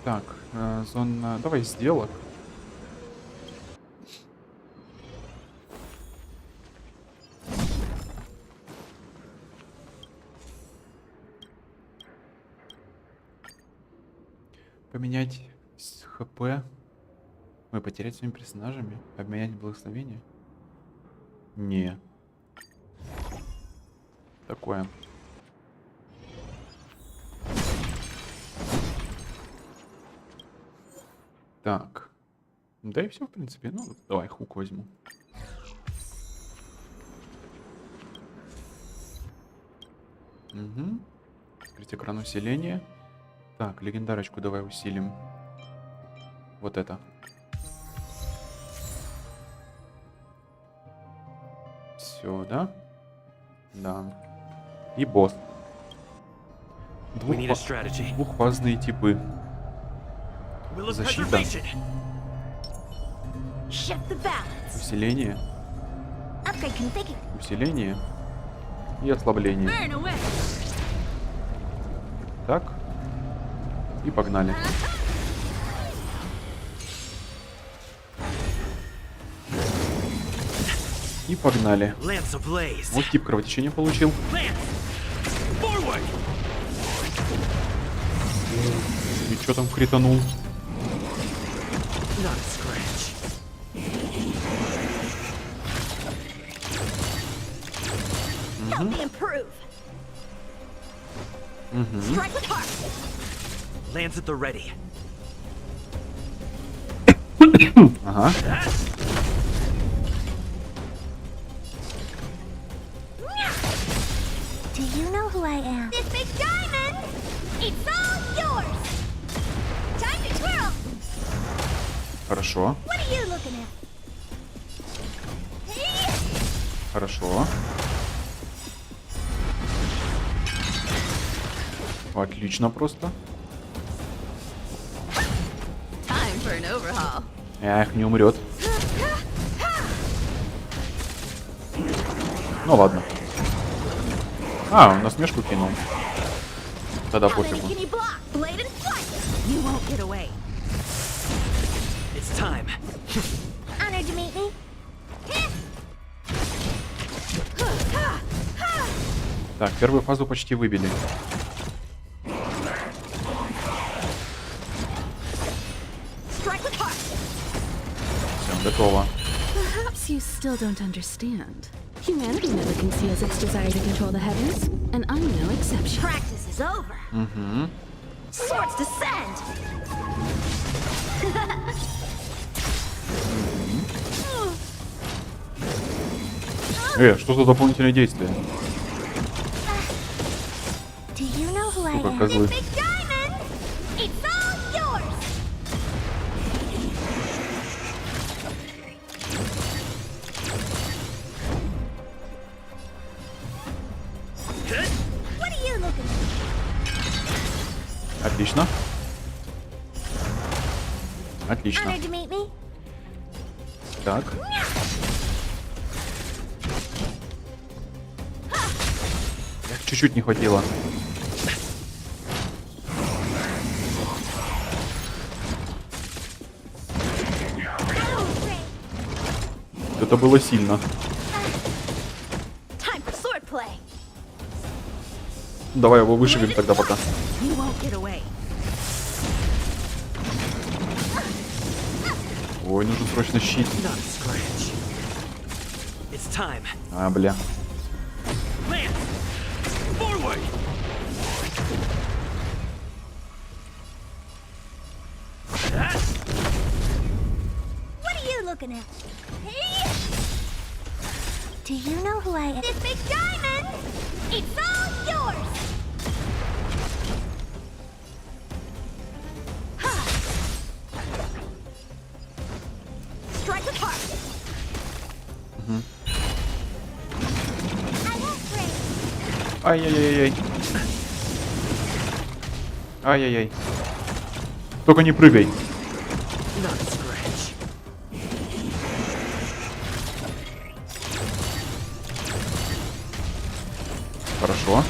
Так, зона... Давай сделок. Поменять ХП. Мы потерять своими персонажами. Обменять благословение. Не. Такое. Да и все, в принципе. Ну, давай хук возьму. Угу. Открыть экран усиления. Так, легендарочку давай усилим. Вот это. Все, да? Да. И босс. Двухфазные типы. Защита. Усиление. Усиление. И ослабление. Так. И погнали. И погнали. Вот тип кровотечения получил. И что там кританул? Ага. Do you know who I am? This big diamond! It's all yours! Time to twirl! Хорошо. What are you looking at? Хорошо. Отлично просто. Time for an overhaul. Эх, не умрет. Ну ладно. А, он насмешку кинул. Тогда пофигу. Honored to meet me. Так, первую фазу почти выбили. Все, готово. Perhaps you still don't understand. Humanity never conceals its desire to control the heavens, and I'm no exception. Practice is over. Угу. Swords descend. Что за дополнительные действия? Do you know who I Сука, am? козлы. This big diamond! It's all yours! What are you looking at? Отлично. Отлично. Honored to meet me. Так. Чуть-чуть не хватило. Это было сильно. Time for swordplay. Давай его выживем тогда пока. You won't get away. Ой, нужен срочно щит. А, бля. What are you looking at? Hey! Do you know who I am? This big diamond! It's all yours! Strike with heart! I won't break. Ай-яй-яй-яй. Ай-яй-яй. Только не прыгай. Хорошо.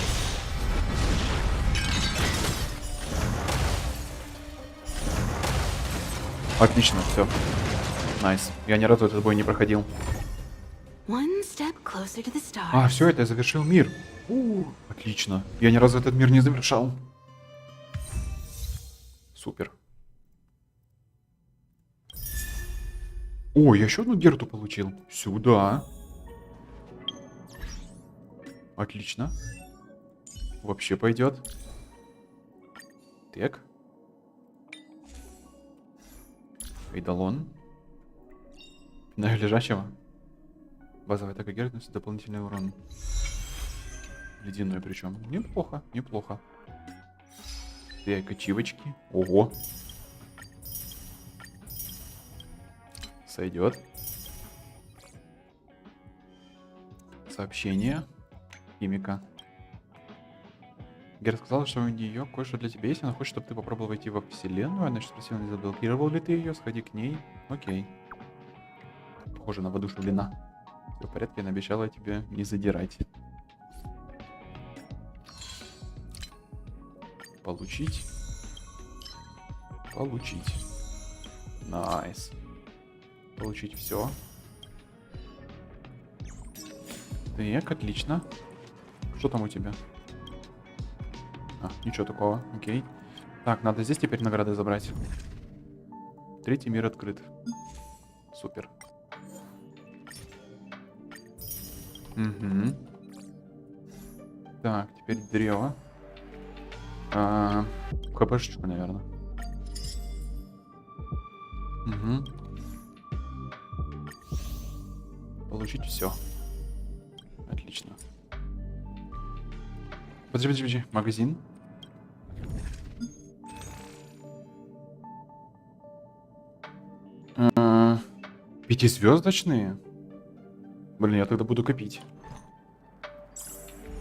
Отлично, все. Найс. Я ни разу этот бой не проходил. One step closer to the stars. А, все, это я завершил мир. Отлично. Я ни разу этот мир не завершал. Супер. О, я еще одну герту получил. Сюда. Отлично. Вообще пойдет. Так. Эйдалон. На лежачего. Базовая атака Герда наносит дополнительный урон. Ледяной причем. Неплохо, неплохо. Две кочивочки. Ого. Сойдет. Сообщение. Химика. Гера сказала, что у нее кое-что для тебя есть. Она хочет, чтобы ты попробовал войти во вселенную. Она спросила, не заблокировал ли ты ее. Сходи к ней. Окей. Похоже, она воодушевлена. Все в порядке, она обещала тебе не задирать. Получить. Получить. Найс. Получить все. Так, отлично. Что там у тебя? А, ничего такого, окей. Так, надо здесь теперь награды забрать. Третий мир открыт. Супер. Угу. Так, теперь древо. ХПшечку, наверное. Угу. Получить все. Отлично. Подожди. Магазин. Пятизвездочные? Блин, я тогда буду копить.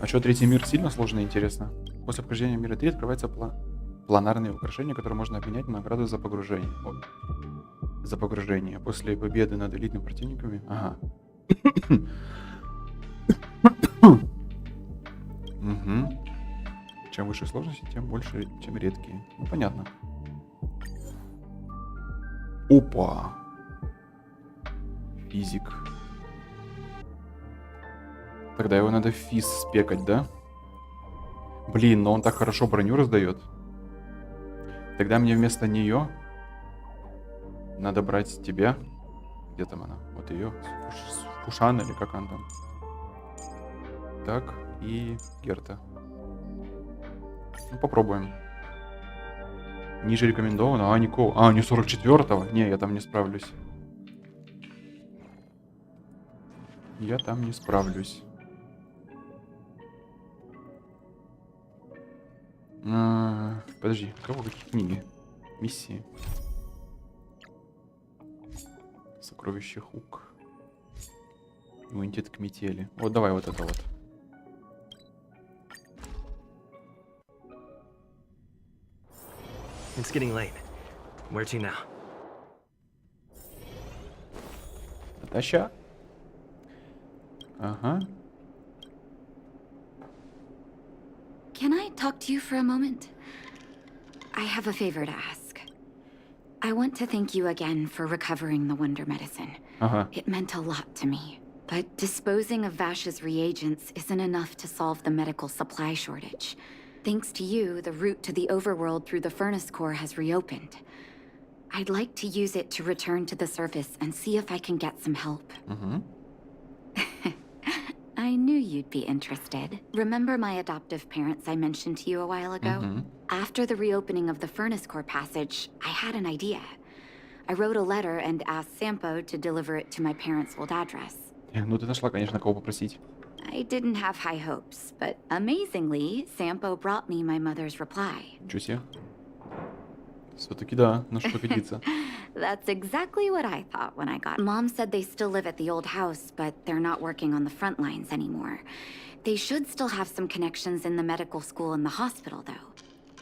А что, третий мир сильно сложный, интересно? После вхождения в мира 3 открывается планарные украшения, которые можно обменять на награду за погружение. За погружение. После победы над элитными противниками. Ага. Угу. Чем выше сложности, тем больше, чем редкие. Ну, понятно. Опа. Физик. Тогда его надо физ спекать, да? Блин, но он так хорошо броню раздает. Тогда мне вместо нее надо брать тебя. Где там она? Вот ее. Фушана или как она там? Так, и Герта. Ну, попробуем. Ниже рекомендовано. А, никого. А, не 44-го? Не, я там не справлюсь. Я там не справлюсь. Подожди, кого какие книги? Миссии. Сокровище Хук. Иммунитет к метели. Вот давай вот это вот. It's getting late. Where to now? Наташа. Ага. Can I talk to you for a moment? I have a favor to ask. I want to thank you again for recovering the Wonder Medicine. It meant a lot to me. But disposing of Vash's reagents isn't enough to solve the medical supply shortage. Thanks to you, the route to the overworld through the furnace core has reopened. I'd like to use it to return to the surface and see if I can get some help. I knew you'd be interested. Remember my adoptive parents I mentioned to you a while ago? After the reopening of the furnace core passage, I had an idea. I wrote a letter and asked Sampo to deliver it to my parents' old address. Ну ты нашла, конечно, кого попросить. I didn't have high hopes, but amazingly, Sampo brought me my mother's reply. Ничего себе. Все-таки да, на что годится. That's exactly what I thought when I got. Mom said they still live at the old house, but they're not working on the front lines anymore. They should still have some connections in the medical school and the hospital, though.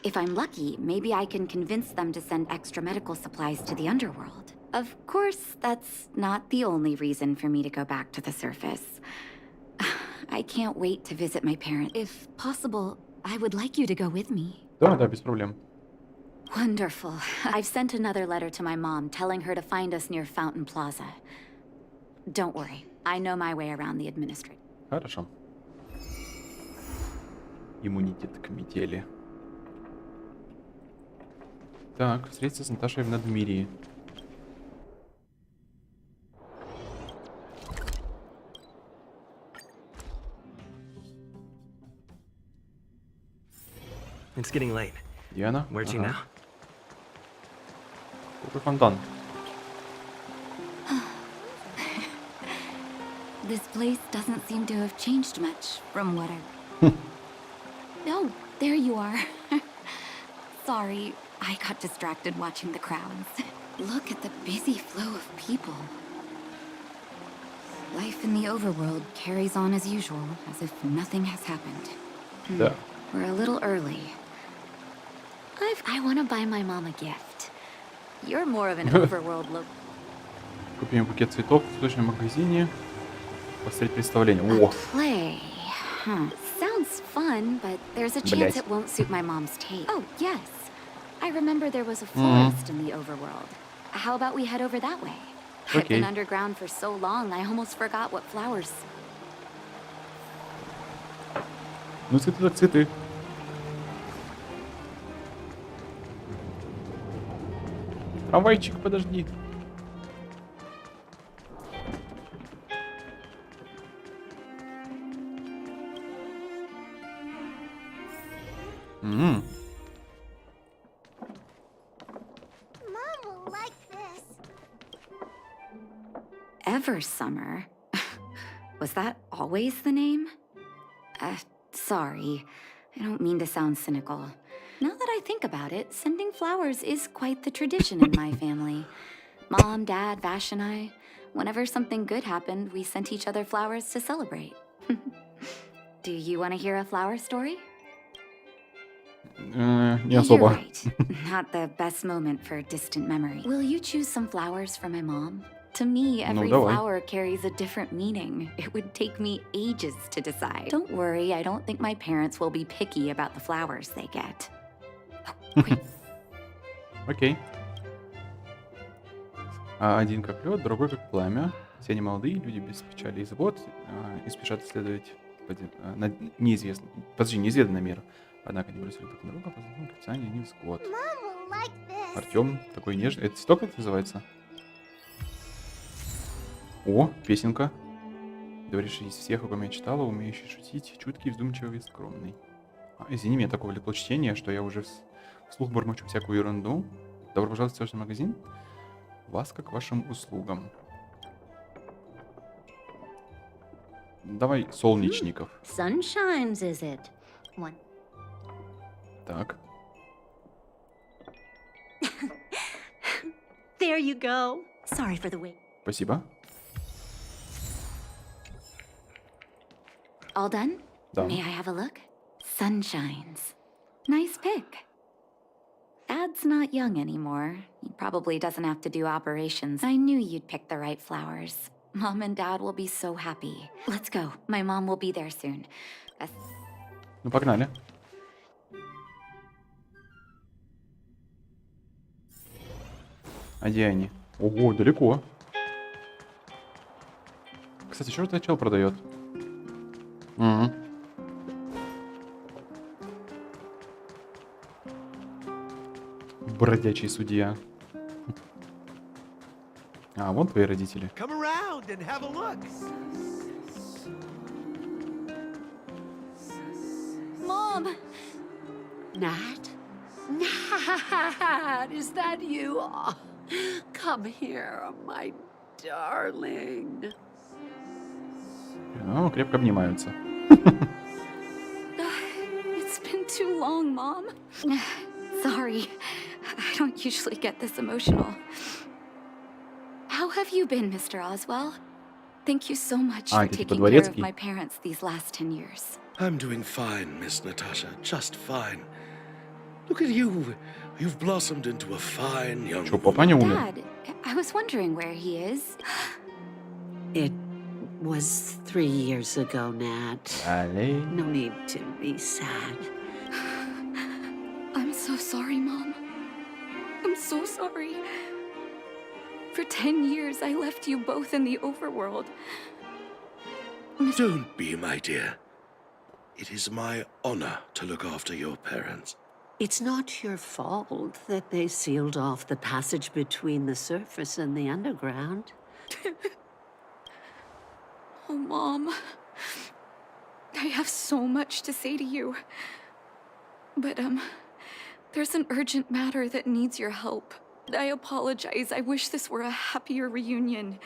If I'm lucky, maybe I can convince them to send extra medical supplies to the underworld. Of course, that's not the only reason for me to go back to the surface. I can't wait to visit my parents. If possible, I would like you to go with me. Да, без проблем. Wonderful. I've sent another letter to my mom telling her to find us near Fountain Plaza. Don't worry, I know my way around the administrator. Хорошо. Иммунитет к метели. Так, встретиться с Наташей в Надмирии. It's getting late. Диана? Where to now? Какой фонтан? This place doesn't seem to have changed much from what I... Oh, there you are. Sorry, I got distracted watching the crowds. Look at the busy flow of people. Life in the overworld carries on as usual, as if nothing has happened. Да. We're a little early. I want to buy my mom a gift. You're more of an overworld look. Купим букет цветов в цветочном магазине. Посмотреть представление. О! Play. Sounds fun, but there's a chance it won't suit my mom's taste. Oh, yes. I remember there was a florist in the overworld. How about we head over that way? I've been underground for so long, I almost forgot what flowers. Ну, цветы так цветы. Трамвайчик, подожди. Mom will like this. Eversummer? Was that always the name? Sorry. I don't mean to sound cynical. Now that I think about it, sending flowers is quite the tradition in my family. Mom, Dad, Vash, and I, whenever something good happened, we sent each other flowers to celebrate. Do you want to hear a flower story? Не особо. You're right. Not the best moment for distant memory. Will you choose some flowers for my mom? To me, every flower carries a different meaning. It would take me ages to decide. Don't worry, I don't think my parents will be picky about the flowers they get. Окей. Один как лед, другой как пламя. Все они молодые, люди без печали и забот, и спешат исследовать неизведанный мир. Однако они бросили друг на друга, познакомились в описании невзгод. Артём такой нежный. Это цветок как называется? О, песенка. Говоришь, из всех, о ком я читала, умеющий шутить, чуткий, вздумчивый и скромный. Извини, меня такое влекло чтение, что я уже вслух бормочу всякую ерунду. Добро пожаловать в цветочный магазин. Вас как вашим услугам. Давай солнечников. Sunshines, is it? One. Так. There you go. Sorry for the wait. Спасибо. All done? Да. May I have a look? Sunshines. Nice pick. Dad's not young anymore. He probably doesn't have to do operations. I knew you'd pick the right flowers. Mom and Dad will be so happy. Let's go. My mom will be there soon. Ну, погнали. А где они? Ого, далеко. Кстати, что этот чел продает? Бродячий судья. А, вон твои родители. Come around and have a look. Mom! Nat? Nat, is that you? Oh, come here, my darling. Ну, крепко обнимаются. It's been too long, Mom. Sorry. I don't usually get this emotional. How have you been, Mr. Oswell? Thank you so much for taking care of my parents these last 10 years. I'm doing fine, Miss Natasha. Just fine. Look at you. You've blossomed into a fine young woman. Dad, I was wondering where he is. It was 3 years ago, Nat. No need to be sad. I'm so sorry, Mom. I'm so sorry. For 10 years, I left you both in the overworld. Don't be, my dear. It is my honor to look after your parents. It's not your fault that they sealed off the passage between the surface and the underground. Oh, Mom. I have so much to say to you. But, there's an urgent matter that needs your help. I apologize. I wish this were a happier reunion.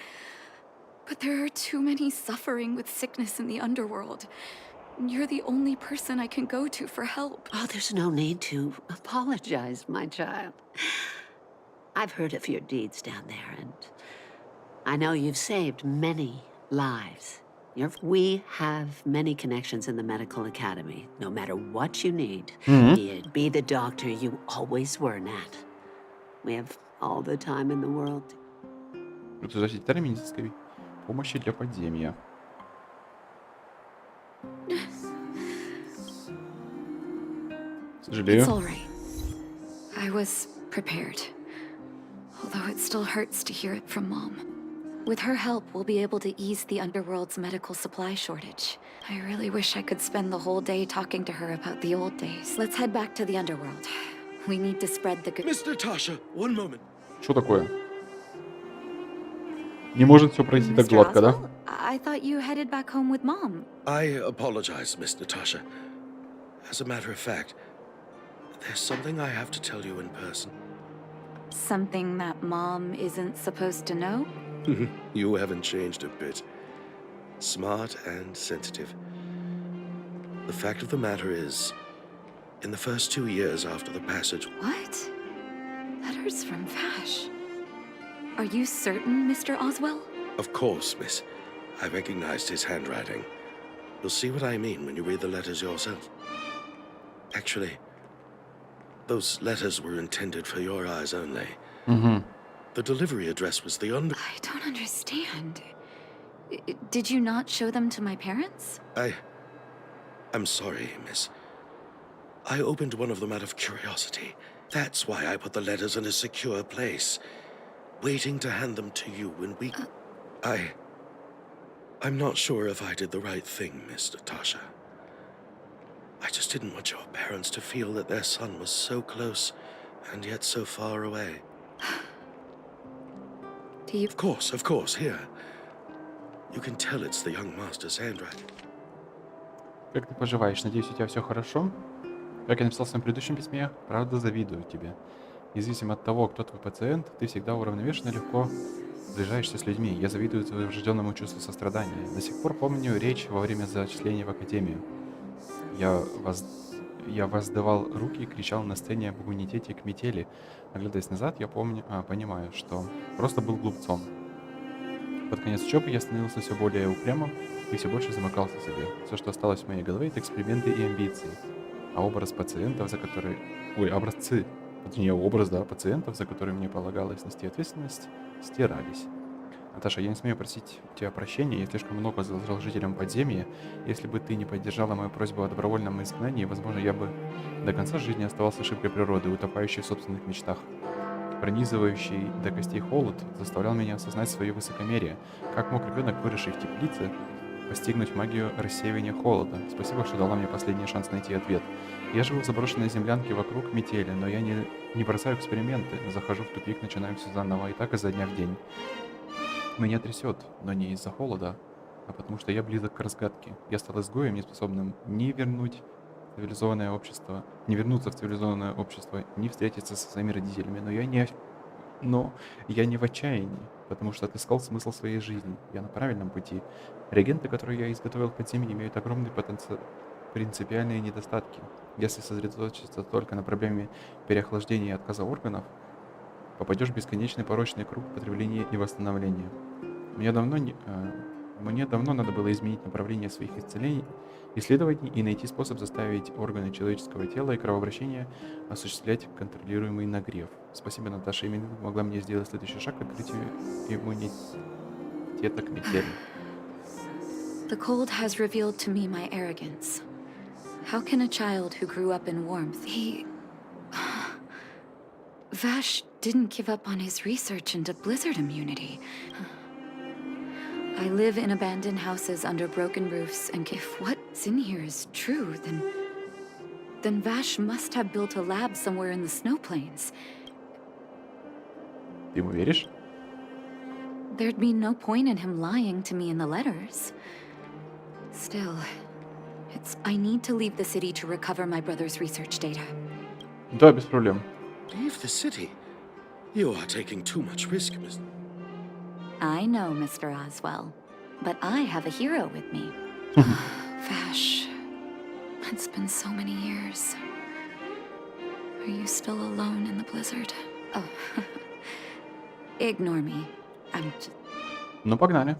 But there are too many suffering with sickness in the underworld. You're the only person I can go to for help. Oh, there's no need to apologize, my child. I've heard of your deeds down there, and I know you've saved many lives. We have many connections in the medical academy. No matter what you need, be the doctor you always were, Nat. We have all the time in the world. Утверждать детали медицинской помощи для подземья. Сожалею. It's all right. I was prepared. Although it still hurts to hear it from Mom. With her help, we'll be able to ease the underworld's medical supply shortage. I really wish I could spend the whole day talking to her about the old days. Let's head back to the underworld. We need to spread the good... Miss Natasha, one moment. Что такое? Не может все пройти так гладко, да? I thought you headed back home with Mom. I apologize, Miss Natasha. As a matter of fact, there's something I have to tell you in person. Something that Mom isn't supposed to know? You haven't changed a bit. Smart and sensitive. The fact of the matter is, in the first 2 years after the passage... What? Letters from Vash. Are you certain, Mr. Oswell? Of course, miss. I recognized his handwriting. You'll see what I mean when you read the letters yourself. Actually, those letters were intended for your eyes only. The delivery address was the under... I don't understand. Did you not show them to my parents? I'm sorry, miss. I opened one of them out of curiosity. That's why I put the letters in a secure place, waiting to hand them to you when we... I'm not sure if I did the right thing, Miss Natasha. I just didn't want your parents to feel that their son was so close and yet so far away. Do you... Of course, here. You can tell it's the young master's handwriting. Как ты поживаешь? Надеюсь, у тебя все хорошо? Как я написал в своем предыдущем письме, правда завидую тебе. Независимо от того, кто твой пациент, ты всегда уравновешенно легко сближаешься с людьми. Я завидую твоему врожденному чувству сострадания. До сих пор помню речь во время зачисления в академию. Я воздавал руки и кричал на сцене об иммунитете к метели. Оглядываясь назад, я понимаю, что просто был глупцом. Под конец учебы я становился все более упрямым и все больше замыкался себе. Все, что осталось в моей голове, это эксперименты и амбиции. А образ пациентов, за которые... пациентов, за которые мне полагалось нести ответственность, стирались. Наташа, я не смею просить у тебя прощения, я слишком много задолжал жителям подземья. Если бы ты не поддержала мою просьбу о добровольном изгнании, возможно, я бы до конца жизни оставался ошибкой природы, утопающей в собственных мечтах. Пронизывающий до костей холод заставлял меня осознать свое высокомерие. Как мог ребенок, выросший в теплице, постигнуть магию рассеивания холода? Спасибо, что дала мне последний шанс найти ответ. Я живу в заброшенной землянке вокруг метели, но я не бросаю эксперименты, захожу в тупик, начинаю все заново, и так изо дня в день. Меня трясет, но не из-за холода, а потому что я близок к разгадке. Я стал изгоем, неспособным не вернуться в цивилизованное общество, не встретиться со своими родителями, но я не в отчаянии, потому что отыскал смысл своей жизни. Я на правильном пути. Реагенты, которые я изготовил в подземье, имеют огромный принципиальные недостатки. Если сосредоточиться только на проблеме переохлаждения и отказа органов, попадешь в бесконечный порочный круг потребления и восстановления. Мне давно надо было изменить направление своих исследований и найти способ заставить органы человеческого тела и кровообращения осуществлять контролируемый нагрев. Спасибо, Наташа, именно ты помогла мне сделать следующий шаг к открытию иммунитета к метели. The cold has revealed to me my arrogance. How can a child who grew up in warmth... Vash didn't give up on his research into blizzard immunity. I live in abandoned houses under broken roofs, and if what's in here is true, then Vash must have built a lab somewhere in the snow plains. Ты ему веришь? There'd be no point in him lying to me in the letters. Still, I need to leave the city to recover my brother's research data. Да, без проблем. Leave the city? You are taking too much risk, Miss... I know, Mr. Oswell, but I have a hero with me. Vash, it's been so many years. Are you still alone in the blizzard? Oh, ignore me. I'm just... Ну, погнали.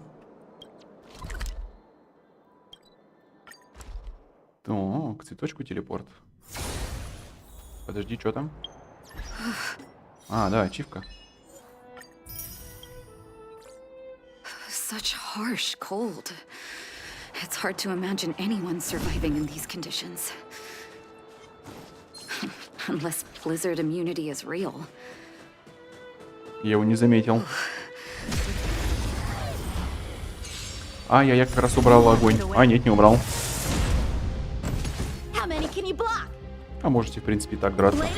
Так, к цветочку телепорт. Подожди, что там? А, да, ачивка. Such harsh cold. It's hard to imagine anyone surviving in these conditions. Unless blizzard immunity is real. Я его не заметил. А, я как раз убрал огонь. А, нет, не убрал. А можете, в принципе, и так драться.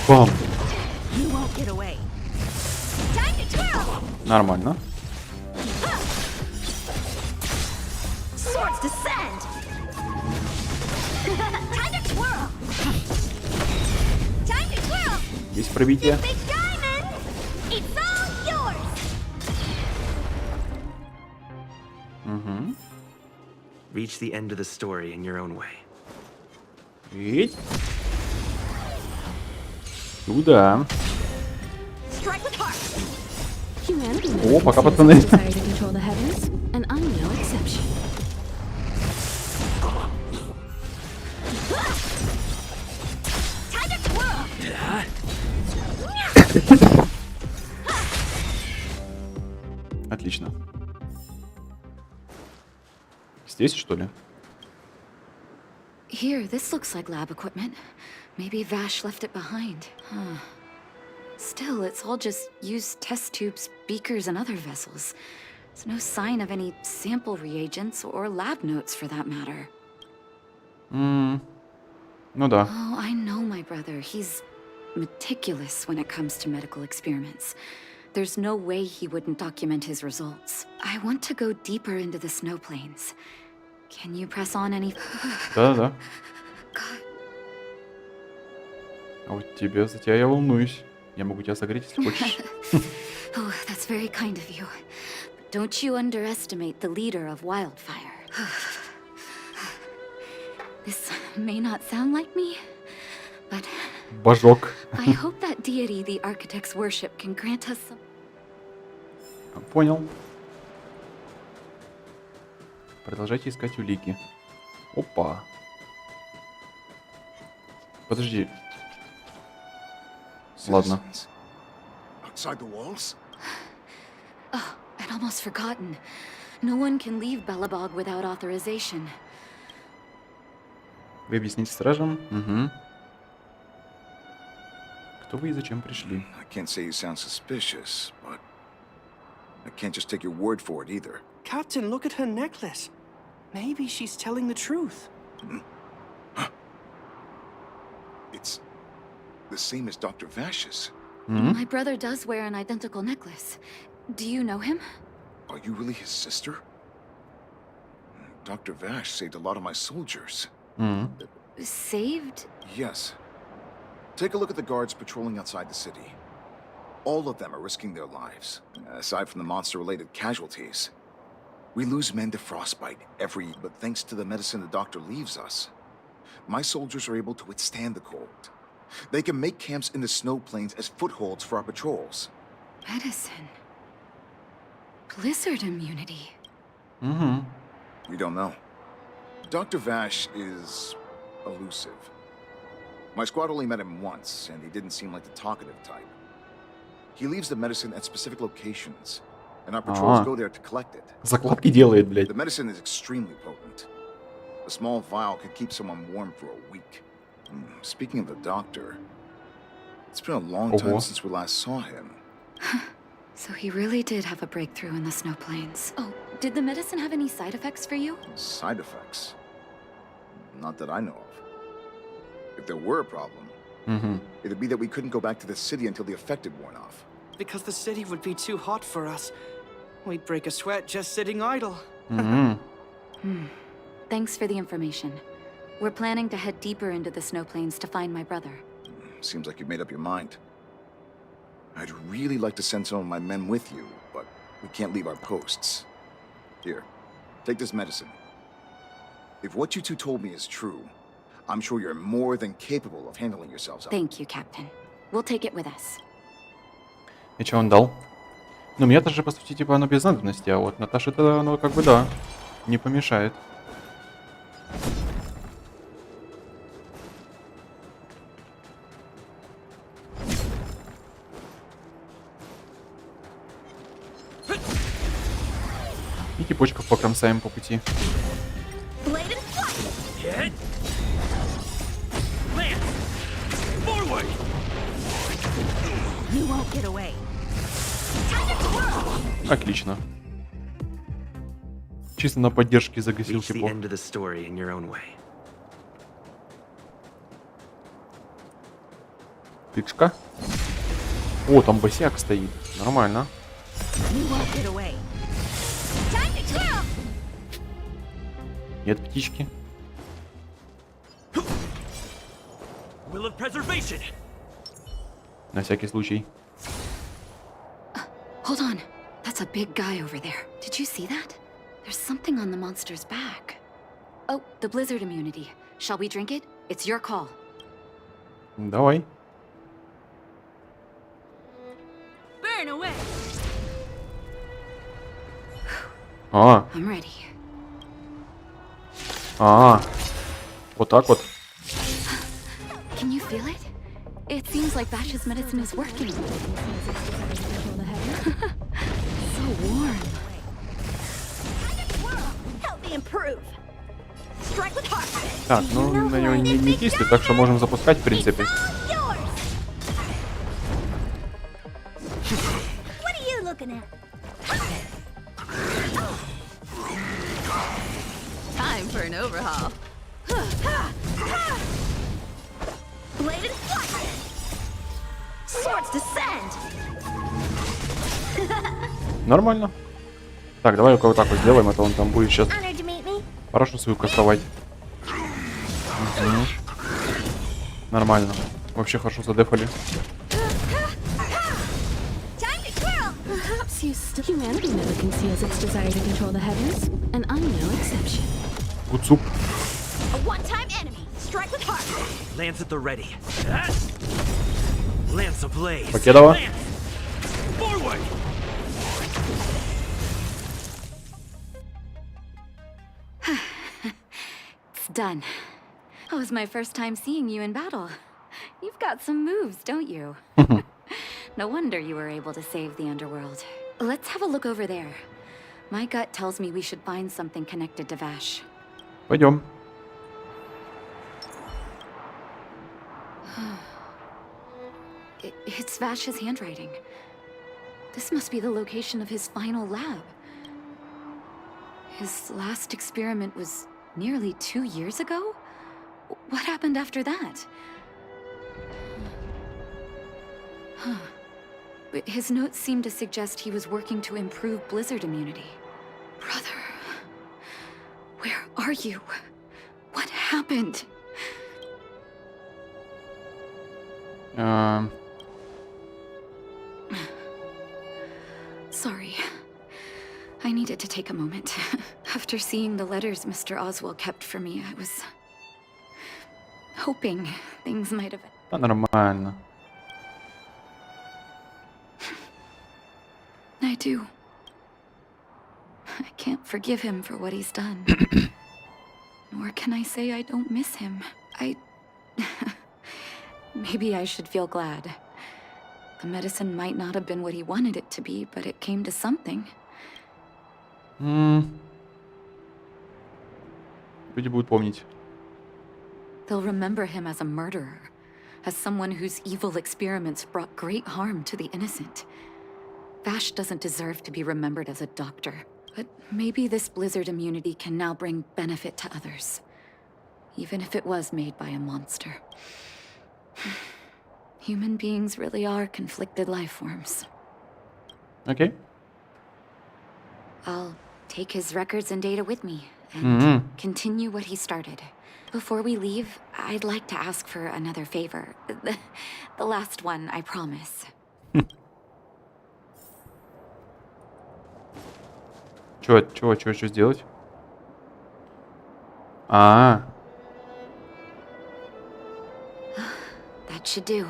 Бам! Нормально. Swords descend. Time to twirl. Time to twirl. Есть пробитие. Big diamond. It's all yours. Угу. Reach the end of the story in your own way. Ведь. Туда. Strike with heart. О, пока, пацаны. And I'm no exception. Time to twirl. Отлично. Здесь, что ли? Here, this looks like lab equipment. Maybe Vash left it behind. Huh. Still, it's all just used test tubes, beakers, and other vessels. There's no sign of any sample reagents or lab notes for that matter. Ну да. Oh, I know my brother. He's meticulous when it comes to medical experiments. There's no way he wouldn't document his results. I want to go deeper into the snow plains. Can you press on any... Да-да-да. А вот тебе, за тебя я волнуюсь. Я могу тебя согреть, если хочешь. Oh, that's very kind of you. But don't you underestimate the leader of Wildfire. This may not sound like me, but... Божок. I hope that deity the architects worship can grant us some... Понял. Продолжайте искать улики. Опа. Подожди. Ладно. Outside the walls? Oh, I'd almost forgotten. No one can leave Belobog without authorization. Вы объясните стражам? Угу. Кто вы и зачем пришли? I can't say you sound suspicious, but I can't just take your word for it either. Captain, look at her necklace. Maybe she's telling the truth. It's the same as Dr. Vash's. My brother does wear an identical necklace. Do you know him? Are you really his sister? Dr. Vash saved a lot of my soldiers. Saved? Yes. Take a look at the guards patrolling outside the city. All of them are risking their lives, aside from the monster-related casualties. We lose men to frostbite but thanks to the medicine the doctor leaves us, my soldiers are able to withstand the cold. They can make camps in the snow plains as footholds for our patrols. Medicine. Blizzard immunity. We don't know. Dr. Vash is elusive. My squad only met him once, and he didn't seem like the talkative type. He leaves the medicine at specific locations, and our patrols go there to collect it. Закладки делает, блядь. The medicine is extremely potent. A small vial could keep someone warm for a week. Speaking of the doctor, it's been a long time since we last saw him. So he really did have a breakthrough in the snow plains. Oh, did the medicine have any side effects for you? Side effects? Not that I know of. If there were a problem, it'd be that we couldn't go back to the city until the effect had worn off. Because the city would be too hot for us. We'd break a sweat just sitting idle. Thanks for the information. We're planning to head deeper into the snow plains to find my brother. Seems like you've made up your mind. I'd really like to send some of my men with you, but we can't leave our posts. Here, take this medicine. If what you two told me is true, I'm sure you're more than capable of handling yourselves. Thank you, Captain. We'll take it with us. И что он дал? Ну, мне-то же, по сути, типа, оно без надобности, а вот Наташе-то оно как бы, да, не помешает. И типочков покромсаем по пути. Отлично. Чисто на поддержке загасил типа. Тычка. О, там босяк стоит. Нормально. Нет птички. На всякий случай. Hold on. That's a big guy over there. Did you see that? There's something on the monster's back. Oh, the blizzard immunity. Shall we drink it? It's your call. Давай. Burn away. А. I'm ready. Вот так вот. Can you feel it? It seems like Vash's medicine is working. So warm. Help me improve. Strike with heart. Так, ну на него не действует, так что можем запускать, в принципе. What are you looking at? Time for an overhaul. Blade and flight. Swords descend. Нормально. Так, давай вот так вот сделаем, а то он там будет сейчас Honored to meet me. парашу свою кастовать. Угу. Nормально. Вообще хорошо задефали. Perhaps you still... Humanity never conceals its desire to control the heavens, and I'm no exception. Гуцуп. A one-time enemy. Strike with heart. Lance at the ready. Lance ablaze. Покедова. Forward. It's done. That was my first time seeing you in battle. You've got some moves, don't you? No wonder you were able to save the underworld. Let's have a look over there. My gut tells me we should find something connected to Vash. Пойдем. It's Vash's handwriting. This must be the location of his final lab. His last experiment was nearly 2 years ago? What happened after that? Huh. But his notes seem to suggest he was working to improve blizzard immunity. Brother, where are you? What happened? Sorry. I needed to take a moment. After seeing the letters Mr. Oswald kept for me, I was hoping things might have... Да, нормально. I do. I can't forgive him for what he's done. Nor can I say I don't miss him. Maybe I should feel glad. The medicine might not have been what he wanted it to be, but it came to something. Люди будут помнить. They'll remember him as a murderer, as someone whose evil experiments brought great harm to the innocent. Vash doesn't deserve to be remembered as a doctor, but maybe this blizzard immunity can now bring benefit to others, even if it was made by a monster. Human beings really are conflicted life forms. Okay. I'll take his records and data with me and continue what he started. Before we leave, I'd like to ask for another favor. The last one, I promise. Чё сделать? А, That should do.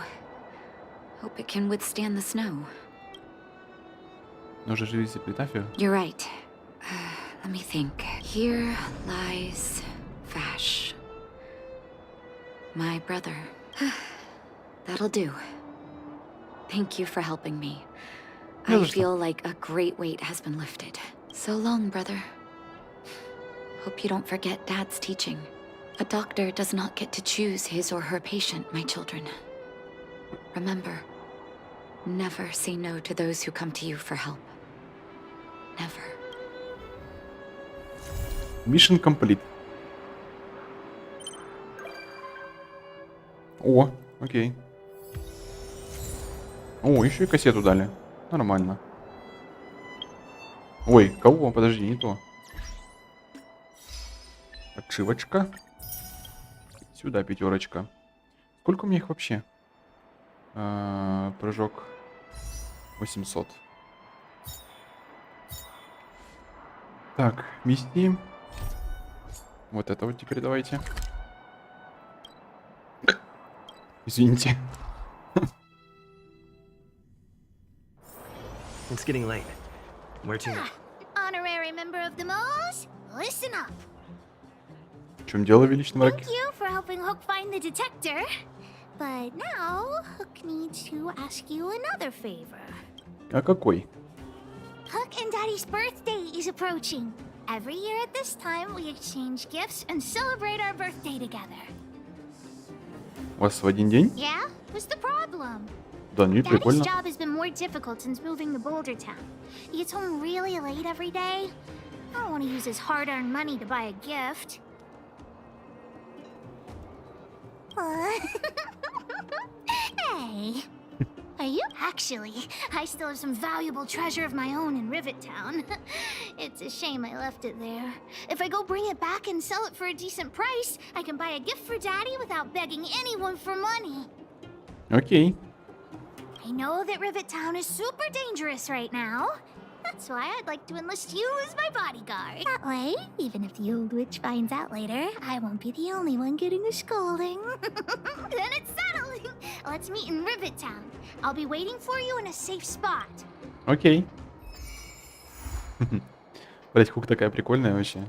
Hope it can withstand the snow. нужно же вести эпитафию. You're right. Let me think. Here lies Vash. My brother. That'll do. Thank you for helping me. Не I за что. feel like a great weight has been lifted. So long, brother. Hope you don't forget Dad's teaching. A doctor does not get to choose his or her patient, my children. Remember, never say no to those who come to you for help. Never. Mission complete. О, окей. О, еще и кассету дали. Нормально. Ой, кого? Подожди, не то. Отшивочка. Сюда 5. Сколько у меня их вообще? Прыжок 800. Так, миссии. Вот это вот теперь давайте. Извините. It's getting late. Where to? Honorary member of the Moles, listen up. В чем дело, величный Thank враг? you for helping Hook find the detector. But now, Hook needs to ask you another favor. А какой? Hook and Daddy's birthday is approaching. Every year at this time, we exchange gifts and celebrate our birthday together. У вас в один день? Yeah? What's the problem? Да, ну и Daddy's прикольно. job has been more difficult since moving to Boulder Town. He gets home really late every day. I don't want to use his hard-earned money to buy a gift. Hey, are you actually? I still have some valuable treasure of my own in Rivet Town. It's a shame I left it there. If I go bring it back and sell it for a decent price, I can buy a gift for Daddy without begging anyone for money. Окей. I know that Rivet Town is super dangerous right now. That's why I'd like to enlist you as my bodyguard. That way, even if the old witch finds out later, I won't be the only one getting a scolding. Then it's settled. Let's meet in Rivet Town. I'll be waiting for you in a safe spot. Окей. Блять, Хук такая прикольная вообще.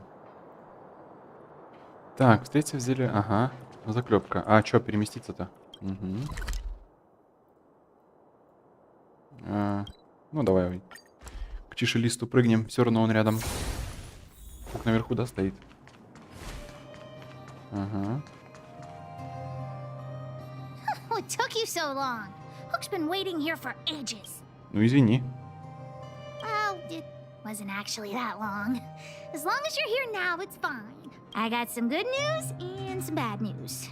Так, встретиться в зеле. Ага. Заклепка. А, чё, переместиться-то? Угу. Ну, давай. К чишелисту прыгнем. Все равно он рядом. Хук наверху, да, стоит? Ага. What took you so long? Hook's been waiting here for ages. Ну, извини. Well, it wasn't actually that long. As long as you're here now, it's fine. I got some good news and some bad news.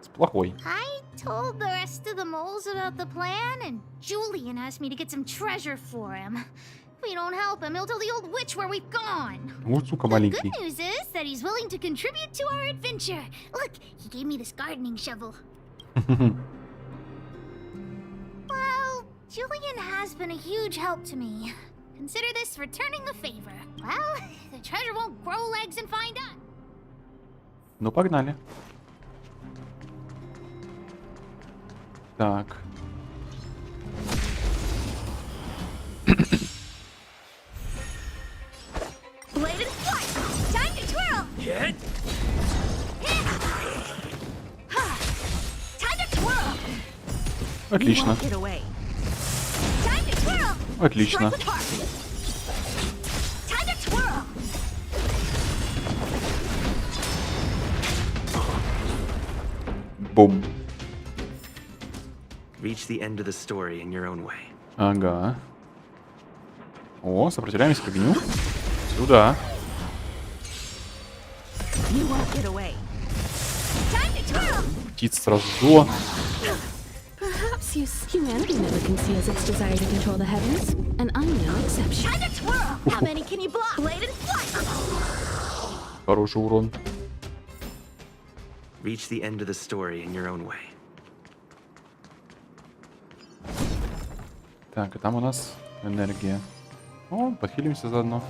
С плохой. I told the rest of the moles about the plan, and Julian asked me to get some treasure for him. If we don't help him, he'll tell the old witch where we've gone. Вот, сука, The маленький. good news is that he's willing to contribute to our adventure. Look, he gave me this gardening shovel. Well, Julian has been a huge help to me. Consider this returning the favor. Well, the treasure won't grow legs and find us. Ну, погнали. Так. Blade and flight! Time to twirl! Hit! Time to twirl! Отлично. Get away. Time to twirl! Отлично. Strike with heart. Time to twirl! Бум. Reach the end of the story in your own way. Ага. О, сопротивляемся к огню. Сюда. You won't get away. Time to twirl! Птица сразу сдула. Perhaps humanity never conceals its desire to control the heavens, and I'm no exception. Time to twirl! How many can you block? Blade and flight! Хороший урон. Reach the end of the story in your own way. Так, и там у нас энергия. О, подхилимся заодно.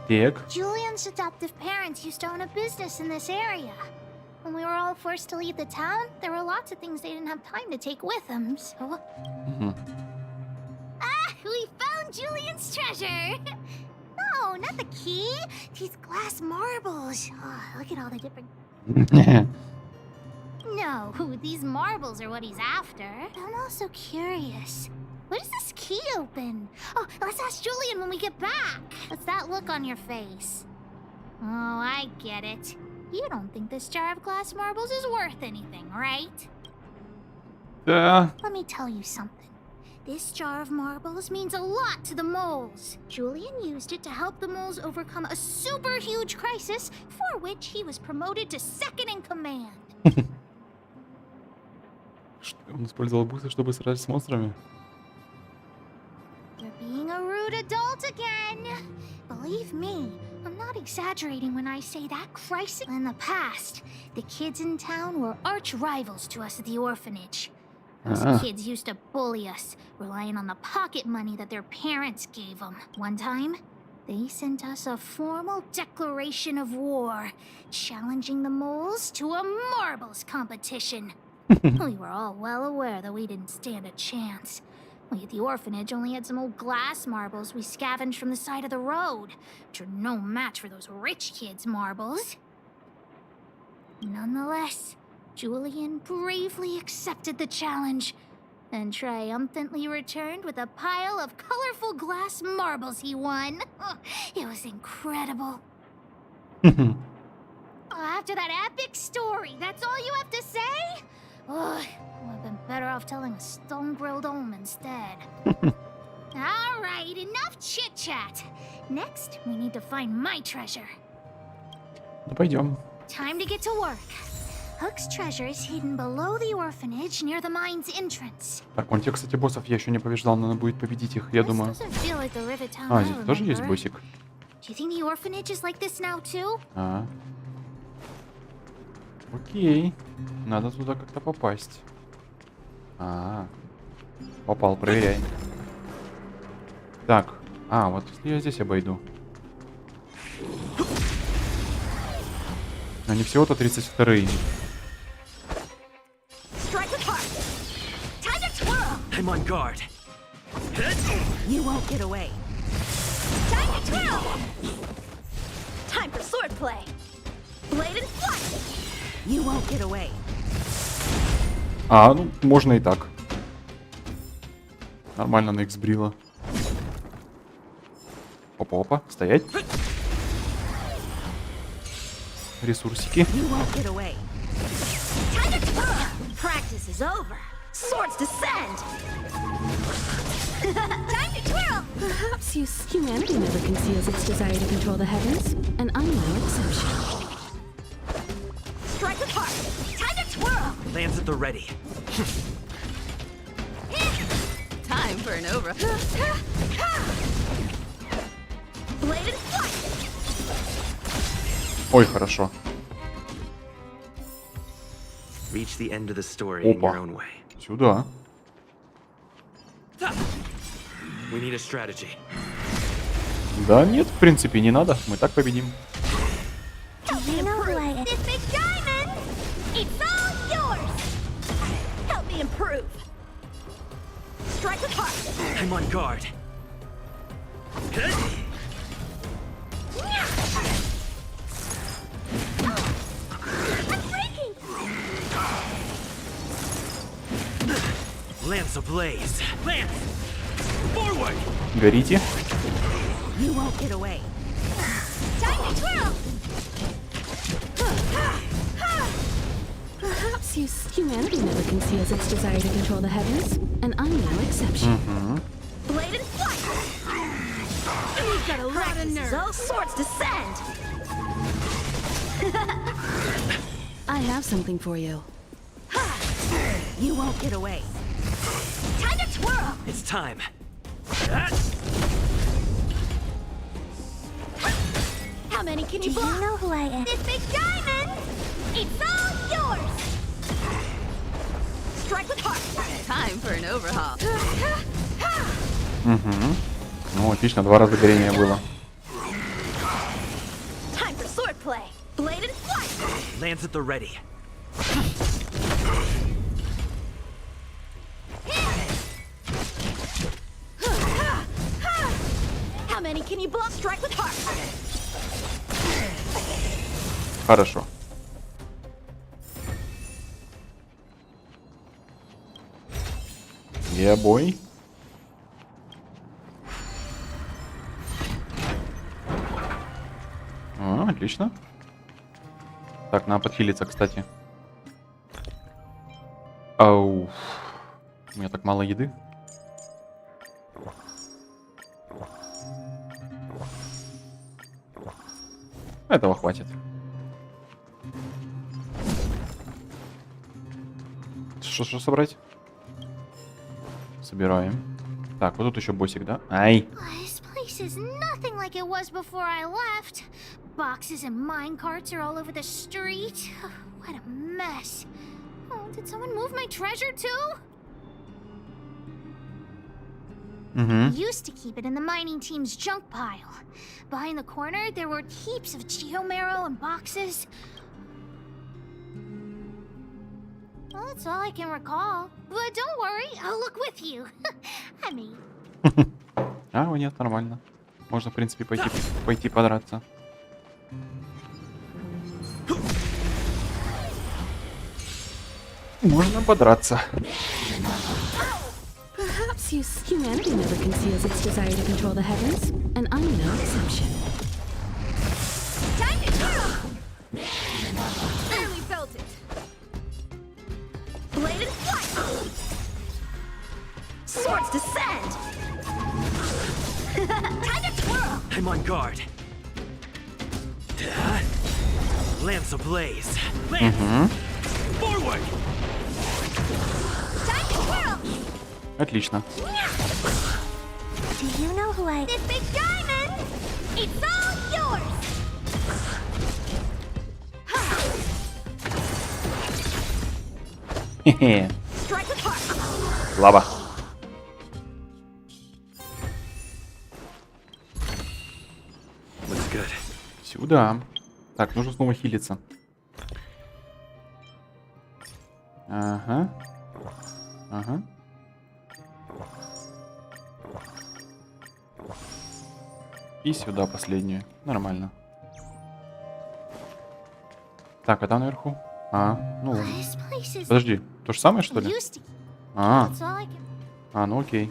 Так. Julian's adoptive parents used to own a business in this area. When we were all forced to leave the town, there were lots of things they didn't have time to take with them, so... Ah, we found Julian's treasure! No, not the key. These glass marbles. Oh, look at all the different... No, these marbles are what he's after. I'm also curious. What does this key open? Oh, let's ask Julian when we get back. What's that look on your face? Oh, I get it. You don't think this jar of glass marbles is worth anything, right? Let me tell you something. This jar of marbles means a lot to the moles. Julian used it to help the moles overcome a super huge crisis for which he was promoted to second in command. Он использовал бусы, чтобы сражаться с монстрами. You're being a rude adult again. Believe me, I'm not exaggerating when I say that crisis in the past. The kids in town were arch rivals to us at the orphanage. Those kids used to bully us, relying on the pocket money that their parents gave them. One time, they sent us a formal declaration of war, challenging the moles to a marbles competition. We were all well aware that we didn't stand a chance. We at the orphanage only had some old glass marbles we scavenged from the side of the road, which are no match for those rich kids' marbles. Nonetheless, Julian bravely accepted the challenge and triumphantly returned with a pile of colorful glass marbles he won. It was incredible. After that epic story, that's all you have to say? Ugh, I've been better off telling a stone-grilled omen instead. All right, enough chit-chat. Next, we need to find my treasure. Ну, пойдем. Time to get to work. Hook's treasure is hidden below the orphanage near the mine's entrance. Так, вон те, кстати, боссов я еще не побеждал, надо будет победить их, я думаю. Doesn't feel like the Rivet Town А, I здесь тоже есть remember. боссик? Do you think the orphanage is like this now too? А. Окей. Надо туда как-то попасть. Попал, проверяй. Так. Вот я здесь обойду. Они всего-то 32-е. I'm on guard. You won't get away. Time to twirl! Time for swordplay. Blade and flight! You won't get away. Ну, можно и так. Нормально на X брила. Опа, стоять. Ресурсики. You won't get away. Time to twirl! Practice is over. Swords descend! Time to twirl! Perhaps humanity never conceals its desire to control the heavens, and I'm no exception. Strike apart! Time to twirl! Lands at the ready. Time for an over. Blade and flight! Ой, хорошо. Reach the end of the story in your own way. Сюда. We need a strategy. Да нет, в принципе, не надо. Мы так победим. This big diamond! It's all yours! Help me improve! Strike apart! I'm on guard. I'm breaking! Lance ablaze. Lance! Forward! Горите. You won't get away. Time to twirl! Perhaps humanity never conceals its desire to control the heavens, and I'm no exception. Blade and flight! We've got a lot of nerve. All swords descend! I have something for you. You won't get away. Time to twirl! It's time. I'm many can you block? Do you know who I am? This big diamond! It's all yours! Strike with heart! Time for an overhaul. Угу. Ну, отлично, 2 раза горения было. Time for swordplay! Blade and flight! Lands at the ready. How many can you block? Strike with heart! Хорошо. Yeah, boy. О, отлично. Так, надо подхилиться, кстати. Ау. У меня так мало еды. Этого хватит. Что собрать? Собираем. Так, вот тут еще боссик, да? Ай! This place is nothing like it was before I left. Boxes and minecarts are all over the street. What a mess. Oh, did someone move my treasure too? Mm-hmm. Used to keep it in the mining team's junk pile. Behind the corner, there were heaps of geomarrow and boxes. Well, that's all I can recall. But don't worry, I'll look with you. I mean... А, нет, нормально. Можно, в принципе, пойти подраться. Можно подраться. Perhaps humanity never conceals its desire to control the heavens, and I'm no exception. Time to twirl! Barely felt it. Blade and flight! Swords descend! Time to twirl! I'm on guard. Lamps ablaze. Lance! Forward! Time to twirl! Отлично. Do you know who I... This big diamond! It's all yours! Хе-хе. Strike with heart! Слабо. Looks good. Сюда. Так, нужно снова хилиться. Ага. Ага. И сюда последнюю. Нормально. Так, а там наверху? А, ну ладно. Подожди, то же самое, что ли? А, ну окей.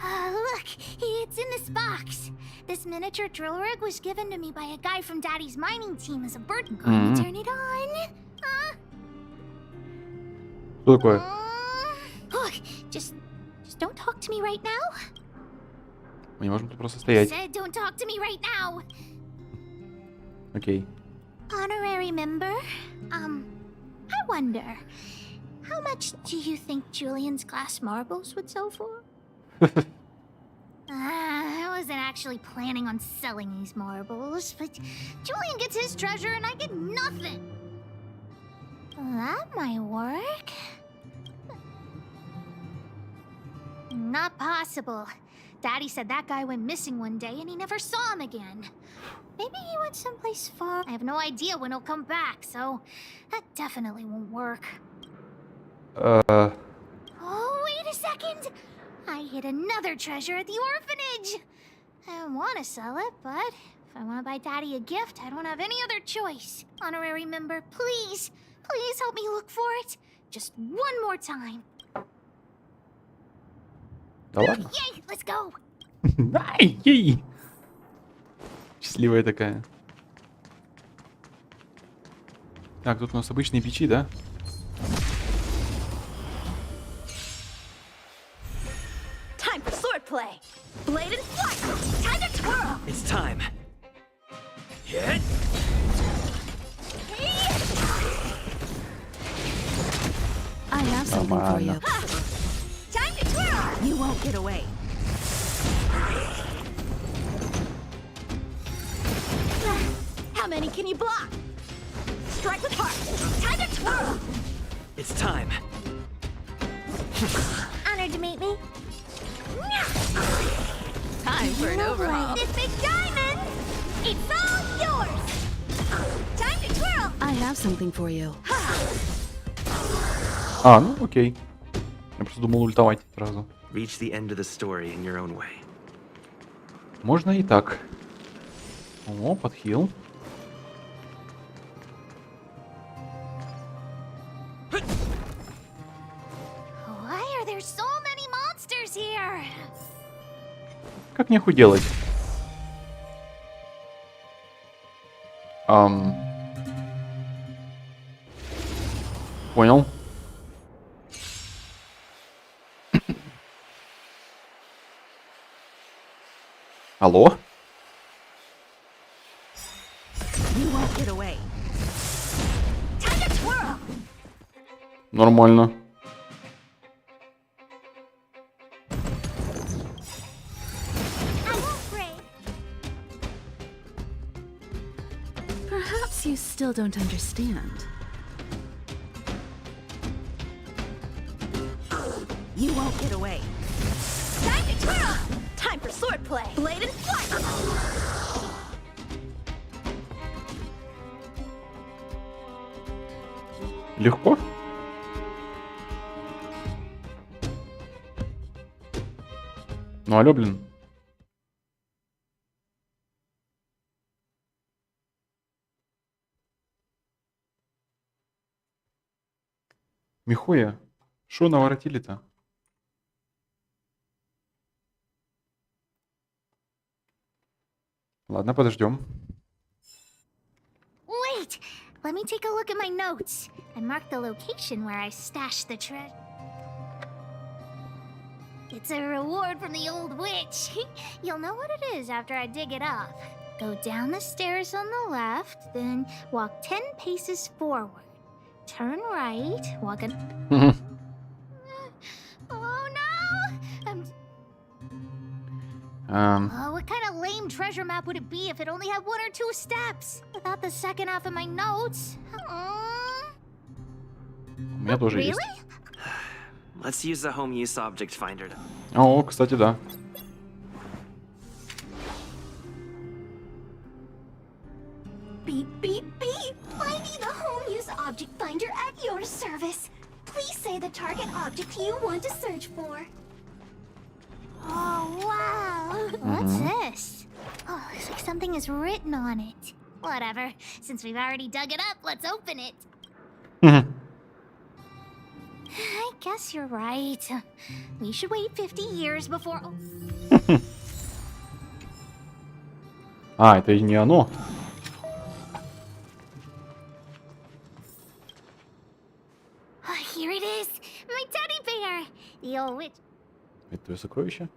Look, it's in this box. This miniature drill rig was given to me by a guy from Daddy's mining team as a burden card. Mm-hmm. Turn it on. Что такое? Look, just don't talk to me right now. Мы не можем тут просто стоять. Said don't talk to me right now. Окей. Honorary member, I wonder, how much do you think Julian's glass marbles would sell for? I wasn't actually planning on selling these marbles, but Julian gets his treasure and I get nothing. That might work. Not possible. Daddy said that guy went missing one day and he never saw him again. Maybe he went someplace far. I have no idea when he'll come back, so that definitely won't work. Oh, wait a second! I hid another treasure at the orphanage! I want to sell it, but if I want to buy Daddy a gift, I don't have any other choice. Honorary member, please, please help me look for it. Just one more time. Да ладно. Yay, let's go! Ай, ей! Счастливая такая. Так, тут у нас обычные печи, да? Time for swordplay! Blade and flight! Time to twirl! It's time. Hit! I have something for you. Time won't get away. How many can you block? Strike with heart. Time to twirl. It's time. Honored to meet me. Time for an overhaul. This big diamond! It's all yours! Time to twirl! I have something for you. А, ну окей. Я просто думал ультовать сразу. Reach the end of the story in your own way. Можно и так. О, подхил. Why are there so many monsters here? Как нехуй делать? Понял. Алло? You won't get away. Time to twirl! Нормально. I won't break. Perhaps you still don't understand. You won't get away. Time to twirl! Time for swordplay. Blade and flight! Легко? Ну алё, блин. Михуя, шо наворотили-то? Ладно, подождем. Wait! Let me take a look at my notes. I marked the location where I stashed the treasure. It's a reward from the old witch. You'll know what it is after I dig it up. Go down the stairs on the left, then walk 10 paces forward. Turn right, walk an... Oh no! Oh, what kind of lame treasure map would it be if it only had 1 or 2 steps? Without the second half of my notes. У меня тоже есть. Let's use the home use object finder. О, кстати, да. Beep, beep, beep. I need the home use object finder at your service. Please say the target object you want to search for. Oh, wow. What's this? Oh, looks like something is written on it. Whatever. Since we've already dug it up, let's open it. I guess you're right. We should wait 50 years before... А, это и не оно. Here it is. My teddy bear. The old witch... Это твое сокровище?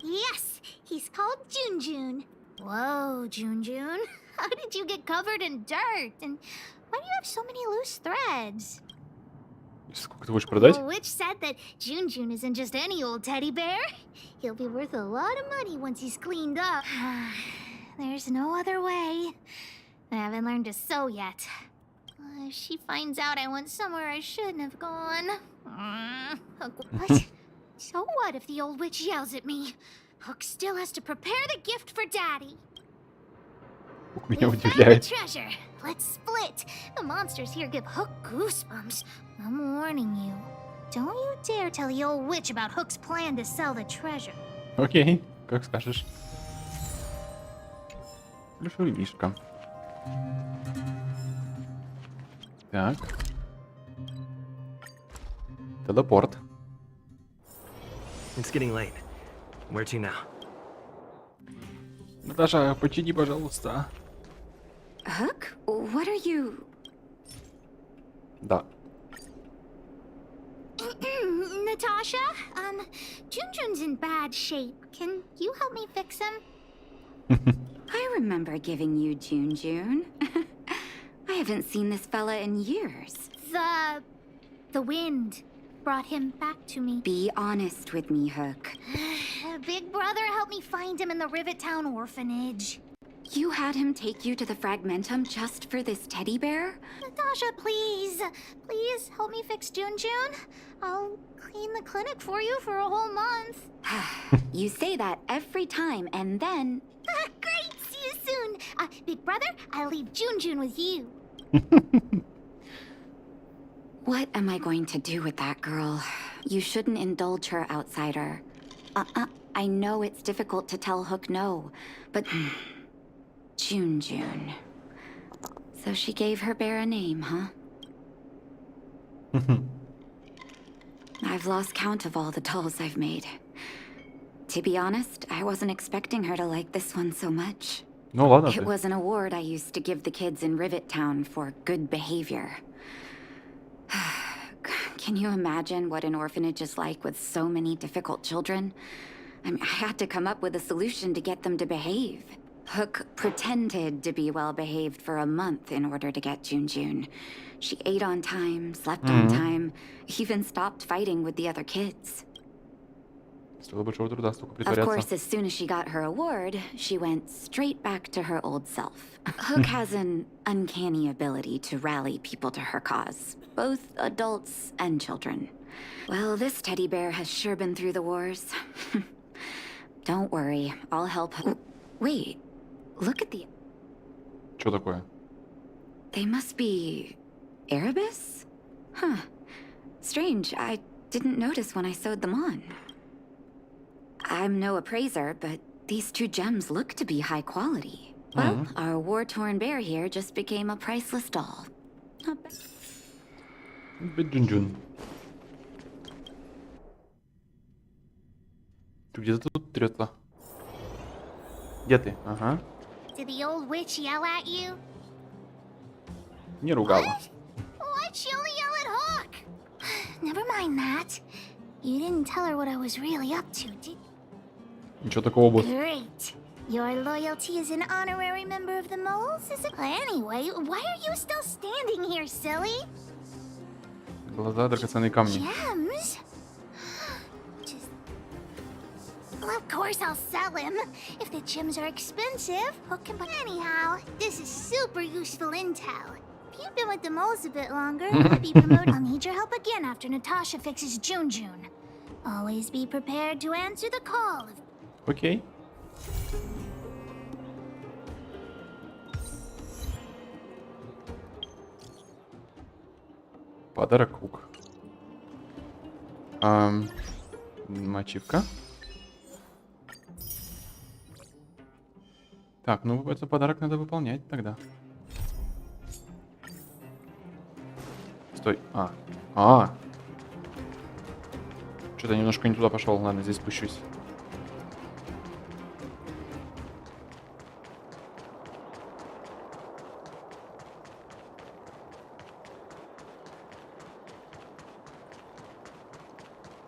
Yes, he's called Junjun. Whoa, Junjun. How did you get covered in dirt? And why do you have so many loose threads? Сколько ты хочешь продать? The witch said that Junjun isn't just any old teddy bear. He'll be worth a lot of money once he's cleaned up. There's no other way. I haven't learned to sew yet. If she finds out I went somewhere I shouldn't have gone. What? So what if the old witch yells at me? Hook still has to prepare the gift for Daddy. Меня We found the удивляет. treasure. Let's split. The monsters here give Hook goosebumps. I'm warning you. Don't you dare tell the old witch about Hook's plan to sell the treasure. Окей, как скажешь. Плюшевишка. Так. Телепорт. It's getting late. Where to now? Наташа, почини, пожалуйста. Hook, what are you... Да. Natasha, Junjun's in bad shape. Can you help me fix him? I remember giving you Junjun. I haven't seen this fella in years. The wind. brought him back to me. Be honest with me, Hook. Big Brother helped me find him in the Rivet Town orphanage. You had him take you to the Fragmentum just for this teddy bear? Natasha, please. Please help me fix Jun. I'll clean the clinic for you for a whole month. You say that every time, and then... Great! See you soon. Big Brother, I'll leave Jun with you. What am I going to do with that girl? You shouldn't indulge her, outsider. I know it's difficult to tell Hook no, but... Jun. So she gave her bear a name, huh? I've lost count of all the dolls I've made. To be honest, I wasn't expecting her to like this one so much. Ну ладно It ты. was an award I used to give the kids in Rivet Town for good behavior. Can you imagine what an orphanage is like with so many difficult children? I mean, I had to come up with a solution to get them to behave. Hook pretended to be well-behaved for a month in order to get Jun. She ate on time, slept on time, even stopped fighting with the other kids. Стоило большого труда столько Of притворяться. course, as soon as she got her award, she went straight back to her old self. Hook has an uncanny ability to rally people to her cause, both adults and children. Well, this teddy bear has sure been through the wars. Don't worry, I'll help. Wait, look at the... Что такое? They must be... Erebus? Huh. Strange, I didn't notice when I sewed them on. I'm no appraiser, but these two gems look to be high quality. Well, our war-torn bear here just became a priceless doll. Not bad. Быть Джун. Ты где-то тут трется? Где ты? Ага. Did the old witch yell at you? Не ругала. Why'd she only yell at Hawk? Never mind that. You didn't tell her what I was really up to, did you? Ничего такого, босс. Great. Your loyalty as an honorary member of the moles is a... Anyway, why are you still standing here, silly? Глаза, драгоценные камни. Gems? Well, of course I'll sell him. If the gems are expensive, Hook can buy... Anyhow, this is super useful intel. If you've been with the moles a bit longer, you'll be promoted. I'll need your help again after Natasha fixes Jun. Always be prepared to answer the call. Окей. Подарок Хук. Ачивка. Так, ну этот подарок надо выполнять тогда. Стой. Что-то немножко не туда пошел. Ладно, здесь спущусь.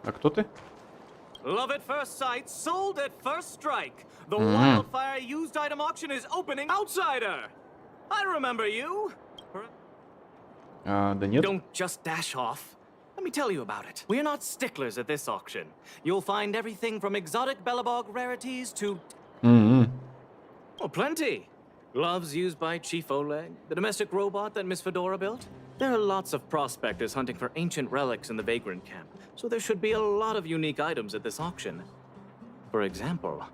А кто ты? Love at first sight, sold at first strike. The wildfire used item auction is opening. Outsider! I remember you. Да нет. Don't just dash off. Let me tell you about it. We're not sticklers at this auction. You'll find everything from exotic Bellabog rarities to... Oh, plenty. Gloves used by Chief Oleg, the domestic robot that Miss Fedora built. There are lots of prospectors hunting for ancient relics in the Vagrant camp, so there should be a lot of unique items at this auction. For example,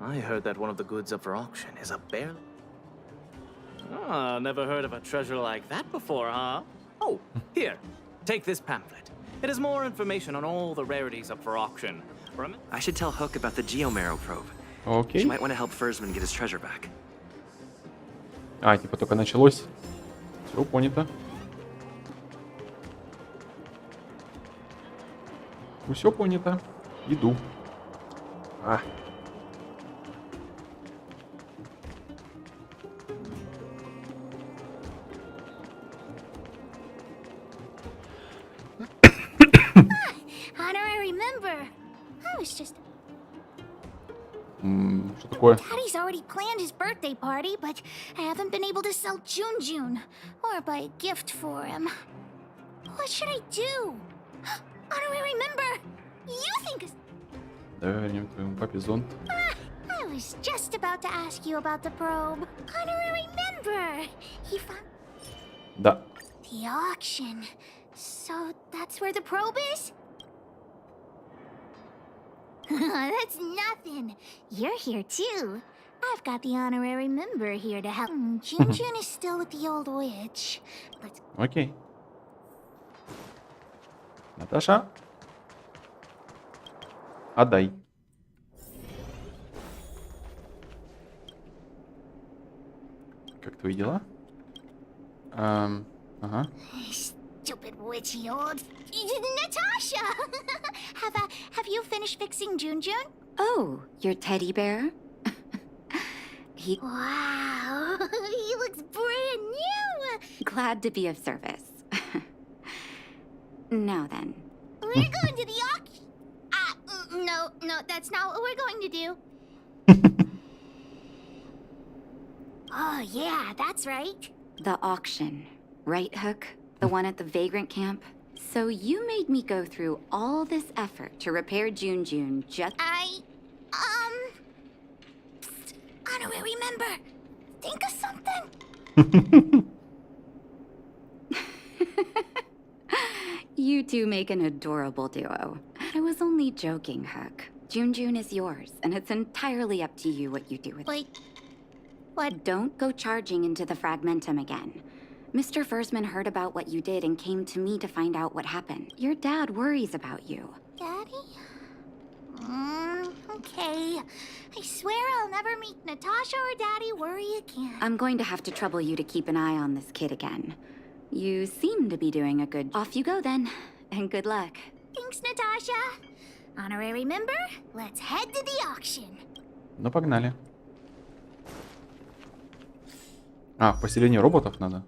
I heard that one of the goods up for auction is a bear... never heard of a treasure like that before, huh? Oh, here, take this pamphlet. It has more information on all the rarities up for auction. I should tell Hook about the Geomarrow probe. Okay. She might want to help Fursman get his treasure back. Типа только началось. Все понято. Все понято. Иду. Honorary member. I was just... Что такое? Daddy's already planned his birthday party, but I haven't been able to sell Jun or buy a gift for him. What should I do? Honorary member! You think... Давай вернем твоему папе зонт. I was just about to ask you about the probe. Honorary member! He found... Да. The auction. So that's where the probe is? That's nothing. You're here too. I've got the honorary member here to help. Junjun is still with the old witch. Let's... Окей. Наташа. Отдай. Как твои дела? Ага. Stupid witchy old... Natasha! have you finished fixing Junjun? Oh, your teddy bear? He... Wow, he looks brand new! Glad to be of service. Now then. We're going to the auction. No, that's not what we're going to do. Oh, yeah, that's right. The auction, right, Hook? The one at the vagrant camp? So you made me go through all this effort to repair Junjun just... Honorary member, think of something. You two make an adorable duo. I was only joking, Hook. Junjun is yours, and it's entirely up to you what you do with it. What? Don't go charging into the Fragmentum again. Mr. Fursman heard about what you did and came to me to find out what happened. Your dad worries about you. Daddy? Okay. I swear I'll never meet Natasha or Daddy worry again. I'm going to have to trouble you to keep an eye on this kid again. You seem to be doing a good... Off you go then, and good luck. Thanks, Natasha. Honorary member, let's head to the auction. Ну, погнали. А, в поселение роботов надо.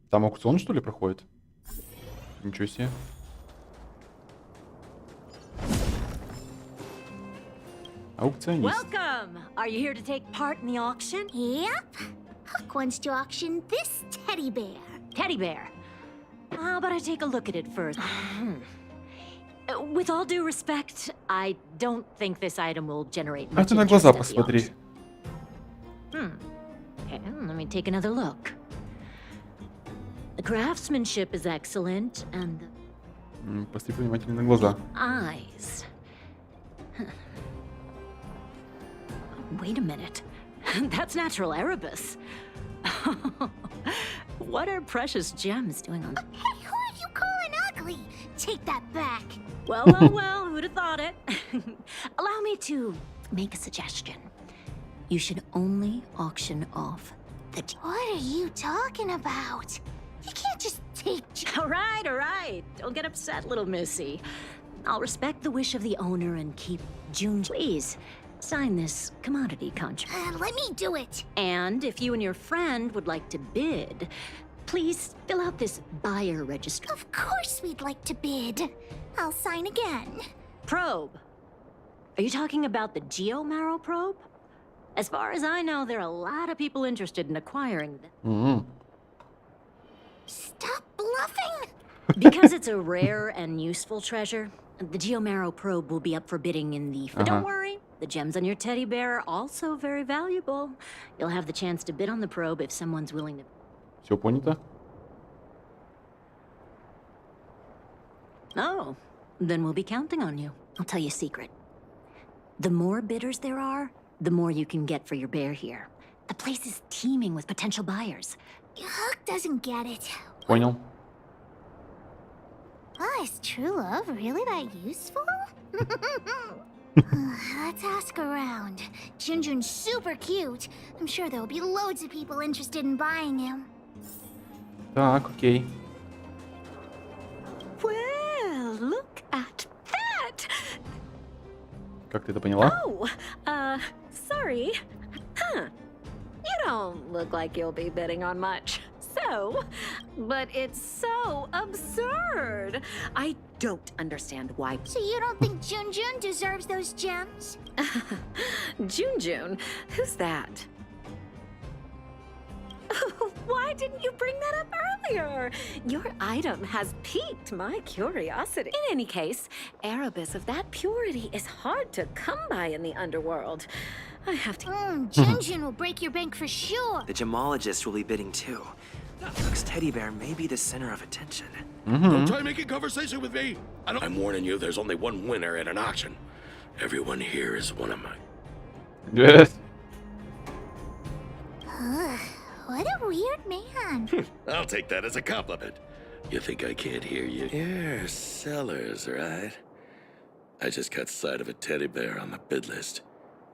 Там аукцион, что ли, проходит? Ничего себе. Аукционист. Welcome! Are you here to take part in the auction? Yep. Hook wants to auction this teddy bear. Teddy bear? How about I take a look at it first? With all due respect, I don't think this item will generate А much ты на interest глаза at the посмотри. auction. Okay, let me take another look. The craftsmanship is excellent, and the Посмотри внимательно на глаза. eyes. Wait a minute. That's natural Erebus. What are precious gems doing on... Hey, who are you calling ugly? Take that back. Well, who'd have thought it? Allow me to make a suggestion. You should only auction off the... What are you talking about? You can't just take... All right. Don't get upset, little missy. I'll respect the wish of the owner and keep June... Please, sign this commodity contract. Let me do it. And if you and your friend would like to bid, please fill out this buyer register. Of course we'd like to bid. I'll sign again. Probe. Are you talking about the Geomarrow probe? As far as I know, there are a lot of people interested in acquiring them. Stop bluffing! Because it's a rare and useful treasure, the Geomarrow probe will be up for bidding in the... But don't worry, the gems on your teddy bear are also very valuable. You'll have the chance to bid on the probe if someone's willing to... Все понято? Oh, then we'll be counting on you. I'll tell you a secret. The more bidders there are, the more you can get for your bear here. The place is teeming with potential buyers. Hook doesn't get it. Понял. Oh, is true love really that useful? Let's ask around. Junjun's super cute. I'm sure there'll be loads of people interested in buying him. Так, окей. Well, look at that! Как ты это поняла? Oh, sorry. Huh. You don't look like you'll be bidding on much. So, but it's so absurd. I don't understand why. So you don't think Junjun deserves those gems? Junjun? Who's that? Why didn't you bring that up earlier? Your item has piqued my curiosity. In any case, Erebus of that purity is hard to come by in the underworld. I have to... Junjun will break your bank for sure. The gemologist will be bidding too. Nook's teddy bear may be the center of attention. Don't try making conversation with me. I'm warning you, there's only one winner at an auction. Everyone here is one of mine. Yes. What a weird man. I'll take that as a compliment. You think I can't hear you? You're Sellers, right? I just caught sight of a teddy bear on the bid list.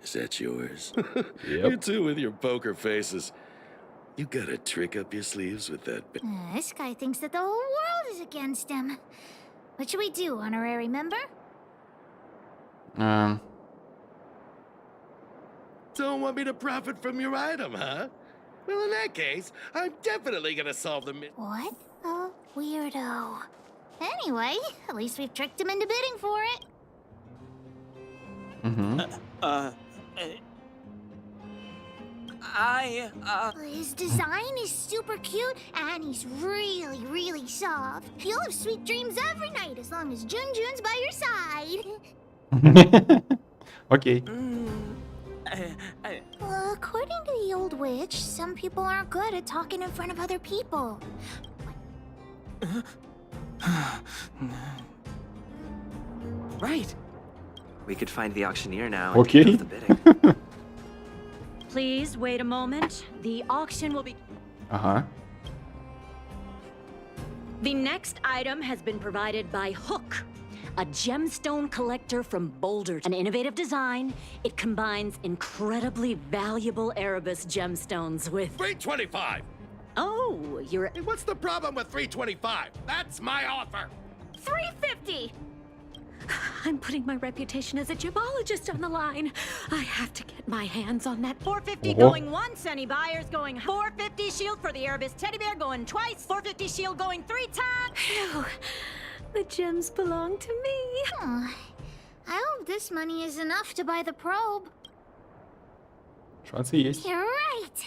Is that yours? You two with your poker faces. You got a trick up your sleeves with that. This guy thinks that the whole world is against him. What should we do, honorary member? Don't want me to profit from your item, huh? Well, in that case, I'm definitely gonna solve the What a weirdo. Anyway, at least we've tricked him into bidding for it. His design is super cute, and he's really, really soft. You'll have sweet dreams every night as long as Junjun's by your side. Окей. Well, according to the old witch, some people aren't good at talking in front of other people. Right. We could find the auctioneer now. Okay. And the bidding. Please wait a moment. The auction will be... Ага. The next item has been provided by Hook, a gemstone collector from Boulder. An innovative design, it combines incredibly valuable Erebus gemstones with... 325! Oh, you're... Hey, what's the problem with 325? That's my offer! 350! I'm putting my reputation as a gemologist on the line. I have to get my hands on that 450 going once. Any buyers going 450 shield for the Erebus teddy bear going twice. 450 shield going 3 times. Phew. The gems belong to me. I hope this money is enough to buy the probe. Шансы есть. You're right.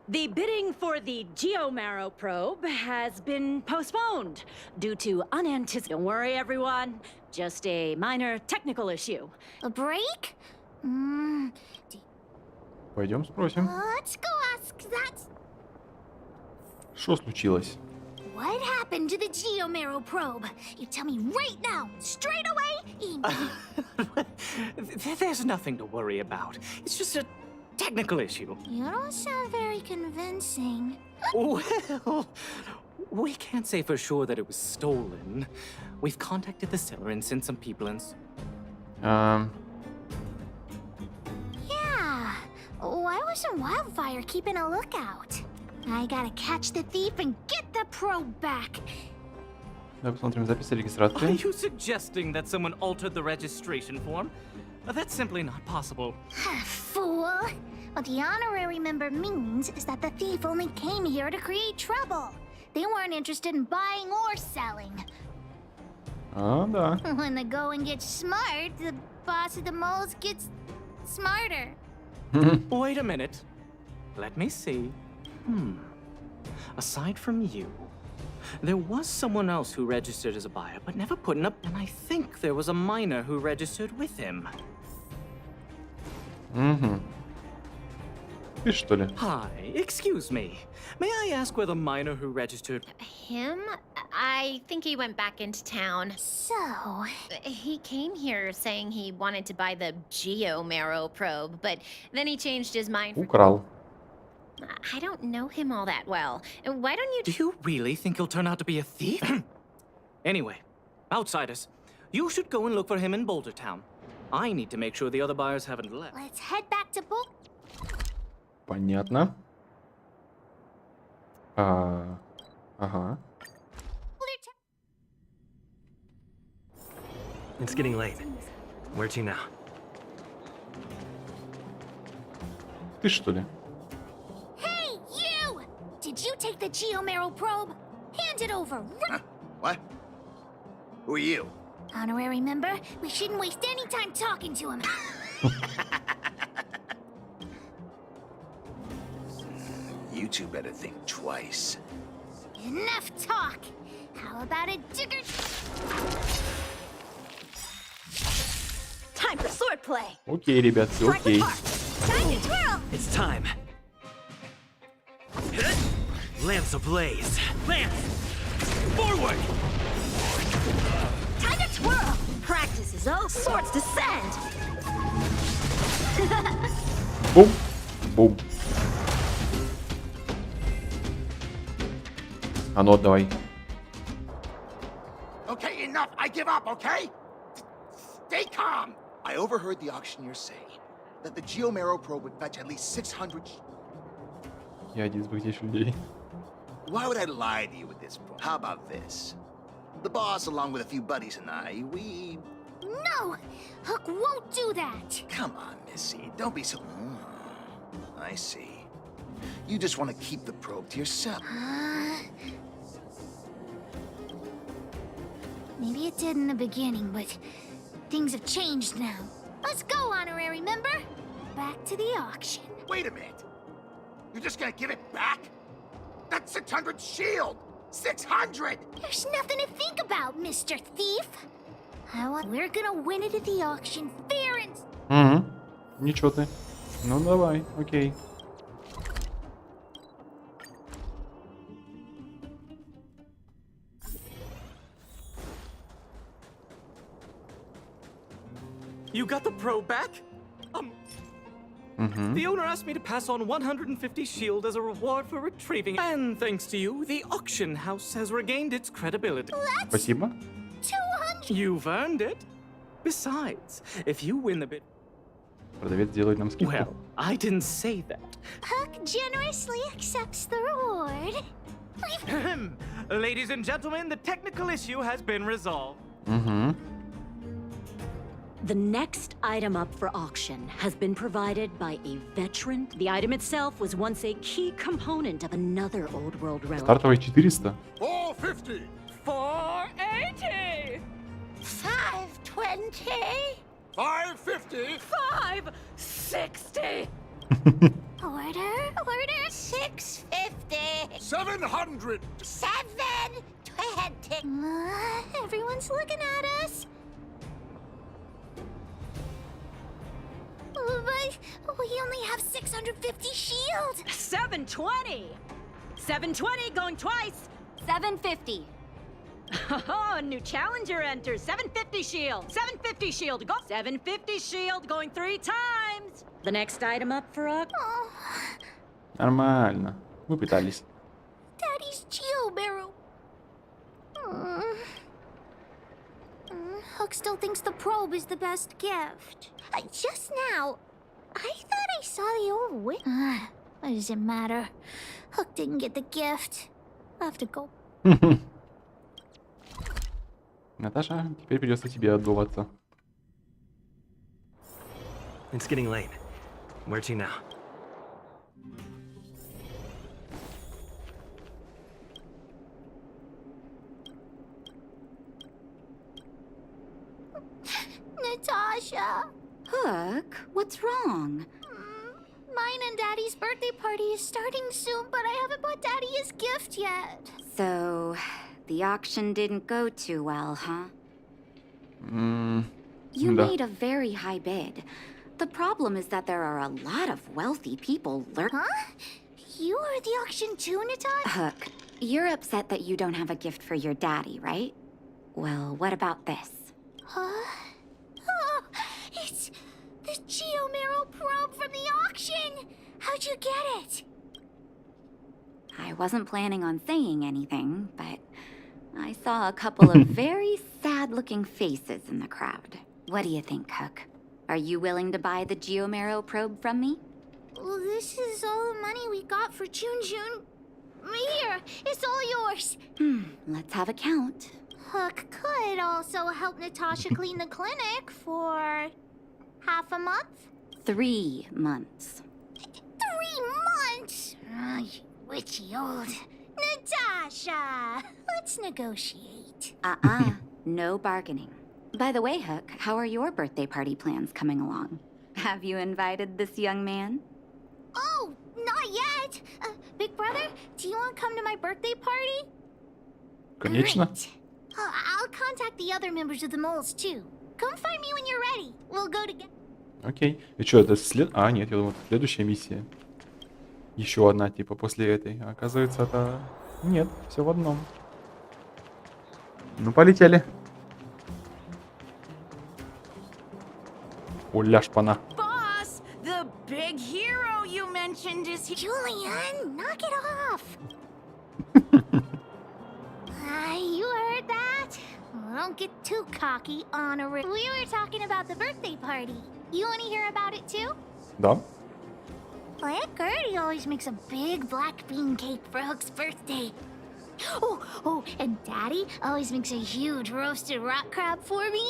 The bidding for the Geomarrow probe has been postponed due to unanticipated. Don't worry, everyone. Just a minor technical issue. A break? Пойдем спросим. Let's go ask that. Что случилось? What happened to the Geomarrow probe? You tell me right now, straight away. There's nothing to worry about. It's just a technical issue. You don't sound very convincing. Well, we can't say for sure that it was stolen. We've contacted the seller and sent some people in. Yeah. Why wasn't Wildfire keeping a lookout? I gotta catch the thief and get the probe back. Давай посмотрим запись Are регистрации. you suggesting that someone altered the registration form? That's simply not possible. Fool! What the honorary member means is that the thief only came here to create trouble. They weren't interested in buying or selling. А, да. When the going gets smart, the boss of the moles gets smarter. Wait a minute. Let me see. Aside from you, there was someone else who registered as a buyer, but never put in a... And I think there was a miner who registered with him. Ты что ли? Hi, excuse me. May I ask where the miner who registered... Him? I think he went back into town. So... He came here saying he wanted to buy the Geomarrow probe, but then he changed his mind. Украл. I don't know him all that well. Why don't you... Do you really think he'll turn out to be a thief? Anyway, outsiders, you should go and look for him in Boulder Town. I need to make sure the other buyers haven't left. Let's head back to Boulder. Понятно. Ага. It's getting late. Where to now? Ты что ли? Hey, you! Did you take the Geomarrow probe? Hand it over. What? Who are you? Honorary member, we shouldn't waste any time talking to him. You You two better think twice. Enough talk! How about a digger? Time for swordplay. Окей, ребят, все окей. Time to twirl. It's time. Lance ablaze. Lance! Forward! Time to twirl. Practice is over. Swords descend. Бум, бум. А ну отдавай. Okay, enough. I give up, okay? Stay calm. I overheard the auctioneer say that the Geomero probe would fetch at least 600... Я один из богатейших людей. Why would I lie to you with this? How about this? The boss, along with a few buddies and I, we... No! Hook won't do that! Come on, Missy. Don't be so... I see. You just want to keep the probe to yourself. Maybe it did in the beginning, but things have changed now. Let's go, honorary member. Back to the auction. Wait a minute. You're just gonna give it back? That's 600 shield! 600! There's nothing to think about, Mr. Thief. We're gonna win it at the auction fair and... Угу. Ничего ты. Ну давай, окей. You got the probe back? The owner asked me to pass on 150 shield as a reward for retrieving it. And thanks to you, the auction house has regained its credibility. Спасибо. 200! You've earned it. Besides, if you win the bid... Продавец делает нам скидку. Well, I didn't say that. Huck generously accepts the reward. Ladies and gentlemen, the technical issue has been resolved. Угу. The next item up for auction has been provided by a veteran. The item itself was once a key component of another old world relic. Стартовый 400. 450. 480. 520. 550. 560. Order 650. 700. 720. Everyone's looking at us. But we only have 650 shield. 720. 720 going twice. 750. Oh, new challenger enters. 750 shield. 750 shield. Go. 750 shield going 3 times. The next item up for auction. Нормально. Мы пытались. Daddy's Geomero. Hook still thinks the probe is the best gift. Just now, I thought I saw the old witch. What does it matter? Hook didn't get the gift. I'll have to go. Наташа, теперь придется тебе отдуваться. It's getting late. Where to now? Natasha! Hook, what's wrong? Mine and Daddy's birthday party is starting soon, but I haven't bought Daddy his gift yet. So, the auction didn't go too well, huh? You made a very high bid. The problem is that there are a lot of wealthy people lurking. Huh? You are at the auction too, Natasha? Hook, you're upset that you don't have a gift for your daddy, right? Well, what about this? Huh? Oh, it's the Geomero probe from the auction! How'd you get it? I wasn't planning on saying anything, but I saw a couple of very sad-looking faces in the crowd. What do you think, Hook? Are you willing to buy the Geomero probe from me? Well, this is all the money we got for June. Here, it's all yours. Let's have a count. Hook could also help Natasha clean the clinic for half a month. 3 months. 3 months? You witchy old. Natasha, let's negotiate. No bargaining. By the way, Hook, how are your birthday party plans coming along? Have you invited this young man? Oh, Not yet. Big brother, do you want to come to my birthday party? Конечно. I'll contact the other members of the moles too. Come find me when you're ready. We'll go together. Окей. И что, это А, нет, я думал, это следующая миссия. Еще одна, типа, после этой. А оказывается, это... Нет, все в одном. Ну, полетели. Оля шпана. Boss, the big hero you mentioned is here. Julian, knock it off. You heard that? Don't get too cocky, Honorary. We were talking about the birthday party. You want to hear about it too? Да. Well, Aunt Gertie always makes a big black bean cake for Hook's birthday. Oh, and Daddy always makes a huge roasted rock crab for me.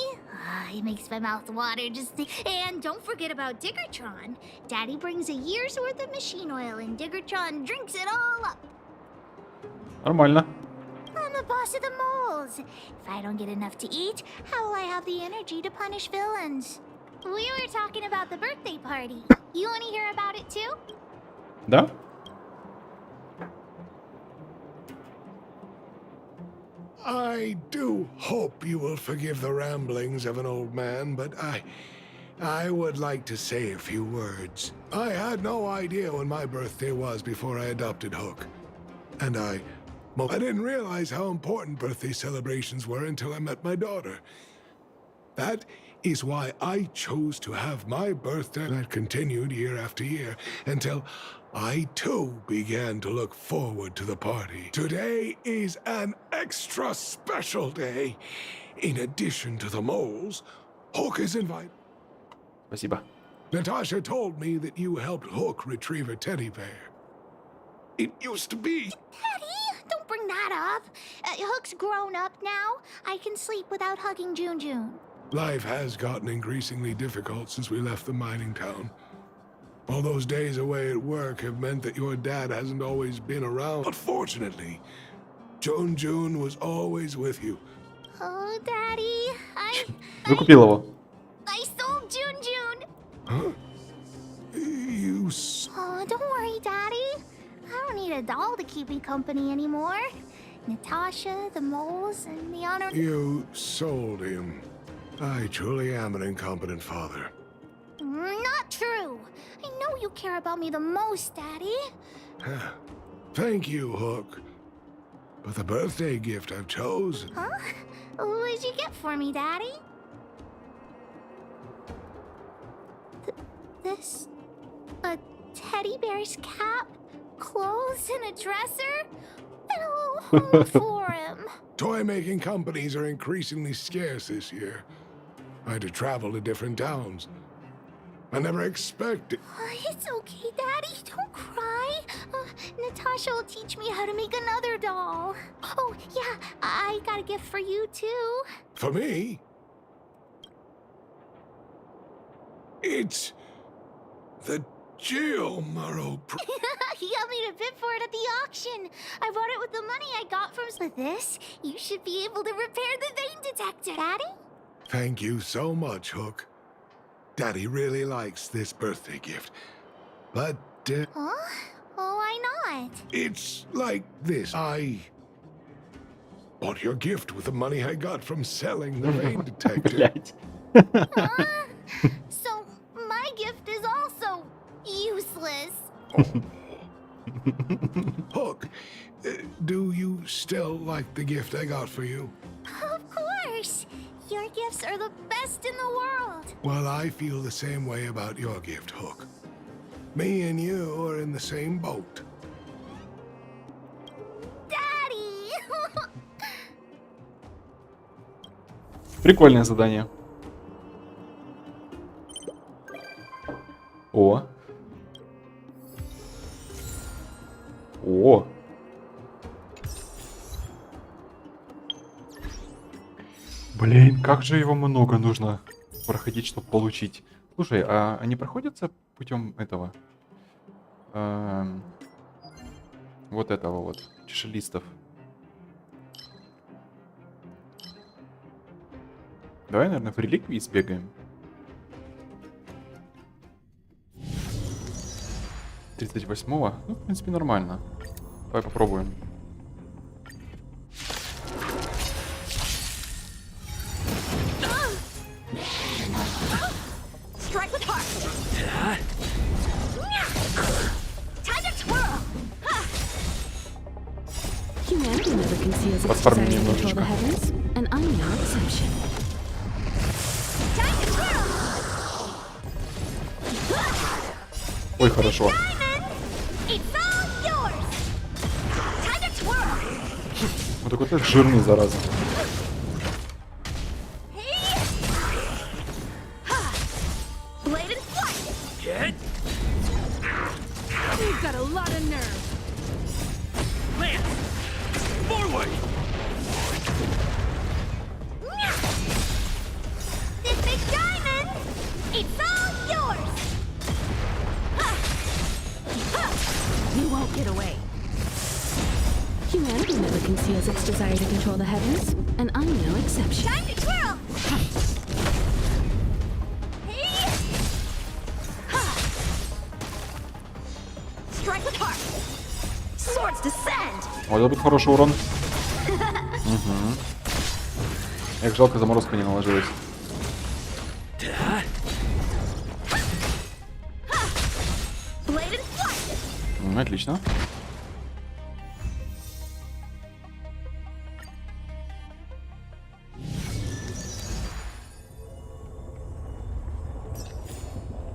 It makes my mouth water just think. And don't forget about Diggertron. Daddy brings a year's worth of machine oil and Diggertron drinks it all up. Нормально. I'm the boss of the moles. If I don't get enough to eat, how will I have the energy to punish villains? We were talking about the birthday party. You want to hear about it too? Да? I do hope you will forgive the ramblings of an old man, but I would like to say a few words. I had no idea when my birthday was before I adopted Hook. And I didn't realize how important birthday celebrations were until I met my daughter. That is why I chose to have my birthday that continued year after year until I too began to look forward to the party. Today is an extra special day. In addition to the moles, Hook is invited. Спасибо. Natasha told me that you helped Hook retrieve a teddy bear. It used to be... Daddy, don't bring that up. Hook's grown up now. I can sleep without hugging June. Life has gotten increasingly difficult since we left the mining town. All those days away at work have meant that your dad hasn't always been around. But fortunately, June was always with you. Oh, Daddy, Выкупил его. I sold June. Huh? Oh, don't worry, Daddy. I don't need a doll to keep me company anymore. Natasha, the moles, and the honor... You sold him. I truly am an incompetent father. Not true. I know you care about me the most, Daddy. Thank you, Hook. But the birthday gift I've chosen... Huh? What did you get for me, Daddy? This... a teddy bear's cap, clothes, and a dresser? And a little home for him. Toy-making companies are increasingly scarce this year. I had to travel to different towns. I never expected... It's okay, Daddy. Don't cry. Natasha will teach me how to make another doll. Oh, yeah, I got a gift for you, too. For me? It's... the Geomaro... He got me to bid for it at the auction. I bought it with the money I got from... With this, you should be able to repair the vein detector, Daddy. Thank you so much, Hook. Daddy really likes this birthday gift. But, Huh? Oh, why not? it's like this. I bought your gift with the money I got from selling the vein detector. So, my gift is also useless. Hook, do you still like the gift I got for you? Of course. Your gifts are the best in the world. Well, I feel the same way about your gift, Hook. Me and you are in the same boat. Daddy! Прикольное задание. О. О. Блин, как же его много нужно проходить, чтобы получить. Слушай, а они проходятся путем этого? Вот этого вот, чешелистов. Давай, наверное, в реликвии сбегаем. 38-го? Ну, в принципе, нормально. Давай попробуем. Strike with heart. Time to twirl. Humanity never conceals its Подформим desire to control the немножечко. heavens, and I'm no exception. Time to twirl. Ой, хорошо. It's all yours. Time to twirl. Вот такой вот жирный, зараза. Blade and flight. Get. You've got a lot of nerve. Lance. Forward. This big diamond. It's all yours. You won't get away. Humanity never conceals its desire to control the heavens, and I'm no exception. Time to twirl. Strike with heart. Swords descend. Вот это будет хороший урон. Угу. Эх, жалко, заморозка не наложилась. Blade and flight. Отлично.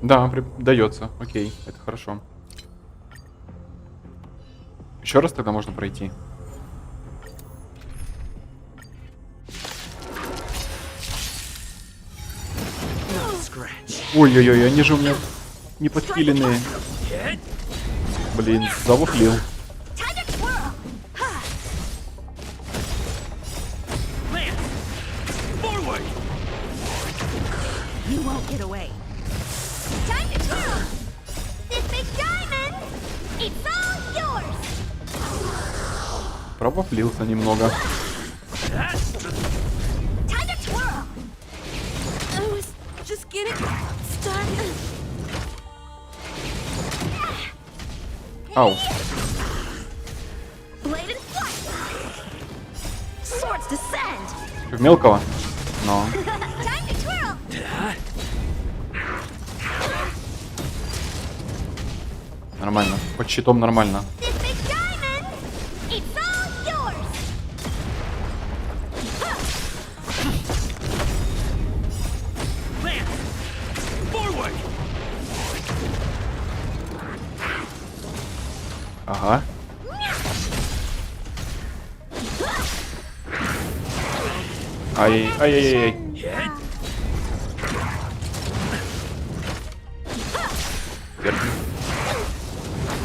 Да, дается. Окей, это хорошо. Еще раз тогда можно пройти. Ой-ой-ой, они же у меня не подпиленные. Блин, завуфлил. Time to twirl. Lance. Forward. You won't get away. Time to twirl. This big diamond. It's all yours. Провафлился немного. Time to twirl. I was just getting started. Ау. Blade and flight. Swords descend. В мелкого? Но. Time to twirl. Нормально. Под щитом нормально. This big diamond. It's all yours. Lance. Forward. Ага. Ай-яй-яй-яй. Терпим.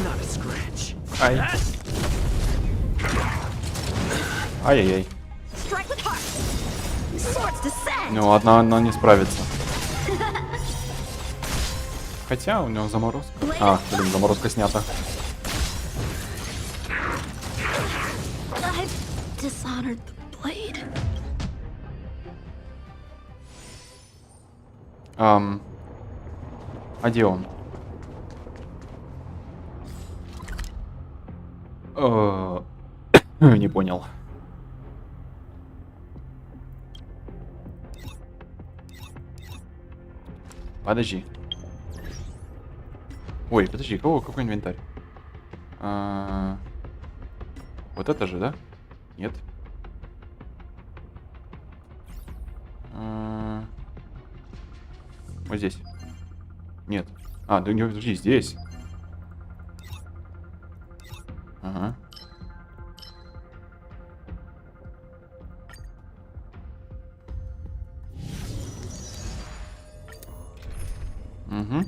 Not a scratch. Ай. Ай-яй-яй. Strike with heart. Swords descend. Ну, одна она не справится. Хотя у него заморозка. А, блин, заморозка снята. I've dishonored the blade. А где он? Не понял. Подожди. Ой, подожди, какой инвентарь? Вот это же, да? Нет. Вот здесь. Нет. А, да подожди, здесь. Ага. Угу.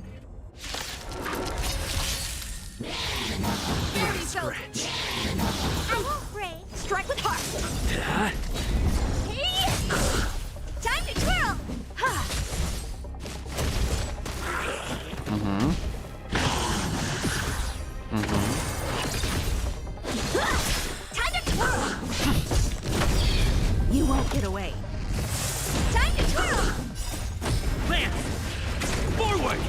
Scratch. I won't break. Strike with heart. Time to twirl. Угу. Угу. Time to twirl. You won't get away. Time to twirl. Lance. Forward.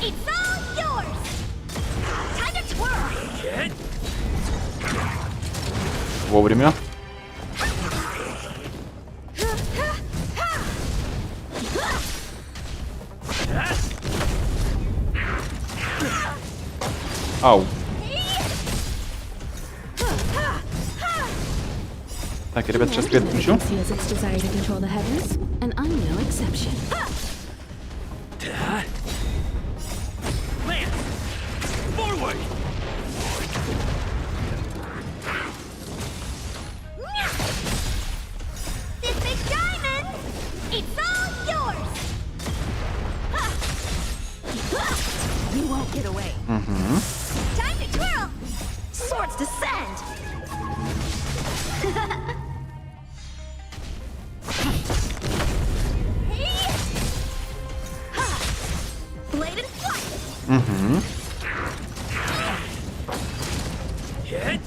It's all yours! Time to twirl! Вовремя. Ау. Так, ребят, сейчас свет включу. Feels its desire to control the heavens, and I'm no exception. Lance! Forward! This big diamond! It's all yours! You won't get away. Time to twirl! Swords descend! Blade and flight! Hit!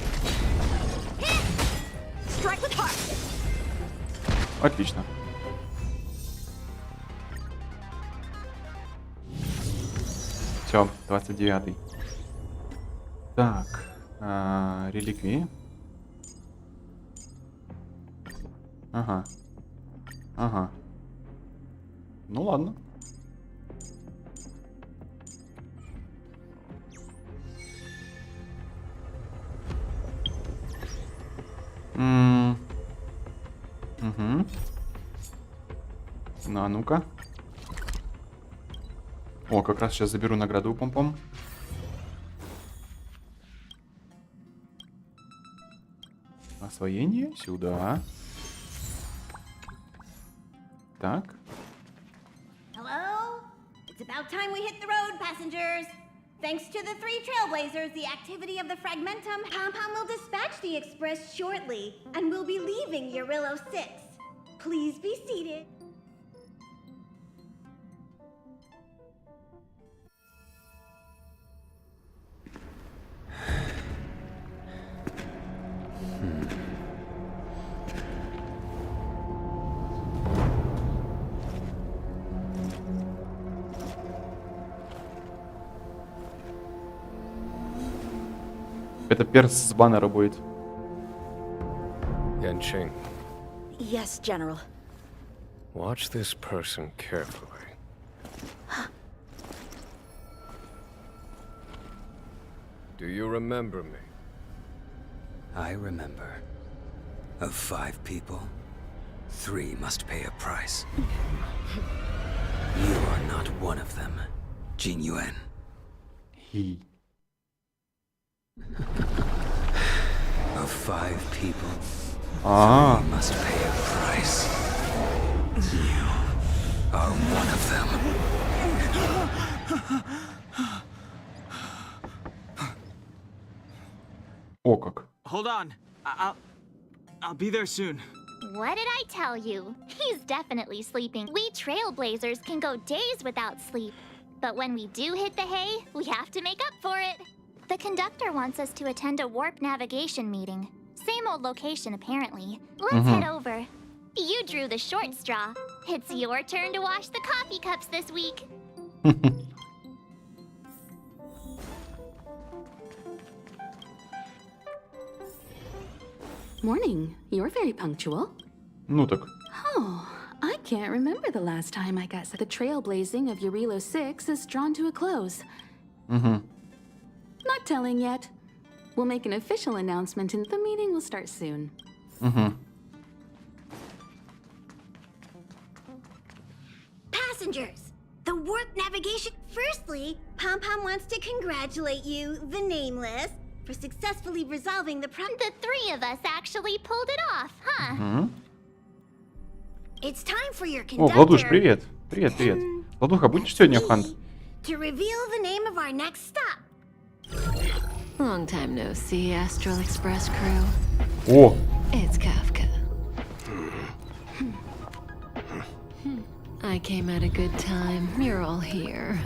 Strike with heart! Отлично. Все, 29-й. Так, реликвии. Ага. Ага. Ну ладно. Угу. Ну, а ну-ка. О, как раз сейчас заберу награду у Пом-Пом. Освоение сюда. Так. Hello? It's about time we hit the road, passengers. Thanks to the 3 trailblazers, the activity of the Fragmentum, Pom-Pom will dispatch the express shortly, and we'll be leaving Urillo 6. Please be seated. Это перс с баннера будет. Yanqing, Yes, General. watch this person carefully. Do you remember me? I remember. Of 5 people, 3 must pay a price. You are not one of them, Jin Yuan. He. Of 5 people, Ah. 3 must pay a price. You are one of them. О как. Hold on. I'll be there soon. What did I tell you? He's definitely sleeping. We trailblazers can go days without sleep. But when we do hit the hay, we have to make up for it. The conductor wants us to attend a warp navigation meeting. Same old location, apparently. Let's head over. You drew the short straw. It's your turn to wash the coffee cups this week. Morning. You're very punctual. Ну так. Oh, I can't remember the last time I got the trailblazing of Urillo 6 is drawn to a close. Угу. Not telling yet. We'll make an official announcement and the meeting will start soon. Угу. Passengers, the warp navigation. Firstly, Pom-Pom wants to congratulate you, the Nameless, for successfully resolving the problem. The 3 of us actually pulled it off, huh? Угу. It's time for your О, conductor Владуш, привет. Привет, привет. Владуха, будешь сегодня в Хант? to reveal the name of our next stop. Long time no see, Astral Express crew. О! It's Kafka. I came at a good time. You're all here.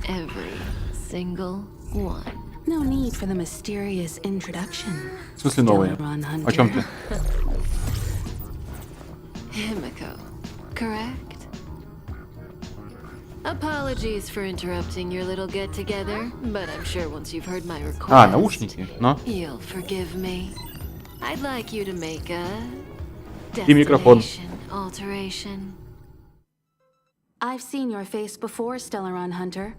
Every single one. No need for the mysterious introduction. В смысле новые? О чем ты? Himiko, correct? Apologies for interrupting your little get-together, but I'm sure once you've heard my request, А, наушники, но. you'll forgive me. I'd like you to make a И микрофон. destination alteration. I've seen your face before, Stellaron Hunter.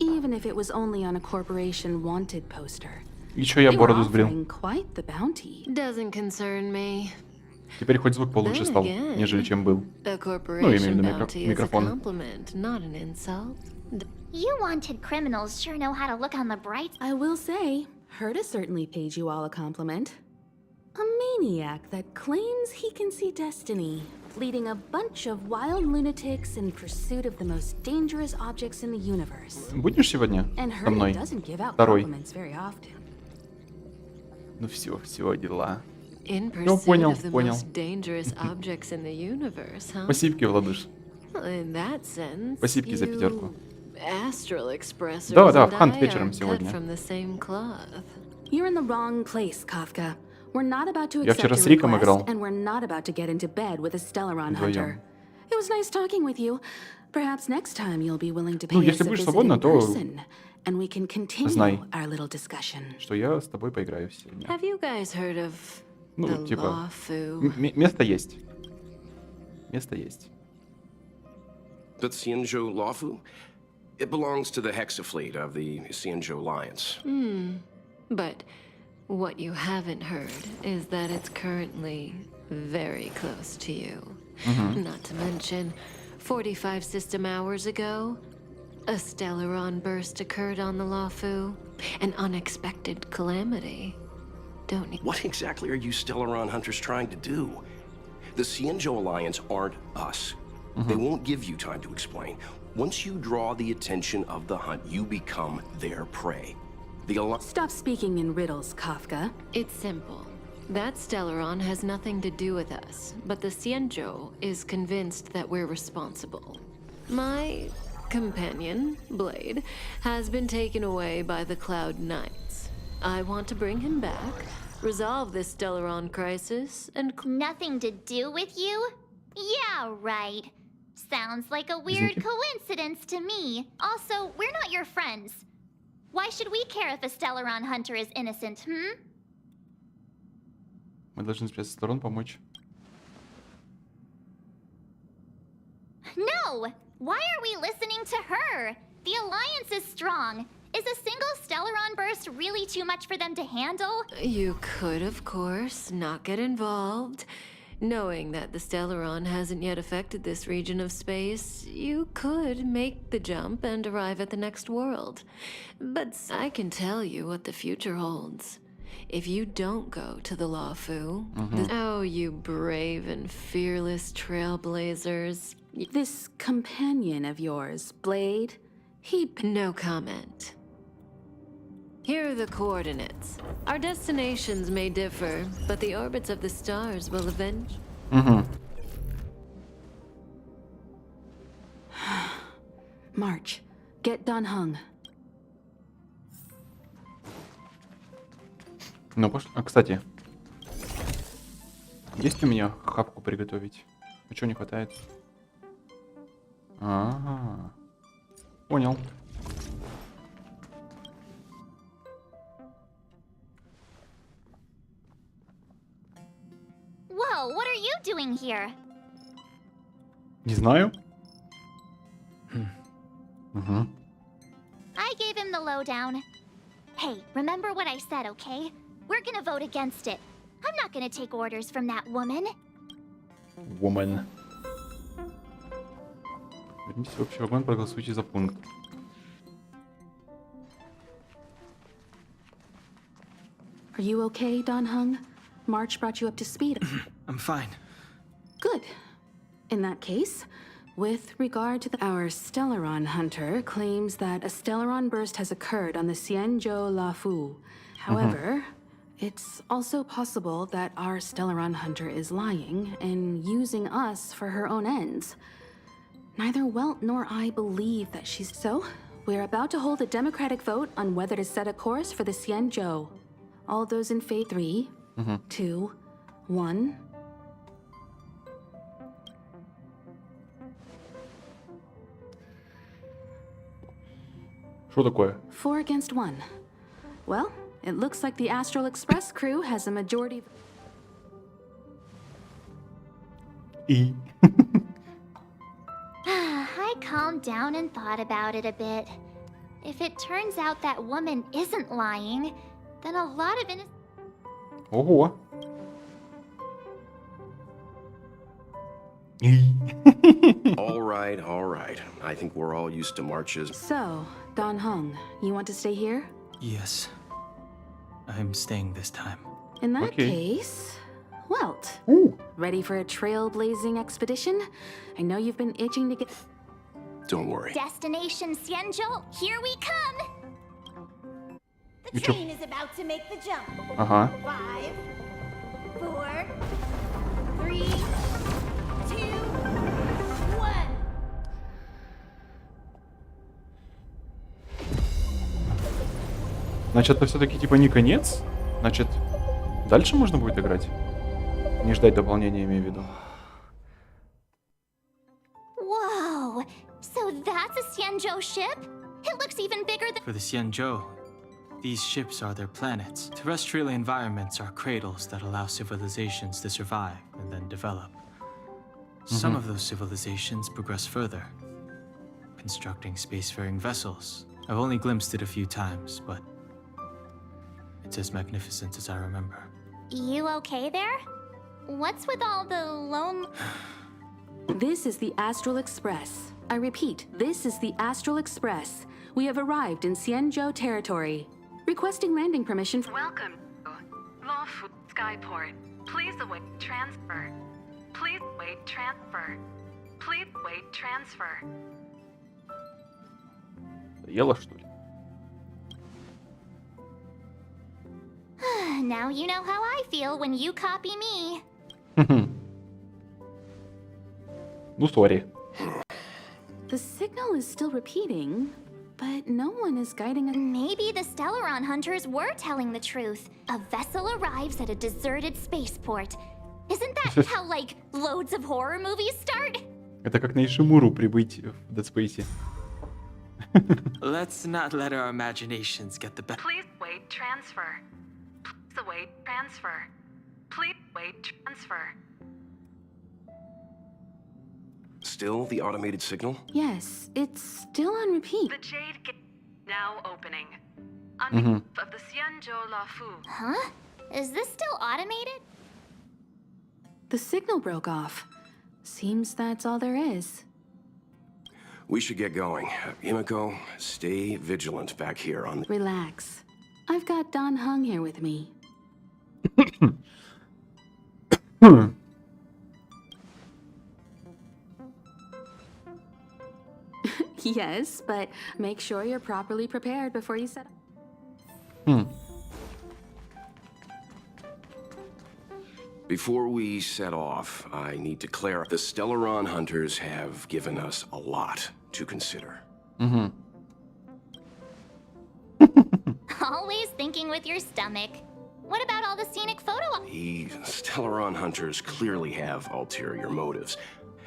Even if it was only on a corporation wanted poster. Еще я They were бороду сбрил. offering quite the bounty. Doesn't concern me. Теперь хоть звук получше Then стал, again, нежели чем был. A Ну, я имею в corporation виду bounty is a микрофон. compliment, not an insult. You wanted criminals sure know how to look on the bright. I will say, Herta certainly paid you all a compliment. A maniac that claims he can see destiny, leading a bunch of wild lunatics in pursuit of the most dangerous objects in the universe. Будешь сегодня And со мной? Herta doesn't give out Второй. compliments very often. Ну все дела. In Ну, pursuit понял, of the понял. most dangerous objects in the universe, huh? Спасибки, Владыш. Well, in that sense, Спасибки за пятерку. Astral expressors Да, and в Хант I вечером are cut сегодня. from the same cloth. You're in the wrong place, Kafka. We're not about to Я accept вчера a с Риком request, играл. and we're not about to get into bed with a Stellaron Вдвоем. Hunter. It was nice talking with you. Perhaps next time you'll be willing to pay Ну, us если a будешь visit свободна, in то person, and we can continue знай, our little discussion. что я с тобой поиграю сегодня. Have you guys heard of Ну, the типа, Lawfu? место есть. Место есть. The Xianzhou Lawfu? It belongs to the Hexafleet of the Xianzhou Alliance. But what you haven't heard is that it's currently very close to you. Not to mention, 45 system hours ago, a Stellaron burst occurred on the Lawfu. An unexpected calamity. Don't you? What exactly are you Stellaron hunters trying to do? The Xianzhou Alliance aren't us. They won't give you time to explain. Once you draw the attention of the hunt, you become their prey. The Alliance... Stop speaking in riddles, Kafka. It's simple. That Stellaron has nothing to do with us, but the Xianzhou is convinced that we're responsible. My companion, Blade, has been taken away by the Cloud Knights. I want to bring him back, resolve this Stellaron crisis, and... Nothing to do with you? Yeah, right. Sounds like a weird coincidence to me. Also, we're not your friends. Why should we care if a Stellaron hunter is innocent, Мы должны с сторон помочь. No! Why are we listening to her? The Alliance is strong. Is a single Stellaron burst really too much for them to handle? You could, of course, not get involved. Knowing that the Stellaron hasn't yet affected this region of space, you could make the jump and arrive at the next world. But I can tell you what the future holds. If you don't go to the Lawfu, oh, you brave and fearless trailblazers. This companion of yours, Blade, No comment. Here are the coordinates. Our destinations may differ, but the orbits of the stars will avenge. March, get Don Hung. Ну, а, кстати, есть у меня хапку приготовить? А чего не хватает? Ага. Понял. Whoa, what are you doing here? Не знаю. I gave him the lowdown. Hey, remember what I said, okay? We're gonna vote against it. I'm not gonna take orders from that woman. Woman. Вернитесь в общий вагон, проголосуйте за пункт. Are you okay, Don Hung? March brought you up to speed. I'm fine. Good. In that case, with regard to our Stellaron hunter claims that a Stellaron burst has occurred on the Xianzhou Lawfu. However, it's also possible that our Stellaron hunter is lying and using us for her own ends. Neither Welt nor I believe that she's... So, we're about to hold a democratic vote on whether to set a course for the Xianzhou. All those in favor, 3, 2, 1... Что такое? 4 against 1. Well, it looks like the Astral Express crew has a majority. И? I calmed down and thought about it a bit. If it turns out that woman isn't lying, then a lot of innocent... Ого. All right. I think we're all used to marches. So, Don Hung, you want to stay here? Yes. I'm staying this time. In that Okay. case, Welt. Ready for a trailblazing expedition? I know you've been itching to get. Don't worry. Destination Xianzhou, here we come! The train is about to make the jump. Ага. 5, 4, 3, 2, 1. Значит, это все-таки типа не конец? Значит, дальше можно будет играть? Не ждать дополнения, имею в виду. Whoa! So that's a Xianzhou ship? It looks even bigger than... For the Xianzhou, these ships are their planets. Terrestrial environments are cradles that allow civilizations to survive and then develop. Some of those civilizations progress further, constructing spacefaring vessels. I've only glimpsed it a few times, but it's as magnificent as I remember. You okay there? What's with all the lone... This is the Astral Express. I repeat, this is the Astral Express. We have arrived in Xianzhou territory. Requesting landing permission. Welcome to Lawfu Skyport. Please await transfer. Please wait transfer. Please wait transfer. Ела, что ли? Now you know how I feel when you copy me. Ну, сори. The signal is still repeating, but no one is guiding us. Maybe the Stellaron hunters were telling the truth. A vessel arrives at a deserted spaceport. Isn't that how, like, loads of horror movies start? Это как на Ишимуру прибыть в Dead Space. Let's not let our imaginations get the best. Please wait transfer. Please await transfer. Please wait transfer. Still the automated signal? Yes, it's still on repeat. The Jade Gate now opening. On of the Xianzhou Lawfu. Huh? Is this still automated? The signal broke off. Seems that's all there is. We should get going. Himiko, stay vigilant back here on the... Relax. I've got Don Hung here with me. Yes, but make sure you're properly prepared before you set up. Before we set off, I need to clarify. The Stellaron hunters have given us a lot to consider. Always thinking with your stomach. What about all the scenic photo... The Stellaron hunters clearly have ulterior motives.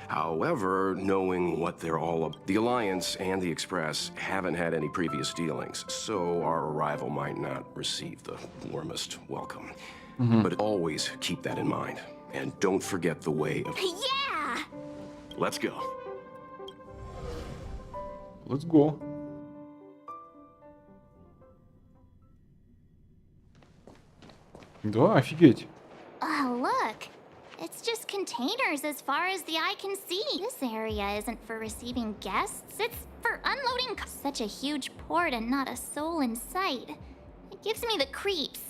However, knowing what they're all about, the Alliance and the Express haven't had any previous dealings, so our arrival might not receive the warmest welcome. But always keep that in mind. And don't forget the way of... Yeah! Let's go. Let's go. Да, офигеть. Oh, look. It's just containers as far as the eye can see. This area isn't for receiving guests. It's for unloading... Such a huge port and not a soul in sight. It gives me the creeps.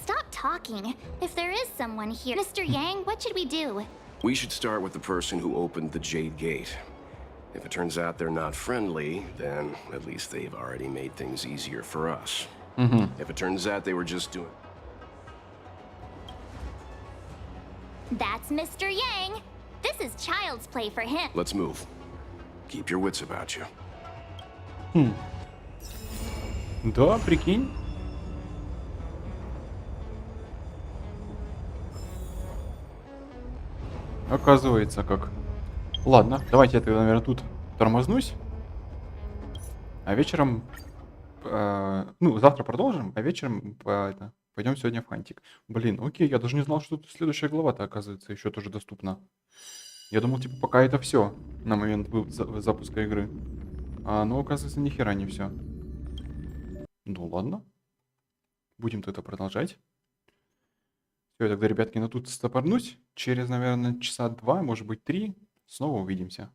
Stop talking. If there is someone here... Mr. Yang, what should we do? We should start with the person who opened the Jade Gate. If it turns out they're not friendly, then at least they've already made things easier for us. If it turns out they were just doing... That's Mr. Yang. This is child's play for him. Let's move. Keep your wits about you. Да, прикинь. Оказывается, как. Ладно, давайте я тогда, наверное, тут тормознусь. А вечером... ну, завтра продолжим, а вечером пойдем сегодня в Хантик. Блин, окей, я даже не знал, что тут следующая глава-то, оказывается, еще тоже доступна. Я думал, типа, пока это все на момент запуска игры. А ну, оказывается, ни хера не все. Ну ладно. Будем тогда продолжать. Все, тогда, ребятки, на тут стопорнусь. Через, наверное, часа 2, может быть, 3. Снова увидимся.